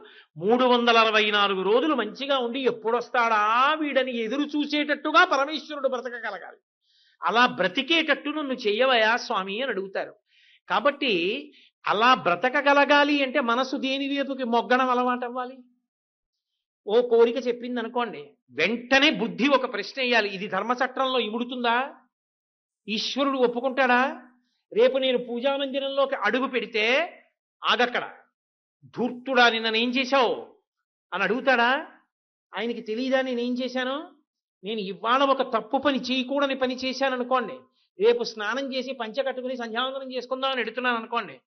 364 రోజులు మంచిగా ఉండి ఎప్పుడొస్తాడా వీడని ఎదురు చూసేటట్టుగా పరమేశ్వరుడు బ్రతకగలగాలి. అలా బ్రతికేటట్టు నన్ను చెయ్యవయా స్వామి అని అడుగుతారు. కాబట్టి అలా బ్రతకగలగాలి అంటే మనసు దేని వైపుకి మొగ్గడం అలవాటు అవ్వాలి. ఓ కోరిక చెప్పింది అనుకోండి, వెంటనే బుద్ధి ఒక ప్రశ్న వేయాలి, ఇది ధర్మచట్రంలో ఇముడుతుందా, ఈశ్వరుడు ఒప్పుకుంటాడా? రేపు నేను పూజామందిరంలోకి అడుగు పెడితే ఆగక్కడ, ధూర్తుడా నిన్నేం చేశావు అని అడుగుతాడా? ఆయనకి తెలియదా నేనేం చేశాను? నేను ఇవాళ ఒక తప్పు పని చేయకూడని పని చేశాననుకోండి, రేపు స్నానం చేసి పంచ కట్టుకుని సంధ్యావందనం చేసుకుందామని ఎడుతున్నాను అనుకోండి,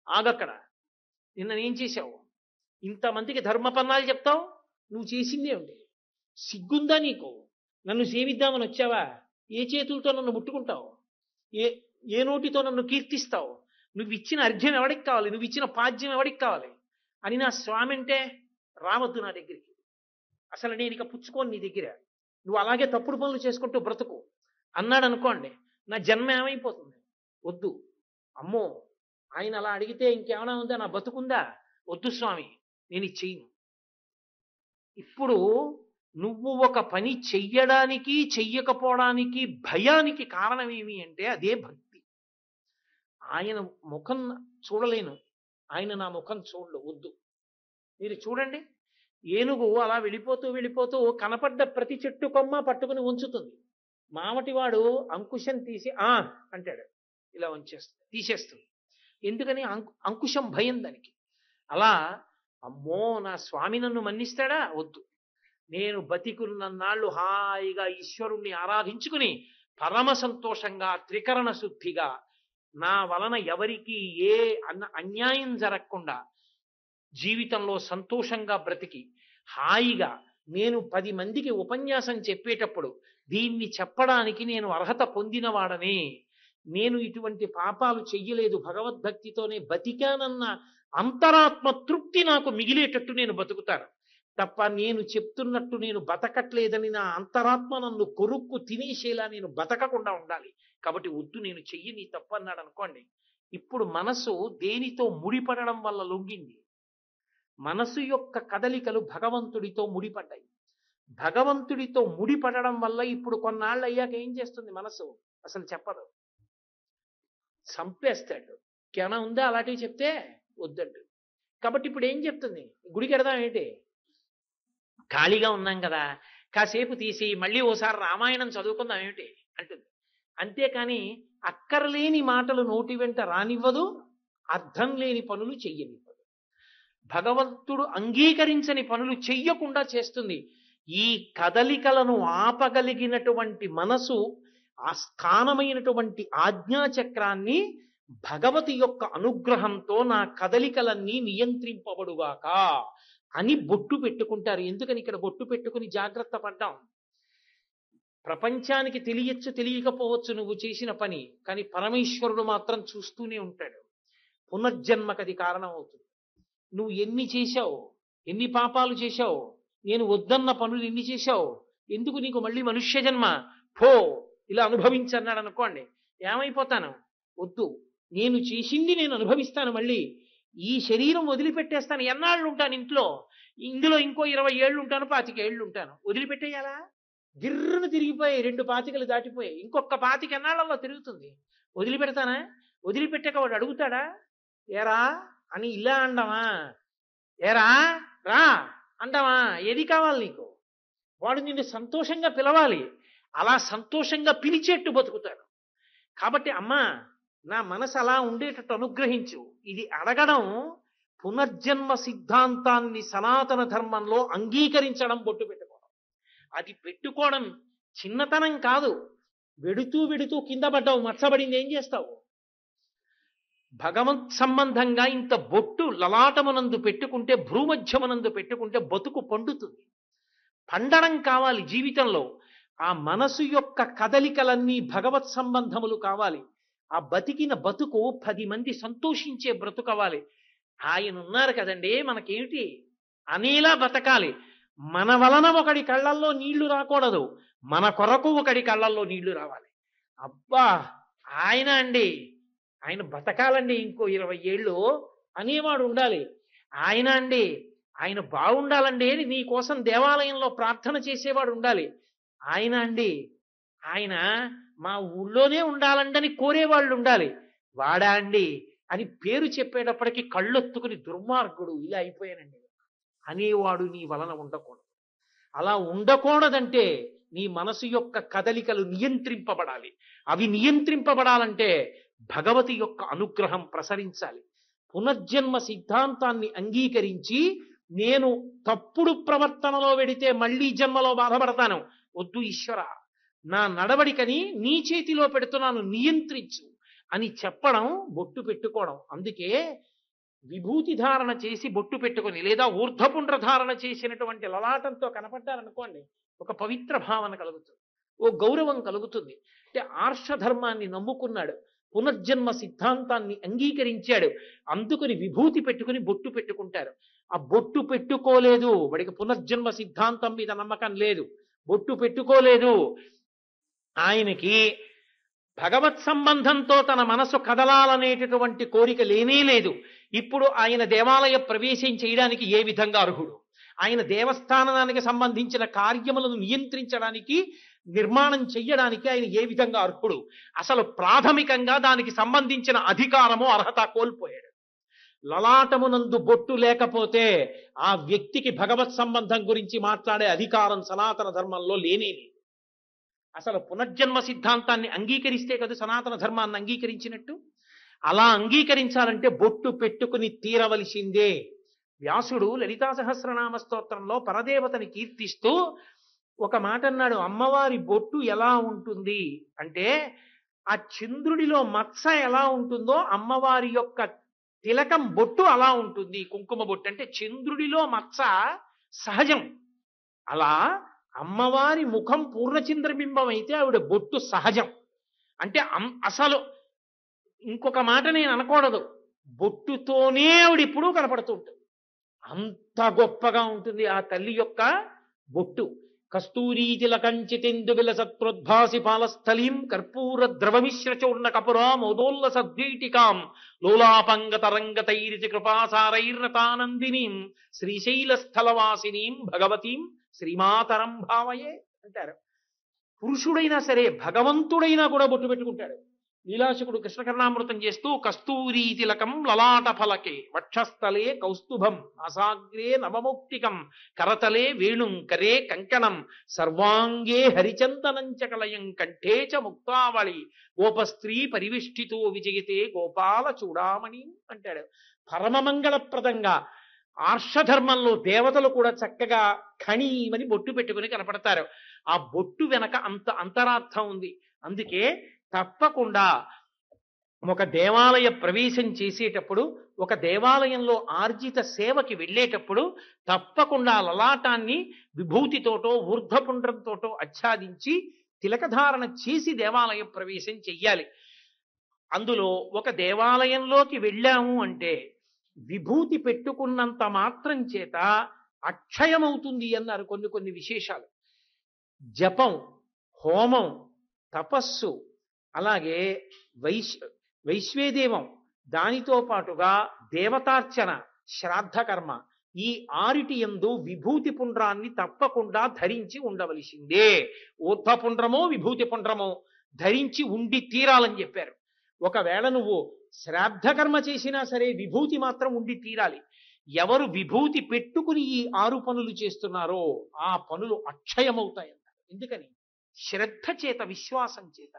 ఆగక్కడ, నిన్నేం చేశావు? ఇంతమందికి ధర్మపన్నాలు చెప్తావు, నువ్వు చేసిందే ఉంది. సిగ్గుందా నీకు? నన్ను సేవిద్దామని వచ్చావా? ఏ చేతులతో నన్ను ముట్టుకుంటావు? ఏ నోటితో నన్ను కీర్తిస్తావు? నువ్వు ఇచ్చిన అర్ఘ్యం ఎవడికి కావాలి? నువ్వు ఇచ్చిన పాద్యం ఎవడికి కావాలి అని నా స్వామి అంటే రావద్దు నా దగ్గరికి, అసలు నేను ఇక పుచ్చుకోను నీ దగ్గర, నువ్వు అలాగే తప్పుడు పనులు చేసుకుంటూ బ్రతుకు అన్నాడు అనుకోండి, నా జన్మ ఏమైపోతుంది? వద్దు, అమ్మో ఆయన అలా అడిగితే ఇంకేమైనా ఉందా, నా బతుకుందా? వద్దు స్వామి, నేను ఇది చెయ్యను. ఇప్పుడు నువ్వు ఒక పని చెయ్యడానికి చెయ్యకపోవడానికి భయానికి కారణం ఏమి అంటే అదే భక్తి. ఆయన ముఖం చూడలేను, ఆయన నా ముఖం చూడలు, వద్దు. మీరు చూడండి, ఏనుగు అలా వెళ్ళిపోతూ వెళ్ళిపోతూ కనపడ్డ ప్రతి చెట్టు కొమ్మ పట్టుకుని ఉంచుతుంది. మామటివాడు అంకుశం తీసి అంటాడు, ఇలా తీసేస్తుంది. ఎందుకని? అంకుశం భయం దానికి. అలా అమ్మో నా స్వామి నన్ను మన్నిస్తాడా? వద్దు. నేను బతికున్నన్నాళ్ళు హాయిగా ఈశ్వరుణ్ణి ఆరాధించుకుని పరమ సంతోషంగా త్రికరణ శుద్ధిగా నా వలన ఎవరికి ఏ అన్యాయం జరగకుండా జీవితంలో సంతోషంగా బ్రతికి హాయిగా నేను 10 మందికి ఉపన్యాసం చెప్పేటప్పుడు దీన్ని చెప్పడానికి నేను అర్హత పొందినవాడనే, నేను ఇటువంటి పాపాలు చెయ్యలేదు, భగవద్భక్తితోనే బతికానన్న అంతరాత్మ తృప్తి నాకు మిగిలేటట్టు నేను బతుకుతాను తప్ప నేను చెప్తున్నట్టు నేను బతకట్లేదని నా అంతరాత్మ నన్ను కొరుక్కు తినేసేలా నేను బతకకుండా ఉండాలి. కాబట్టి వద్దు, నేను చెయ్యని తప్పన్నాడు అనుకోండి. ఇప్పుడు మనసు దేనితో ముడిపడడం వల్ల లొంగింది? మనసు యొక్క కదలికలు భగవంతుడితో ముడిపడ్డాయి. భగవంతుడితో ముడిపడడం వల్ల ఇప్పుడు కొన్నాళ్ళు అయ్యాక ఏం చేస్తుంది మనసు? అసలు చెప్పదు, చంపేస్తాడు. కేనా ఉందా అలాంటివి చెప్తే? వద్దండు. కాబట్టి ఇప్పుడు ఏం చెప్తుంది? గుడికి వెడదాం ఏంటి, ఖాళీగా ఉన్నాం కదా, కాసేపు తీసి మళ్ళీ ఓసారి రామాయణం చదువుకుందాం ఏమిటి అంటుంది. అంతేకాని అక్కర్లేని మాటలు నోటి వెంట రానివ్వదు, అర్థం లేని పనులు చెయ్యనివ్వదు. భగవంతుడు అంగీకరించని పనులు చెయ్యకుండా చేస్తుంది. ఈ కదలికలను ఆపగలిగినటువంటి మనసు, ఆ స్థానమైనటువంటి ఆజ్ఞాచక్రాన్ని భగవతి యొక్క అనుగ్రహంతో నా కదలికలన్నీ నియంత్రింపబడుగాక అని బొట్టు పెట్టుకుంటారు. ఎందుకని ఇక్కడ బొట్టు పెట్టుకుని జాగ్రత్త పడ్డాం? ప్రపంచానికి తెలియచ్చు తెలియకపోవచ్చు నువ్వు చేసిన పని, కానీ పరమేశ్వరుడు మాత్రం చూస్తూనే ఉంటాడు. పునర్జన్మకది కారణం అవుతుంది. నువ్వు ఎన్ని చేశావు, ఎన్ని పాపాలు చేశావు, నేను వద్దన్న పనులు ఎన్ని చేశావు, ఎందుకు నీకు మళ్ళీ మనుష్య జన్మ, పో ఇలా అనుభవించన్నాడు అనుకోండి, ఏమైపోతాను? వద్దు, నేను చేసింది నేను అనుభవిస్తాను, మళ్ళీ ఈ శరీరం వదిలిపెట్టేస్తాను. ఎన్నాళ్ళు ఉంటాను ఇంట్లో? ఇందులో ఇంకో 20 ఏళ్ళు ఉంటాను, 25 ఏళ్ళు ఉంటాను. వదిలిపెట్టేయాలా? గిర్రును తిరిగిపోయి 2 పాతికలు దాటిపోయాయి, ఇంకొక 25 ఎన్నాళ్ళలో తిరుగుతుంది. వదిలిపెడతానా? వదిలిపెట్టాక వాడు అడుగుతాడా ఏరా అని ఇలా అండమా? ఏరా రా అంటావా? ఏది కావాలి నీకు? వాడు నిన్ను సంతోషంగా పిలవాలి, అలా సంతోషంగా పిలిచేట్టు బతుకుతాడు. కాబట్టి అమ్మా, నా మనసు అలా ఉండేటట్టు అనుగ్రహించు. ఇది అడగడం పునర్జన్మ సిద్ధాంతాన్ని సనాతన ధర్మంలో అంగీకరించడం, బొట్టు పెట్టుకోవడం. అది పెట్టుకోవడం చిన్నతనం కాదు. వెడుతూ వెడుతూ కింద పడ్డావు, మచ్చబడింది, ఏం చేస్తావు? భగవత్ సంబంధంగా ఇంత బొట్టు లలాటమునందు పెట్టుకుంటే, భ్రూమధ్యమునందు పెట్టుకుంటే బతుకు పండుతుంది. పండడం కావాలి జీవితంలో. ఆ మనసు యొక్క కదలికలన్నీ భగవత్ సంబంధములు కావాలి. ఆ బతికిన బతుకు 10 మంది సంతోషించే బ్రతుకవాలి. ఆయన ఉన్నారు కదండి మనకేమిటి అనేలా బతకాలి. మన వలన ఒకడి కళ్ళల్లో నీళ్లు రాకూడదు, మన కొరకు ఒకడి కళ్ళల్లో నీళ్లు రావాలి. అబ్బా ఆయన అండి, ఆయన బతకాలండి ఇంకో 20 ఏళ్ళు అనేవాడు ఉండాలి. ఆయన అండి, ఆయన బాగుండాలండి అని నీ కోసం దేవాలయంలో ప్రార్థన చేసేవాడు ఉండాలి. ఆయన అండి, ఆయన మా ఊళ్ళోనే ఉండాలండని కోరేవాళ్ళు ఉండాలి. వాడా అండి అని పేరు చెప్పేటప్పటికి కళ్ళొత్తుకుని దుర్మార్గుడు ఇలా అయిపోయానండి అనేవాడు నీ వలన ఉండకూడదు. అలా ఉండకూడదంటే నీ మనసు యొక్క కదలికలు నియంత్రింపబడాలి. అవి నియంత్రింపబడాలంటే భగవతి యొక్క అనుగ్రహం ప్రసరించాలి. పునర్జన్మ సిద్ధాంతాన్ని అంగీకరించి నేను తప్పుడు ప్రవర్తనలో వెడితే మళ్ళీ జన్మలో బాధపడతాను, వద్దు ఈశ్వర, నా నడవడికని నీ చేతిలో పెడుతున్నాను, నియంత్రించు అని చెప్పడం బొట్టు పెట్టుకోవడం. అందుకే విభూతి ధారణ చేసి బొట్టు పెట్టుకొని, లేదా ఊర్ధపుండ్ర ధారణ చేసినటువంటి లలాటంతో కనపడ్డారనుకోండి, ఒక పవిత్ర భావన కలుగుతుంది, ఓ గౌరవం కలుగుతుంది. అంటే ఆర్షధర్మాన్ని నమ్ముకున్నాడు, పునర్జన్మ సిద్ధాంతాన్ని అంగీకరించాడు, అందుకని విభూతి పెట్టుకుని బొట్టు పెట్టుకుంటారు. ఆ బొట్టు పెట్టుకోలేదు వాడికి పునర్జన్మ సిద్ధాంతం మీద నమ్మకం లేదు, బొట్టు పెట్టుకోలేదు, ఆయనకి భగవత్ సంబంధంతో తన మనసు కదలాలనేటటువంటి కోరిక లేనే లేదు. ఇప్పుడు ఆయన దేవాలయ ప్రవేశం చేయడానికి ఏ విధంగా అర్హుడు? ఆయన దేవస్థానానికి సంబంధించిన కార్యములను నియంత్రించడానికి, నిర్మాణం చెయ్యడానికి ఆయన ఏ విధంగా అర్హుడు? అసలు ప్రాథమికంగా దానికి సంబంధించిన అధికారము, అర్హత కోల్పోయాడు. లలాటమునందు బొట్టు లేకపోతే ఆ వ్యక్తికి భగవత్ సంబంధం గురించి మాట్లాడే అధికారం సనాతన ధర్మంలో లేనేది. అసలు పునర్జన్మ సిద్ధాంతాన్ని అంగీకరిస్తే కదా సనాతన ధర్మాన్ని అంగీకరించినట్టు. అలా అంగీకరించాలంటే బొట్టు పెట్టుకుని తీరవలసిందే. వ్యాసుడు లలితా సహస్రనామ స్తోత్రంలో పరదేవతని కీర్తిస్తూ ఒక మాట అన్నాడు, అమ్మవారి బొట్టు ఎలా ఉంటుంది అంటే, ఆ చంద్రుడిలో మత్స ఎలా ఉంటుందో అమ్మవారి యొక్క తిలకం బొట్టు అలా ఉంటుంది. కుంకుమ బొట్టు అంటే చంద్రుడిలో మత్స సహజం. అలా అమ్మవారి ముఖం పూర్ణచంద్రబింబం అయితే ఆవిడ బొట్టు సహజం. అంటే అసలు ఇంకొక మాట నేను అనకూడదు, బొట్టుతోనే ఆవిడ ఇప్పుడు కనపడుతూ ఉంటుంది. అంత గొప్పగా ఉంటుంది ఆ తల్లి యొక్క బొట్టు. కస్తూరీ తిలకంచితెందు విలసత్ప్రోద్భాసి పాలస్థలీం కర్పూర ద్రవమిశ్ర చూర్ణ కపురా మోదోల్ల సద్వీటికాం లోలాపంగతరంగతైరితి కృపాసారైర్నతానందినీం శ్రీశైలస్థలవాసినీం భగవతీం శ్రీమాతరం భావయే అంటారు. పురుషుడైనా సరే భగవంతుడైనా కూడా బొట్టు పెట్టుకుంటాడు. లీలాశకుడు కృష్ణకర్ణామృతం చేస్తూ కస్తూరీ తిలకం లలాట ఫలకే వక్షస్థలే కౌస్తుభం అసాగ్రే నవమౌక్తికం కరతలే వేణుం కరే కంకణం సర్వాంగే హరిచందనంచ కలయం కంఠే చ ముక్తావళి గోపస్త్రీ పరివిష్టితో విజయతే గోపాల చూడామణి అంటాడు. పరమమంగళప్రదంగా ఆర్షధర్మంలో దేవతలు కూడా చక్కగా ఖణీమని బొట్టు పెట్టుకుని కనపడతారు. ఆ బొట్టు వెనక అంత అంతరార్థం ఉంది. అందుకే తప్పకుండా ఒక దేవాలయ ప్రవేశం చేసేటప్పుడు, ఒక దేవాలయంలో ఆర్జిత సేవకి వెళ్ళేటప్పుడు తప్పకుండా లలాటాన్ని విభూతితోటో ఊర్ధ్వపుండ్రంతోటో ఆచ్ఛాదించి తిలకధారణ చేసి దేవాలయ ప్రవేశం చెయ్యాలి. అందులో ఒక దేవాలయంలోకి వెళ్ళాము అంటే విభూతి పెట్టుకున్నంత మాత్రం చేత అక్షయమవుతుంది అన్నారు కొన్ని కొన్ని విశేషాలు. జపం, హోమం, తపస్సు, అలాగే వైశ్వేదేవం, దానితో పాటుగా దేవతార్చన, శ్రాద్ధకర్మ, ఈ 6 యందు విభూతి పుండ్రాన్ని తప్పకుండా ధరించి ఉండవలసిందే. ఊర్ధ్వపుండ్రమో విభూతి పుండ్రమో ధరించి ఉండి తీరాలని చెప్పారు. ఒకవేళ నువ్వు శ్రాద్ధకర్మ చేసినా సరే విభూతి మాత్రం ఉండి తీరాలి. ఎవరు విభూతి పెట్టుకుని ఈ 6 పనులు చేస్తున్నారో ఆ పనులు అక్షయమవుతాయన్నారు. ఎందుకని? శ్రద్ధ చేత, విశ్వాసం చేత.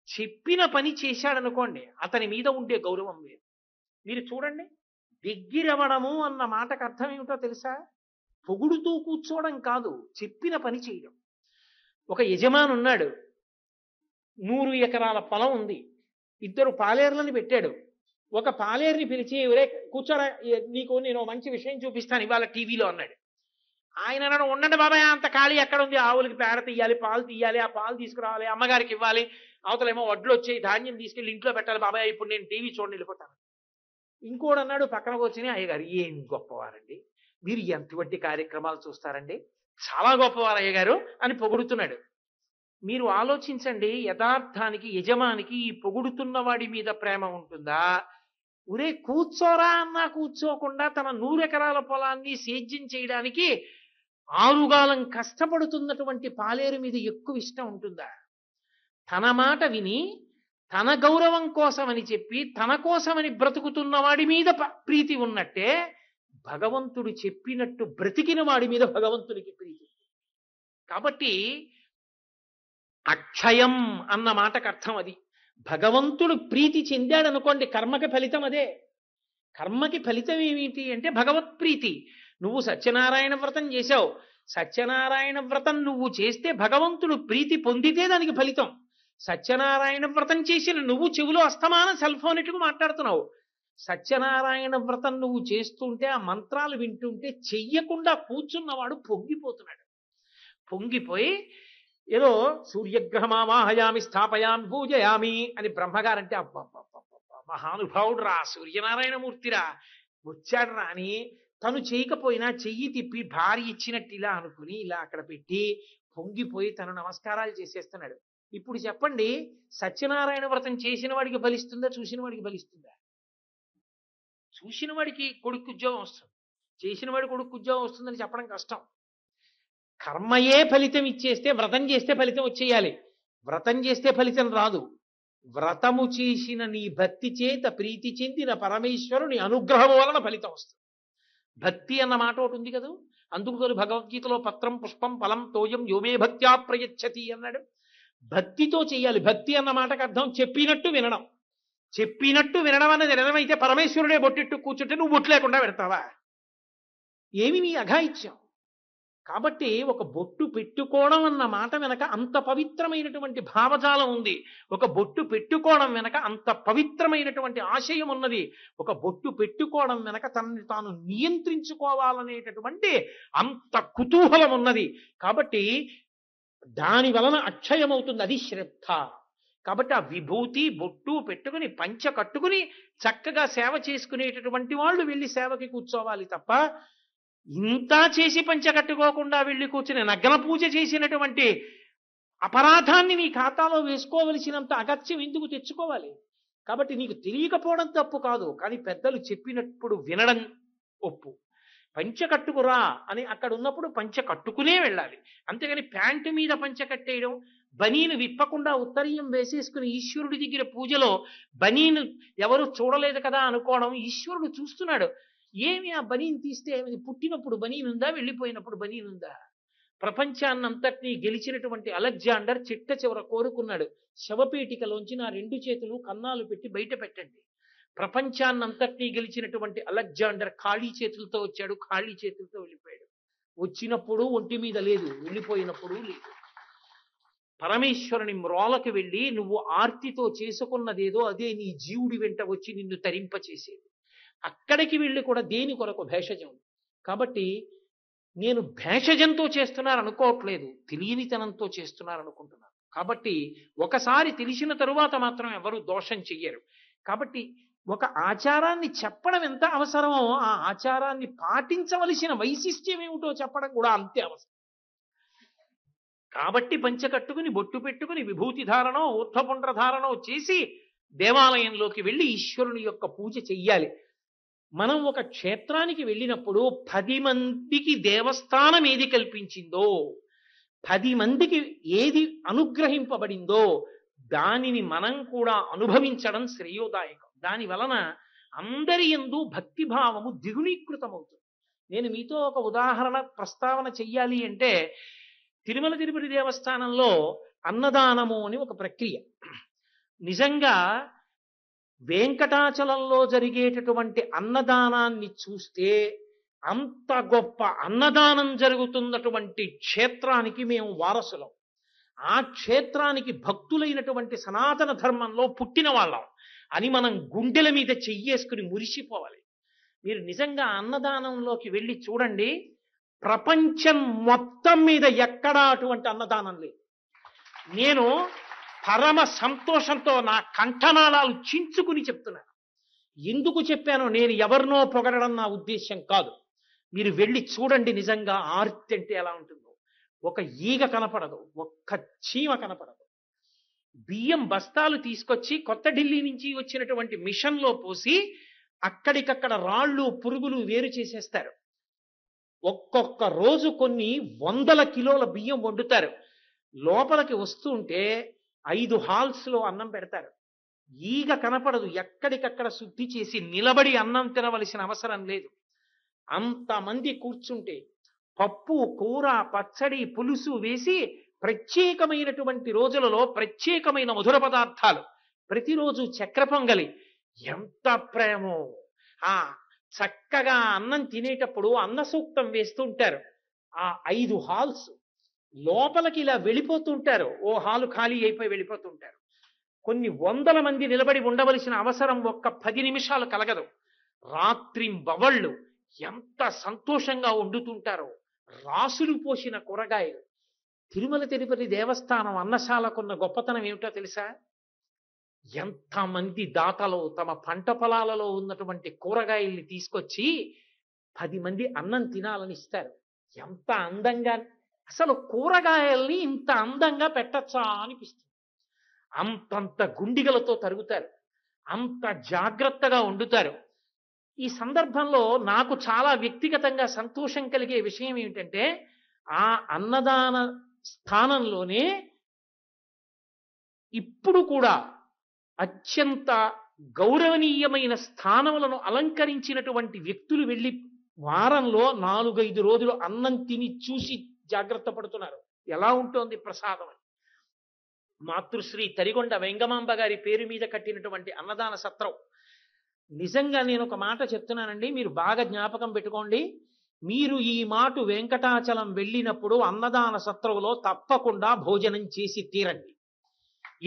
చెప్పిన పని చేశాడనుకోండి, అతని మీద ఉండే గౌరవం వేరు. మీరు చూడండి, దగ్గరవడము అన్న మాటకు అర్థం ఏమిటో తెలుసా? పొగుడుతూ కూర్చోవడం కాదు, చెప్పిన పని చేయడం. ఒక యజమాని ఉన్నాడు, 100 ఎకరాల పొలం ఉంది, 2 పాలేర్లను పెట్టాడు. ఒక పాలేరుని పిలిచి, "ఒరే కూర్చోరా, నీకు నేను మంచి విషయం చూపిస్తాను ఇవాళ టీవీలో" అన్నాడు. ఆయన అన్నాడు, "ఉండండి బాబాయ్, అంత ఖాళీ ఎక్కడ ఉంది? ఆవులకి పేడ తీయాలి, పాలు తీయాలి, ఆ పాలు తీసుకురావాలి, అమ్మగారికి ఇవ్వాలి, అవతలేమో వడ్లు వచ్చి ధాన్యం తీసుకెళ్ళి ఇంట్లో పెట్టాలి. బాబాయ్ ఇప్పుడు నేను టీవీ చూడండి, వెళ్ళిపోతాను." ఇంకోడు అన్నాడు పక్కన కూర్చుని, "అయ్యగారు ఏం గొప్పవారండి, మీరు ఎంతవట్టి కార్యక్రమాలు చూస్తారండి, చాలా గొప్పవారు అయ్యగారు" అని పొగుడుతున్నాడు. మీరు ఆలోచించండి, యథార్థానికి యజమానికి ఈ పొగుడుతున్న వాడి మీద ప్రేమ ఉంటుందా? ఒరే కూర్చోరా అన్నా కూర్చోకుండా తన 100 ఎకరాల పొలాన్ని సేద్యం చేయడానికి ఆరుగాలం కష్టపడుతున్నటువంటి పాలేరు మీద ఎక్కువ ఇష్టం ఉంటుందా? తన మాట విని తన గౌరవం కోసమని చెప్పి తన కోసమని బ్రతుకుతున్న వాడి మీద ప్రీతి ఉన్నట్టే భగవంతుడు చెప్పినట్టు బ్రతికిన వాడి మీద భగవంతుడికి ప్రీతి. కాబట్టి అక్షయం అన్న మాటకు అర్థం అది. భగవంతుడు ప్రీతి చెందాడనుకోండి, కర్మకి ఫలితం అదే. కర్మకి ఫలితం ఏమిటి అంటే భగవత్ప్రీతి. నువ్వు సత్యనారాయణ వ్రతం చేశావు, సత్యనారాయణ వ్రతం నువ్వు చేస్తే భగవంతుడు ప్రీతి పొందితే దానికి ఫలితం. సత్యనారాయణ వ్రతం చేసిన నువ్వు చెవిలో అస్తమానం సెల్ ఫోన్ ఎట్టుకు మాట్లాడుతున్నావు. సత్యనారాయణ వ్రతం నువ్వు చేస్తుంటే, ఆ మంత్రాలు వింటుంటే చెయ్యకుండా కూర్చున్నవాడు పొంగిపోతున్నాడు. పొంగిపోయి ఏదో సూర్యగ్రహమావాహయామి స్థాపయామి పూజయామి అని బ్రహ్మగారంటే, అబ్బబ్బబ్బబ్బ మహానుభావుడు రా, సూర్యనారాయణమూర్తిరా వచ్చాడు రా అని తను చేయకపోయినా చెయ్యి తిప్పి భార్య ఇచ్చినట్టు ఇలా అనుకుని ఇలా అక్కడ పెట్టి పొంగిపోయి తను నమస్కారాలు చేసేస్తున్నాడు. ఇప్పుడు చెప్పండి, సత్యనారాయణ వ్రతం చేసిన వాడికి ఫలిస్తుందా, చూసిన వాడికి ఫలిస్తుందా? చూసిన వాడికి కొడుకు ఉద్యోగం వస్తుంది, చేసిన వాడి కొడుకు ఉద్యోగం వస్తుందని చెప్పడం కష్టం. కర్మయే ఫలితం ఇచ్చేస్తే వ్రతం చేస్తే ఫలితం వచ్చేయాలి. వ్రతం చేస్తే ఫలితం రాదు. వ్రతము చేసిన నీ భక్తి చేత ప్రీతి చెందిన పరమేశ్వరుని అనుగ్రహం వలన ఫలితం వస్తుంది. భక్తి అన్న మాట ఒకటి ఉంది కదా, అందుకు భగవద్గీతలో పత్రం పుష్పం ఫలం తోయం యోమే భక్త్యా ప్రయచ్చతి అన్నాడు. భక్తితో చెయ్యాలి. భక్తి అన్న మాటకు అర్థం చెప్పినట్టు వినడం. చెప్పినట్టు వినడం అన్నది నిజమైతే పరమేశ్వరుడే బొట్టెట్టు కూర్చుంటే నువ్వు బొట్టు లేకుండా పెడతావా? ఏమి నీ అఘాయిత్యం? కాబట్టి ఒక బొట్టు పెట్టుకోవడం అన్న మాట వెనక అంత పవిత్రమైనటువంటి భావజాలం ఉంది. ఒక బొట్టు పెట్టుకోవడం వెనక అంత పవిత్రమైనటువంటి ఆశయం ఉన్నది. ఒక బొట్టు పెట్టుకోవడం వెనక తనని తాను నియంత్రించుకోవాలనేటటువంటి అంత కుతూహలం ఉన్నది. కాబట్టి దాని వలన అక్షయమవుతుంది. అది శ్రద్ధ. కాబట్టి ఆ విభూతి బొట్టు పెట్టుకుని పంచ కట్టుకుని చక్కగా సేవ చేసుకునేటటువంటి వాళ్ళు వెళ్ళి సేవకి కూర్చోవాలి తప్ప, ఇంత చేసి పంచ కట్టుకోకుండా వెళ్ళి కూర్చుని నగ్న పూజ చేసినటువంటి అపరాధాన్ని నీ ఖాతాలో వేసుకోవలసినంత అగత్యం ఎందుకు తెచ్చుకోవాలి? కాబట్టి నీకు తెలియకపోవడం తప్పు కాదు, కానీ పెద్దలు చెప్పినప్పుడు వినడం ఒప్పు. పంచ కట్టుకురా అని అక్కడ ఉన్నప్పుడు పంచ కట్టుకునే వెళ్ళాలి. అంతేగాని ప్యాంటు మీద పంచ కట్టేయడం, బనీను విప్పకుండా ఉత్తరీయం వేసేసుకుని ఈశ్వరుడి దగ్గర పూజలో బనీను ఎవరు చూడలేదు కదా అనుకోవడం. ఈశ్వరుడు చూస్తున్నాడు. ఏమి ఆ బనీను తీస్తే ఏమి? పుట్టినప్పుడు బనీనుందా, వెళ్ళిపోయినప్పుడు బనీనుందా? ప్రపంచాన్నంతటినీ గెలిచినటువంటి అలెగ్జాండర్ చిట్ట చివర కోరుకున్నాడు, శవపేటికలోంచి నా 2 చేతులు కన్నాలు పెట్టి బయట పెట్టండి. ప్రపంచాన్నంతటినీ గెలిచినటువంటి అలెగ్జాండర్ ఖాళీ చేతులతో వచ్చాడు, ఖాళీ చేతులతో వెళ్ళిపోయాడు. వచ్చినప్పుడు ఒంటి మీద లేదు, వెళ్ళిపోయినప్పుడు లేదు. పరమేశ్వరుని మ్రోలకి వెళ్ళి నువ్వు ఆర్తితో చేసుకున్నదేదో అదే నీ జీవుడి వెంట వచ్చి నిన్ను తరింపచేసేది. అక్కడికి వెళ్ళి కూడా దేని కొరకు భేషజం. కాబట్టి నేను భేషజంతో చేస్తున్నాను అనుకోవట్లేదు, తెలియనితనంతో చేస్తున్నాను అనుకుంటున్నాను. కాబట్టి ఒకసారి తెలిసిన తరువాత మాత్రం ఎవరు దోషం చెయ్యరు. కాబట్టి ఒక ఆచారాన్ని చెప్పడం ఎంత అవసరమో ఆ ఆచారాన్ని పాటించవలసిన వైశిష్ట్యం ఏమిటో చెప్పడం కూడా అంతే అవసరం. కాబట్టి పంచె కట్టుకుని బొట్టు పెట్టుకుని విభూతి ధారణో ఊర్ధ్వపుండ్ర ధారణో చేసి దేవాలయంలోకి వెళ్ళి ఈశ్వరుని యొక్క పూజ చెయ్యాలి. మనం ఒక క్షేత్రానికి వెళ్ళినప్పుడు 10 మందికి దేవస్థానం ఏది కల్పించిందో, 10 మందికి ఏది అనుగ్రహింపబడిందో దానిని మనం కూడా అనుభవించడం శ్రేయోదాయకం. దాని వలన అందరి యందు భక్తిభావము ద్విగుణీకృతమవుతుంది. నేను మీతో ఒక ఉదాహరణ ప్రస్తావన చెయ్యాలి అంటే, తిరుమల తిరుపతి దేవస్థానంలో అన్నదానము అని ఒక ప్రక్రియ. నిజంగా వెంకటాచలంలో జరిగేటటువంటి అన్నదానాన్ని చూస్తే అంత గొప్ప అన్నదానం జరుగుతున్నటువంటి క్షేత్రానికి మేము వారసులం. ఆ క్షేత్రానికి భక్తులైనటువంటి సనాతన ధర్మంలో పుట్టిన వాళ్ళం అని మనం గుండెల మీద చెయ్యేసుకుని మురిసిపోవాలి. మీరు నిజంగా అన్నదానంలోకి వెళ్ళి చూడండి, ప్రపంచం మొత్తం మీద ఎక్కడా అటువంటి అన్నదానం లేదు. నేను పరమ సంతోషంతో నా కంఠనాళాలు చించుకుని చెప్తున్నాను. ఎందుకు చెప్పానో, నేను ఎవరినో పొగడడం నా ఉద్దేశం కాదు. మీరు వెళ్ళి చూడండి నిజంగా ఆర్తి అంటే ఎలా ఉంటుందో. ఒక ఈగ కనపడదు, ఒక్క చీమ కనపడదు. బియ్యం బస్తాలు తీసుకొచ్చి కొత్త ఢిల్లీ నుంచి వచ్చినటువంటి మిషన్లో పోసి అక్కడికక్కడ రాళ్ళు పురుగులు వేరు చేసేస్తారు. ఒక్కొక్క రోజు కొన్ని 100 కిలోల బియ్యం వండుతారు. లోపలికి వస్తుంటే 5 హాల్స్లో అన్నం పెడతారు. ఈగ కనపడదు. ఎక్కడికక్కడ శుద్ధి చేసి నిలబడి అన్నం తినవలసిన అవసరం లేదు. అంతమంది కూర్చుంటే పప్పు, కూర, పచ్చడి, పులుసు వేసి ప్రత్యేకమైనటువంటి రోజులలో ప్రత్యేకమైన మధుర పదార్థాలు, ప్రతిరోజు చక్ర పొంగలి. ఎంత ప్రేమో! ఆ చక్కగా అన్నం తినేటప్పుడు అన్న సూక్తం వేస్తుంటారు. ఆ 5 హాల్స్ లోపలికి ఇలా వెళ్ళిపోతుంటారు. ఓ హాలు ఖాళీ అయిపోయి వెళ్ళిపోతుంటారు. కొన్ని 100 మంది నిలబడి ఉండవలసిన అవసరం ఒక్క 10 నిమిషాలు కలగదు. రాత్రింబవళ్ళు ఎంత సంతోషంగా వండుతుంటారో. రాసులు పోసిన కూరగాయలు. తిరుమల తిరుపతి దేవస్థానం అన్నశాలకున్న గొప్పతనం ఏమిటో తెలుసా? ఎంతమంది దాతలు తమ పంట పొలాలలో ఉన్నటువంటి కూరగాయల్ని తీసుకొచ్చి 10 మంది అన్నం తినాలని ఇస్తారు. ఎంత అందంగా, అసలు కూరగాయల్ని ఇంత అందంగా పెట్టచ్చా అనిపిస్తుంది. అంతంత గుండిగలతో తరుగుతారు, అంత జాగ్రత్తగా వండుతారు. ఈ సందర్భంలో నాకు చాలా వ్యక్తిగతంగా సంతోషం కలిగే విషయం ఏమిటంటే, ఆ అన్నదాన స్థానంలోనే ఇప్పుడు కూడా అత్యంత గౌరవనీయమైన స్థానములను అలంకరించినటువంటి వ్యక్తులు వెళ్ళి వారంలో 4-5 రోజులు అన్నం తిని చూసి జాగ్రత్త పడుతున్నారు. ఎలా ఉంటోంది ప్రసాదం అని. మాతృశ్రీ తరిగొండ వెంగమాంబ గారి పేరు మీద కట్టినటువంటి అన్నదాన సత్రం. నిజంగా నేను ఒక మాట చెప్తున్నానండి, మీరు బాగా జ్ఞాపకం పెట్టుకోండి. మీరు ఈ మాట వెంకటాచలం వెళ్ళినప్పుడు అన్నదాన సత్రంలో తప్పకుండా భోజనం చేసి తీరండి.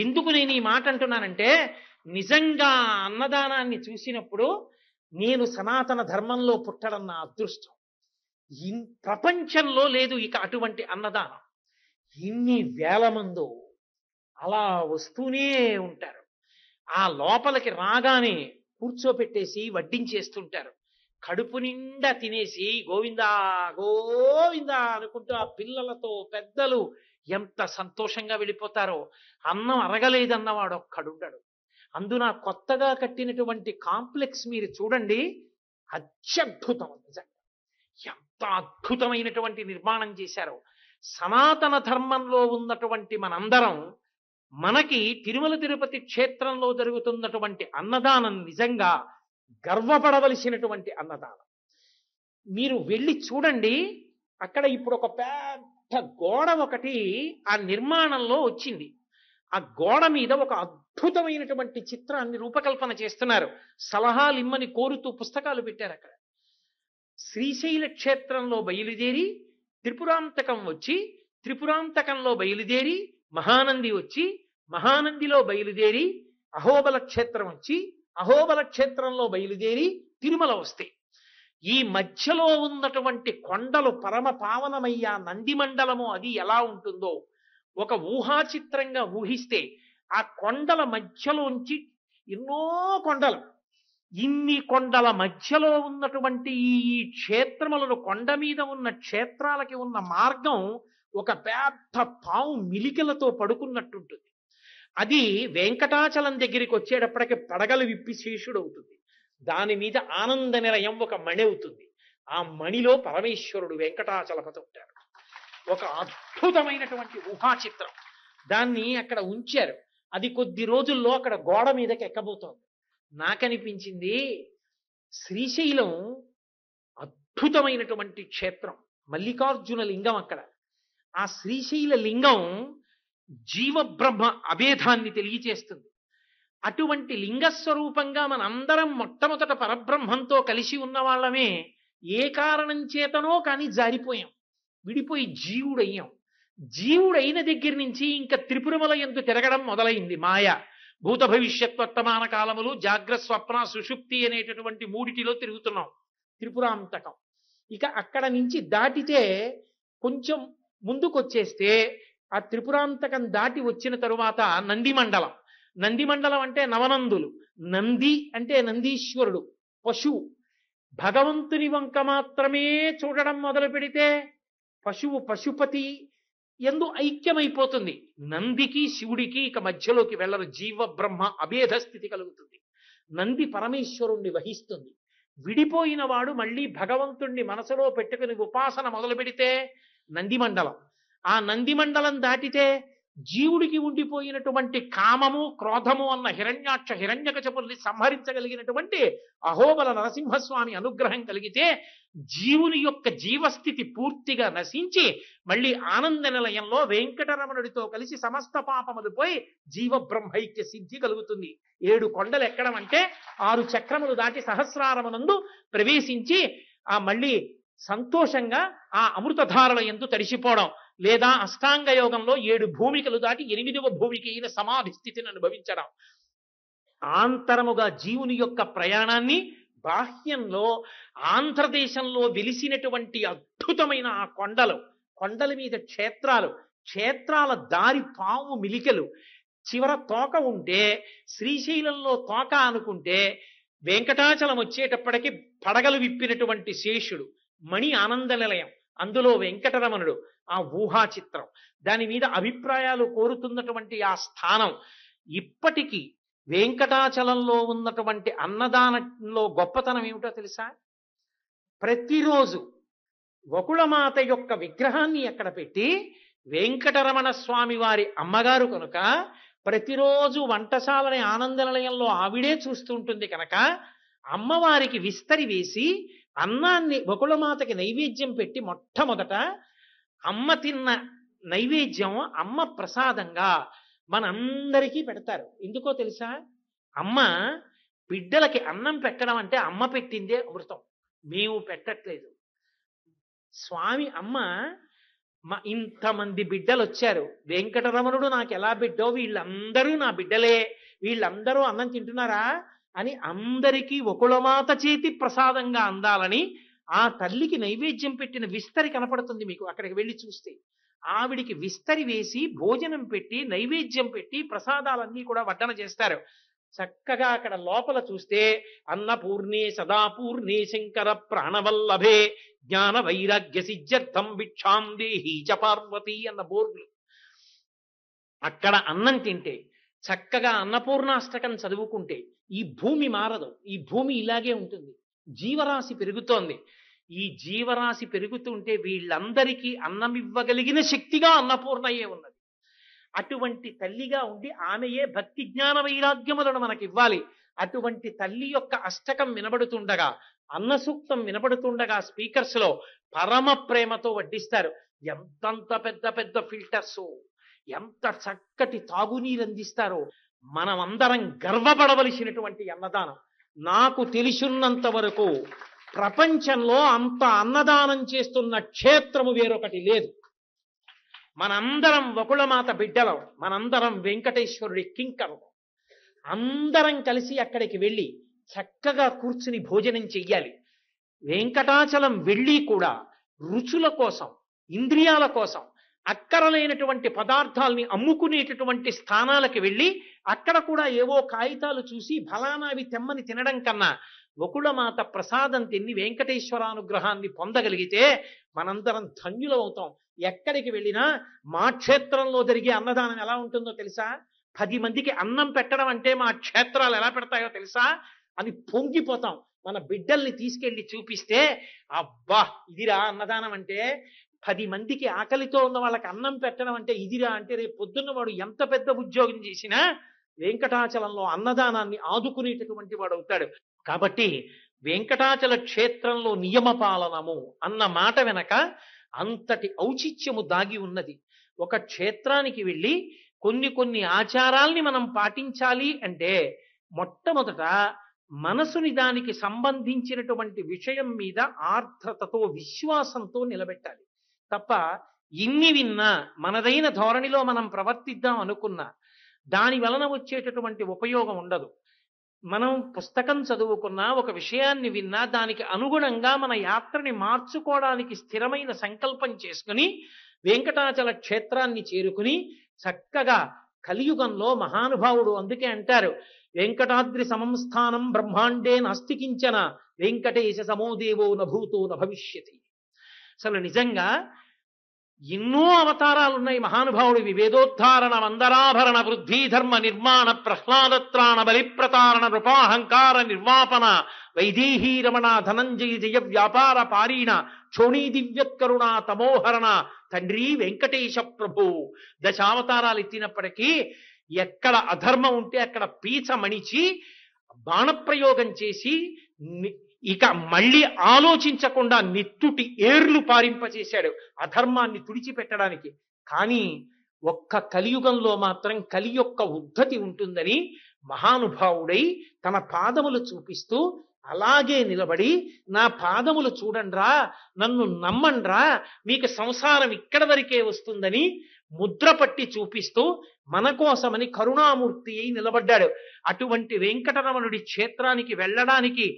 ఎందుకు నేను ఈ మాట అంటున్నానంటే, నిజంగా అన్నదానాన్ని చూసినప్పుడు నేను సనాతన ధర్మంలో పుట్టడం నా అదృష్టం. ప్రపంచంలో లేదు ఇక అటువంటి అన్నదానం. ఇన్ని వేల మందో అలా వస్తూనే ఉంటారు. ఆ లోపలికి రాగానే కూర్చోపెట్టేసి వడ్డించేస్తుంటారు. కడుపు నిండా తినేసి గోవిందా గోవిందా అనుకుంటూ ఆ పిల్లలతో పెద్దలు ఎంత సంతోషంగా వెళ్ళిపోతారో. అన్నం అరగలేదన్నవాడు ఒక్కడుండడు. అందున కొత్తగా కట్టినటువంటి కాంప్లెక్స్ మీరు చూడండి, అత్యద్భుతం. నిజంగా ఎంత అద్భుతమైనటువంటి నిర్మాణం చేశారో. సనాతన ధర్మంలో ఉన్నటువంటి మనందరం, మనకి తిరుమల తిరుపతి క్షేత్రంలో జరుగుతున్నటువంటి అన్నదానం నిజంగా గర్వపడవలసినటువంటి అన్నదానం. మీరు వెళ్ళి చూడండి. అక్కడ ఇప్పుడు ఒక పెద్ద గోడ ఒకటి ఆ నిర్మాణంలో వచ్చింది. ఆ గోడ మీద ఒక అద్భుతమైనటువంటి చిత్రాన్ని రూపకల్పన చేస్తున్నారు. సలహాలు ఇమ్మని కోరుతూ పుస్తకాలు పెట్టారు అక్కడ. శ్రీశైల క్షేత్రంలో బయలుదేరి త్రిపురాంతకం వచ్చి, త్రిపురాంతకంలో బయలుదేరి మహానంది వచ్చి, మహానందిలో బయలుదేరి అహోబల క్షేత్రం వచ్చి, అహోబల క్షేత్రంలో బయలుదేరి తిరుమల వస్తాయి. ఈ మధ్యలో ఉన్నటువంటి కొండలు పరమ పావనమయ్యా నంది మండలము అది ఎలా ఉంటుందో ఒక ఊహాచిత్రంగా ఊహిస్తే, ఆ కొండల మధ్యలోంచి ఎన్నో కొండలు, ఇన్ని కొండల మధ్యలో ఉన్నటువంటి ఈ క్షేత్రములను, కొండ మీద ఉన్న క్షేత్రాలకి ఉన్న మార్గం ఒక పెద్ద పాము మిలికలతో పడుకున్నట్టుంటుంది. అది వెంకటాచలం దగ్గరికి వచ్చేటప్పటికి పడగలు విప్పి శేషుడు అవుతుంది. దాని మీద ఆనంద నిలయం ఒక మణి అవుతుంది. ఆ మణిలో పరమేశ్వరుడు వెంకటాచలపతి ఉంటారు. ఒక అద్భుతమైనటువంటి ఊహాచిత్రం. దాన్ని అక్కడ ఉంచారు. అది కొద్ది రోజుల్లో అక్కడ గోడ మీదకి ఎక్కబోతోంది. నాకనిపించింది శ్రీశైలం అద్భుతమైనటువంటి క్షేత్రం. మల్లికార్జున లింగం అక్కడ. ఆ శ్రీశైల లింగం జీవబ్రహ్మ అభేదాన్ని తెలియచేస్తుంది. అటువంటి లింగస్వరూపంగా మనందరం మొట్టమొదట పరబ్రహ్మంతో కలిసి ఉన్న వాళ్ళమే ఏ కారణం చేతనో కానీ జారిపోయాం, విడిపోయి జీవుడయ్యాం. జీవుడైన దగ్గర నుంచి ఇంకా త్రిపురముల యందు తిరగడం మొదలైంది మాయ. భూత భవిష్యత్ వర్తమాన కాలములు, జాగ్రత్త స్వప్న సుషుప్తి అనేటటువంటి మూడిటిలో తిరుగుతున్నాం. త్రిపురాంతకం. ఇక అక్కడ నుంచి దాటితే కొంచెం ముందుకొచ్చేస్తే ఆ త్రిపురాంతకం దాటి వచ్చిన తరువాత నంది మండలం. నంది మండలం అంటే నవనందులు. నంది అంటే నందీశ్వరుడు, పశువు. భగవంతుని వంక మాత్రమే చూడడం మొదలు పెడితే పశువు పశుపతి ఎందు ఐక్యమైపోతుంది. నందికి శివుడికి ఇక మధ్యలోకి వెళ్ళరు. జీవ బ్రహ్మ అభేద స్థితి కలుగుతుంది. నంది పరమేశ్వరుణ్ణి వహిస్తుంది. విడిపోయిన వాడు మళ్ళీ భగవంతుణ్ణి మనసులో పెట్టుకుని ఉపాసన మొదలు పెడితే నంది మండలం. ఆ నంది మండలం దాటితే జీవుడికి ఉండిపోయినటువంటి కామము, క్రోధము అన్న హిరణ్యాక్ష హిరణ్యకశపుల్ని సంహరించగలిగినటువంటి అహోబల నరసింహస్వామి అనుగ్రహం కలిగితే జీవుని యొక్క జీవస్థితి పూర్తిగా నశించి మళ్ళీ ఆనంద నిలయంలో వెంకటరమణుడితో కలిసి సమస్త పాపములు పోయి జీవబ్రహ్మైక్య సిద్ధి కలుగుతుంది. 7 కొండలు ఎక్కడం అంటే 6 చక్రములు దాటి సహస్రారమునందు ప్రవేశించి ఆ మళ్ళీ సంతోషంగా ఆ అమృతధారల యందు తడిసిపోవడం, లేదా అష్టాంగ యోగంలో 7 భూమికలు దాటి 8వ భూమికి అయిన సమాధి స్థితిని అనుభవించడం. ఆంతరముగా జీవుని యొక్క ప్రయాణాన్ని బాహ్యంలో ఆంధ్రదేశంలో వెలిసినటువంటి అద్భుతమైన ఆ కొండలు, కొండల మీద క్షేత్రాలు, క్షేత్రాల దారి పాము మిలికలు, చివర తోక ఉంటే శ్రీశైలంలో తోక అనుకుంటే వెంకటాచలం వచ్చేటప్పటికి పడగలు విప్పినటువంటి శేషుడు, మణి ఆనంద నిలయం, అందులో వెంకటరమణుడు, ఆ ఊహాచిత్రం, దాని మీద అభిప్రాయాలు కోరుతున్నటువంటి ఆ స్థానం. ఇప్పటికీ వెంకటాచలంలో ఉన్నటువంటి అన్నదానంలో గొప్పతనం ఏమిటో తెలుసా? ప్రతిరోజు వకుళమాత యొక్క విగ్రహాన్ని అక్కడ పెట్టి, వెంకటరమణ స్వామి వారి అమ్మగారు కనుక ప్రతిరోజు వంటశాలని ఆనంద నిలయంలో ఆవిడే చూస్తుంటుంది కనుక అమ్మవారికి విస్తరి వేసి అన్నాన్ని వకుళమాతకి నైవేద్యం పెట్టి మొట్టమొదట అమ్మ తిన్న నైవేద్యం అమ్మ ప్రసాదంగా మనందరికీ పెడతారు. ఎందుకో తెలుసా? అమ్మ బిడ్డలకి అన్నం పెట్టడం అంటే అమ్మ పెట్టిందే అమృతం, మేము పెట్టట్లేదు. స్వామి అమ్మ ఇంతమంది బిడ్డలు వచ్చారు, వెంకటరమణుడు నాకు ఎలా బిడ్డో, వీళ్ళందరూ నా బిడ్డలే, వీళ్ళందరూ అన్నం తింటున్నారా అని అందరికీ వకుళమాత చేతి ప్రసాదంగా అందాలని ఆ తల్లికి నైవేద్యం పెట్టిన విస్తరి కనపడుతుంది మీకు అక్కడికి వెళ్ళి చూస్తే. ఆవిడికి విస్తరి వేసి భోజనం పెట్టి నైవేద్యం పెట్టి ప్రసాదాలన్నీ కూడా వడ్డన చేస్తారు. చక్కగా అక్కడ లోపల చూస్తే అన్నపూర్ణే సదాపూర్ణే శంకర ప్రాణవల్లభే జ్ఞాన వైరాగ్య సిద్ధ్యర్థం భిక్షాం దేహి చ పార్వతి అన్న బోర్డులు. అక్కడ అన్నం తింటే, చక్కగా అన్నపూర్ణాష్టకం చదువుకుంటే ఈ భూమి మారదు, ఈ భూమి ఇలాగే ఉంటుంది. జీవరాశి పెరుగుతోంది. ఈ జీవరాశి పెరుగుతుంటే వీళ్ళందరికీ అన్నం ఇవ్వగలిగిన శక్తిగా అన్నపూర్ణయే ఉన్నది. అటువంటి తల్లిగా ఉండి ఆమెయే భక్తి జ్ఞాన వైరాగ్యములను మనకి ఇవ్వాలి. అటువంటి తల్లి యొక్క అష్టకం వినబడుతుండగా, అన్న సూక్తం వినబడుతుండగా స్పీకర్స్ లో పరమ ప్రేమతో వడ్డిస్తారు. ఎంతంత పెద్ద పెద్ద ఫిల్టర్స్, ఎంత చక్కటి తాగునీరు అందిస్తారో. మనమందరం గర్వపడవలసినటువంటి అన్నదానం. నాకు తెలిసినంత వరకు ప్రపంచంలో అంత అన్నదానం చేస్తున్న క్షేత్రము వేరొకటి లేదు. మనందరం వకుళమాత బిడ్డలం, మనందరం వెంకటేశ్వరుడి కింకరం. అందరం కలిసి అక్కడికి వెళ్ళి చక్కగా కూర్చుని భోజనం చెయ్యాలి. వెంకటాచలం వెళ్ళి కూడా రుచుల కోసం, ఇంద్రియాల కోసం అక్కరలేనటువంటి పదార్థాల్ని అమ్ముకునేటటువంటి స్థానాలకు వెళ్ళి అక్కడ కూడా ఏవో కాగితాలు చూసి ఫలానావి తెమ్మని తినడం కన్నా వకుళమాత ప్రసాదం తిని వెంకటేశ్వరానుగ్రహాన్ని పొందగలిగితే మనందరం ధన్యులం అవుతాం. ఎక్కడికి వెళ్ళినా మా క్షేత్రంలో జరిగే అన్నదానం ఎలా ఉంటుందో తెలుసా? 10 మందికి అన్నం పెట్టడం అంటే మా క్షేత్రాలు ఎలా పెడతాయో తెలుసా అని పొంగిపోతాం. మన బిడ్డల్ని తీసుకెళ్లి చూపిస్తే అబ్బా ఇదిరా అన్నదానం అంటే, 10 మందికి ఆకలితో ఉన్న వాళ్ళకి అన్నం పెట్టడం అంటే ఇదిరా అంటే, రేపు పొద్దున్న వాడు ఎంత పెద్ద ఉద్యోగం చేసినా వెంకటాచలంలో అన్నదానాన్ని ఆదుకునేటటువంటి వాడు అవుతాడు. కాబట్టి వెంకటాచల క్షేత్రంలో నియమ పాలనము అన్న మాట వెనక అంతటి ఔచిత్యము దాగి ఉన్నది. ఒక క్షేత్రానికి వెళ్ళి కొన్ని ఆచారాల్ని మనం పాటించాలి అంటే మొట్టమొదట మనసుని దానికి సంబంధించినటువంటి విషయం మీద ఆర్ద్రతతో, విశ్వాసంతో నిలబెట్టాలి. తప్ప ఇన్ని విన్నా మనదైన ధోరణిలో మనం ప్రవర్తిద్దాం అనుకున్నా దాని వలన వచ్చేటటువంటి ఉపయోగం ఉండదు. మనం పుస్తకం చదువుకున్నా, ఒక విషయాన్ని విన్నా, దానికి అనుగుణంగా మన యాత్రని మార్చుకోవడానికి స్థిరమైన సంకల్పం చేసుకుని వెంకటాచల క్షేత్రాన్ని చేరుకుని చక్కగా కలియుగంలో మహానుభావుడు అందుకే అంటారు, వెంకటాద్రి సమంస్థానం బ్రహ్మాండే నాస్తికించన వెంకటేశ సమోదేవో నభూతో నభవిష్యతి. అసలు నిజంగా ఎన్నో అవతారాలు ఉన్నాయి మహానుభావుడివి. వేదోద్ధారణ, మందరాభరణ, వృద్ధి, ధర్మ నిర్మాణ, ప్రహ్లాదత్రాణ, బలిప్రతారణ, నృపాహంకార నిర్వాపన, వైదేహీ రమణ, ధనంజయ జయ వ్యాపార పారీణ, క్షోణీ దివ్యత్కరుణ, తమోహరణ, తండ్రి వెంకటేశ ప్రభు. దశావతారాలు ఎత్తినప్పటికీ ఎక్కడ అధర్మం ఉంటే అక్కడ పీచ మణిచి బాణప్రయోగం చేసి ఇక మళ్ళీ ఆలోచించకుండా నిత్తుటి ఏర్లు పారింపచేశాడు అధర్మాన్ని తుడిచిపెట్టడానికి. కానీ ఒక్క కలియుగంలో మాత్రం కలి యొక్క ఉద్ధతి ఉంటుందని మహానుభావుడై తన పాదములు చూపిస్తూ అలాగే నిలబడి, నా పాదములు చూడండ్రా, నన్ను నమ్మండ్రా, మీకు సంసారం ఇక్కడ వరకే వస్తుందని ముద్ర పట్టి చూపిస్తూ మన కోసమని కరుణామూర్తి అయి నిలబడ్డాడు. అటువంటి వెంకటరమణుడి క్షేత్రానికి వెళ్ళడానికి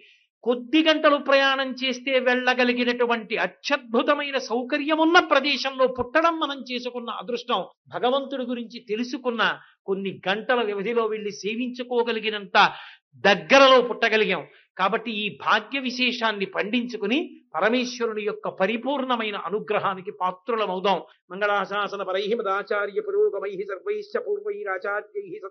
కొద్ది గంటలు ప్రయాణం చేస్తే వెళ్ళగలిగినటువంటి అత్యద్భుతమైన సౌకర్యమున్న ప్రదేశంలో పుట్టడం మనం చేసుకున్న అదృష్టం. భగవంతుడి గురించి తెలుసుకున్న కొన్ని గంటల వ్యవధిలో వెళ్ళి సేవించుకోగలిగినంత దగ్గరలో పుట్టగలిగాం. కాబట్టి ఈ భాగ్య విశేషాన్ని పండించుకుని పరమేశ్వరుని యొక్క పరిపూర్ణమైన అనుగ్రహానికి పాత్రులమవుదాం. మంగళాశాసన పరైః మదాచార్య పురోగమైః సర్వైశ్చ పూర్వైరాచార్యైః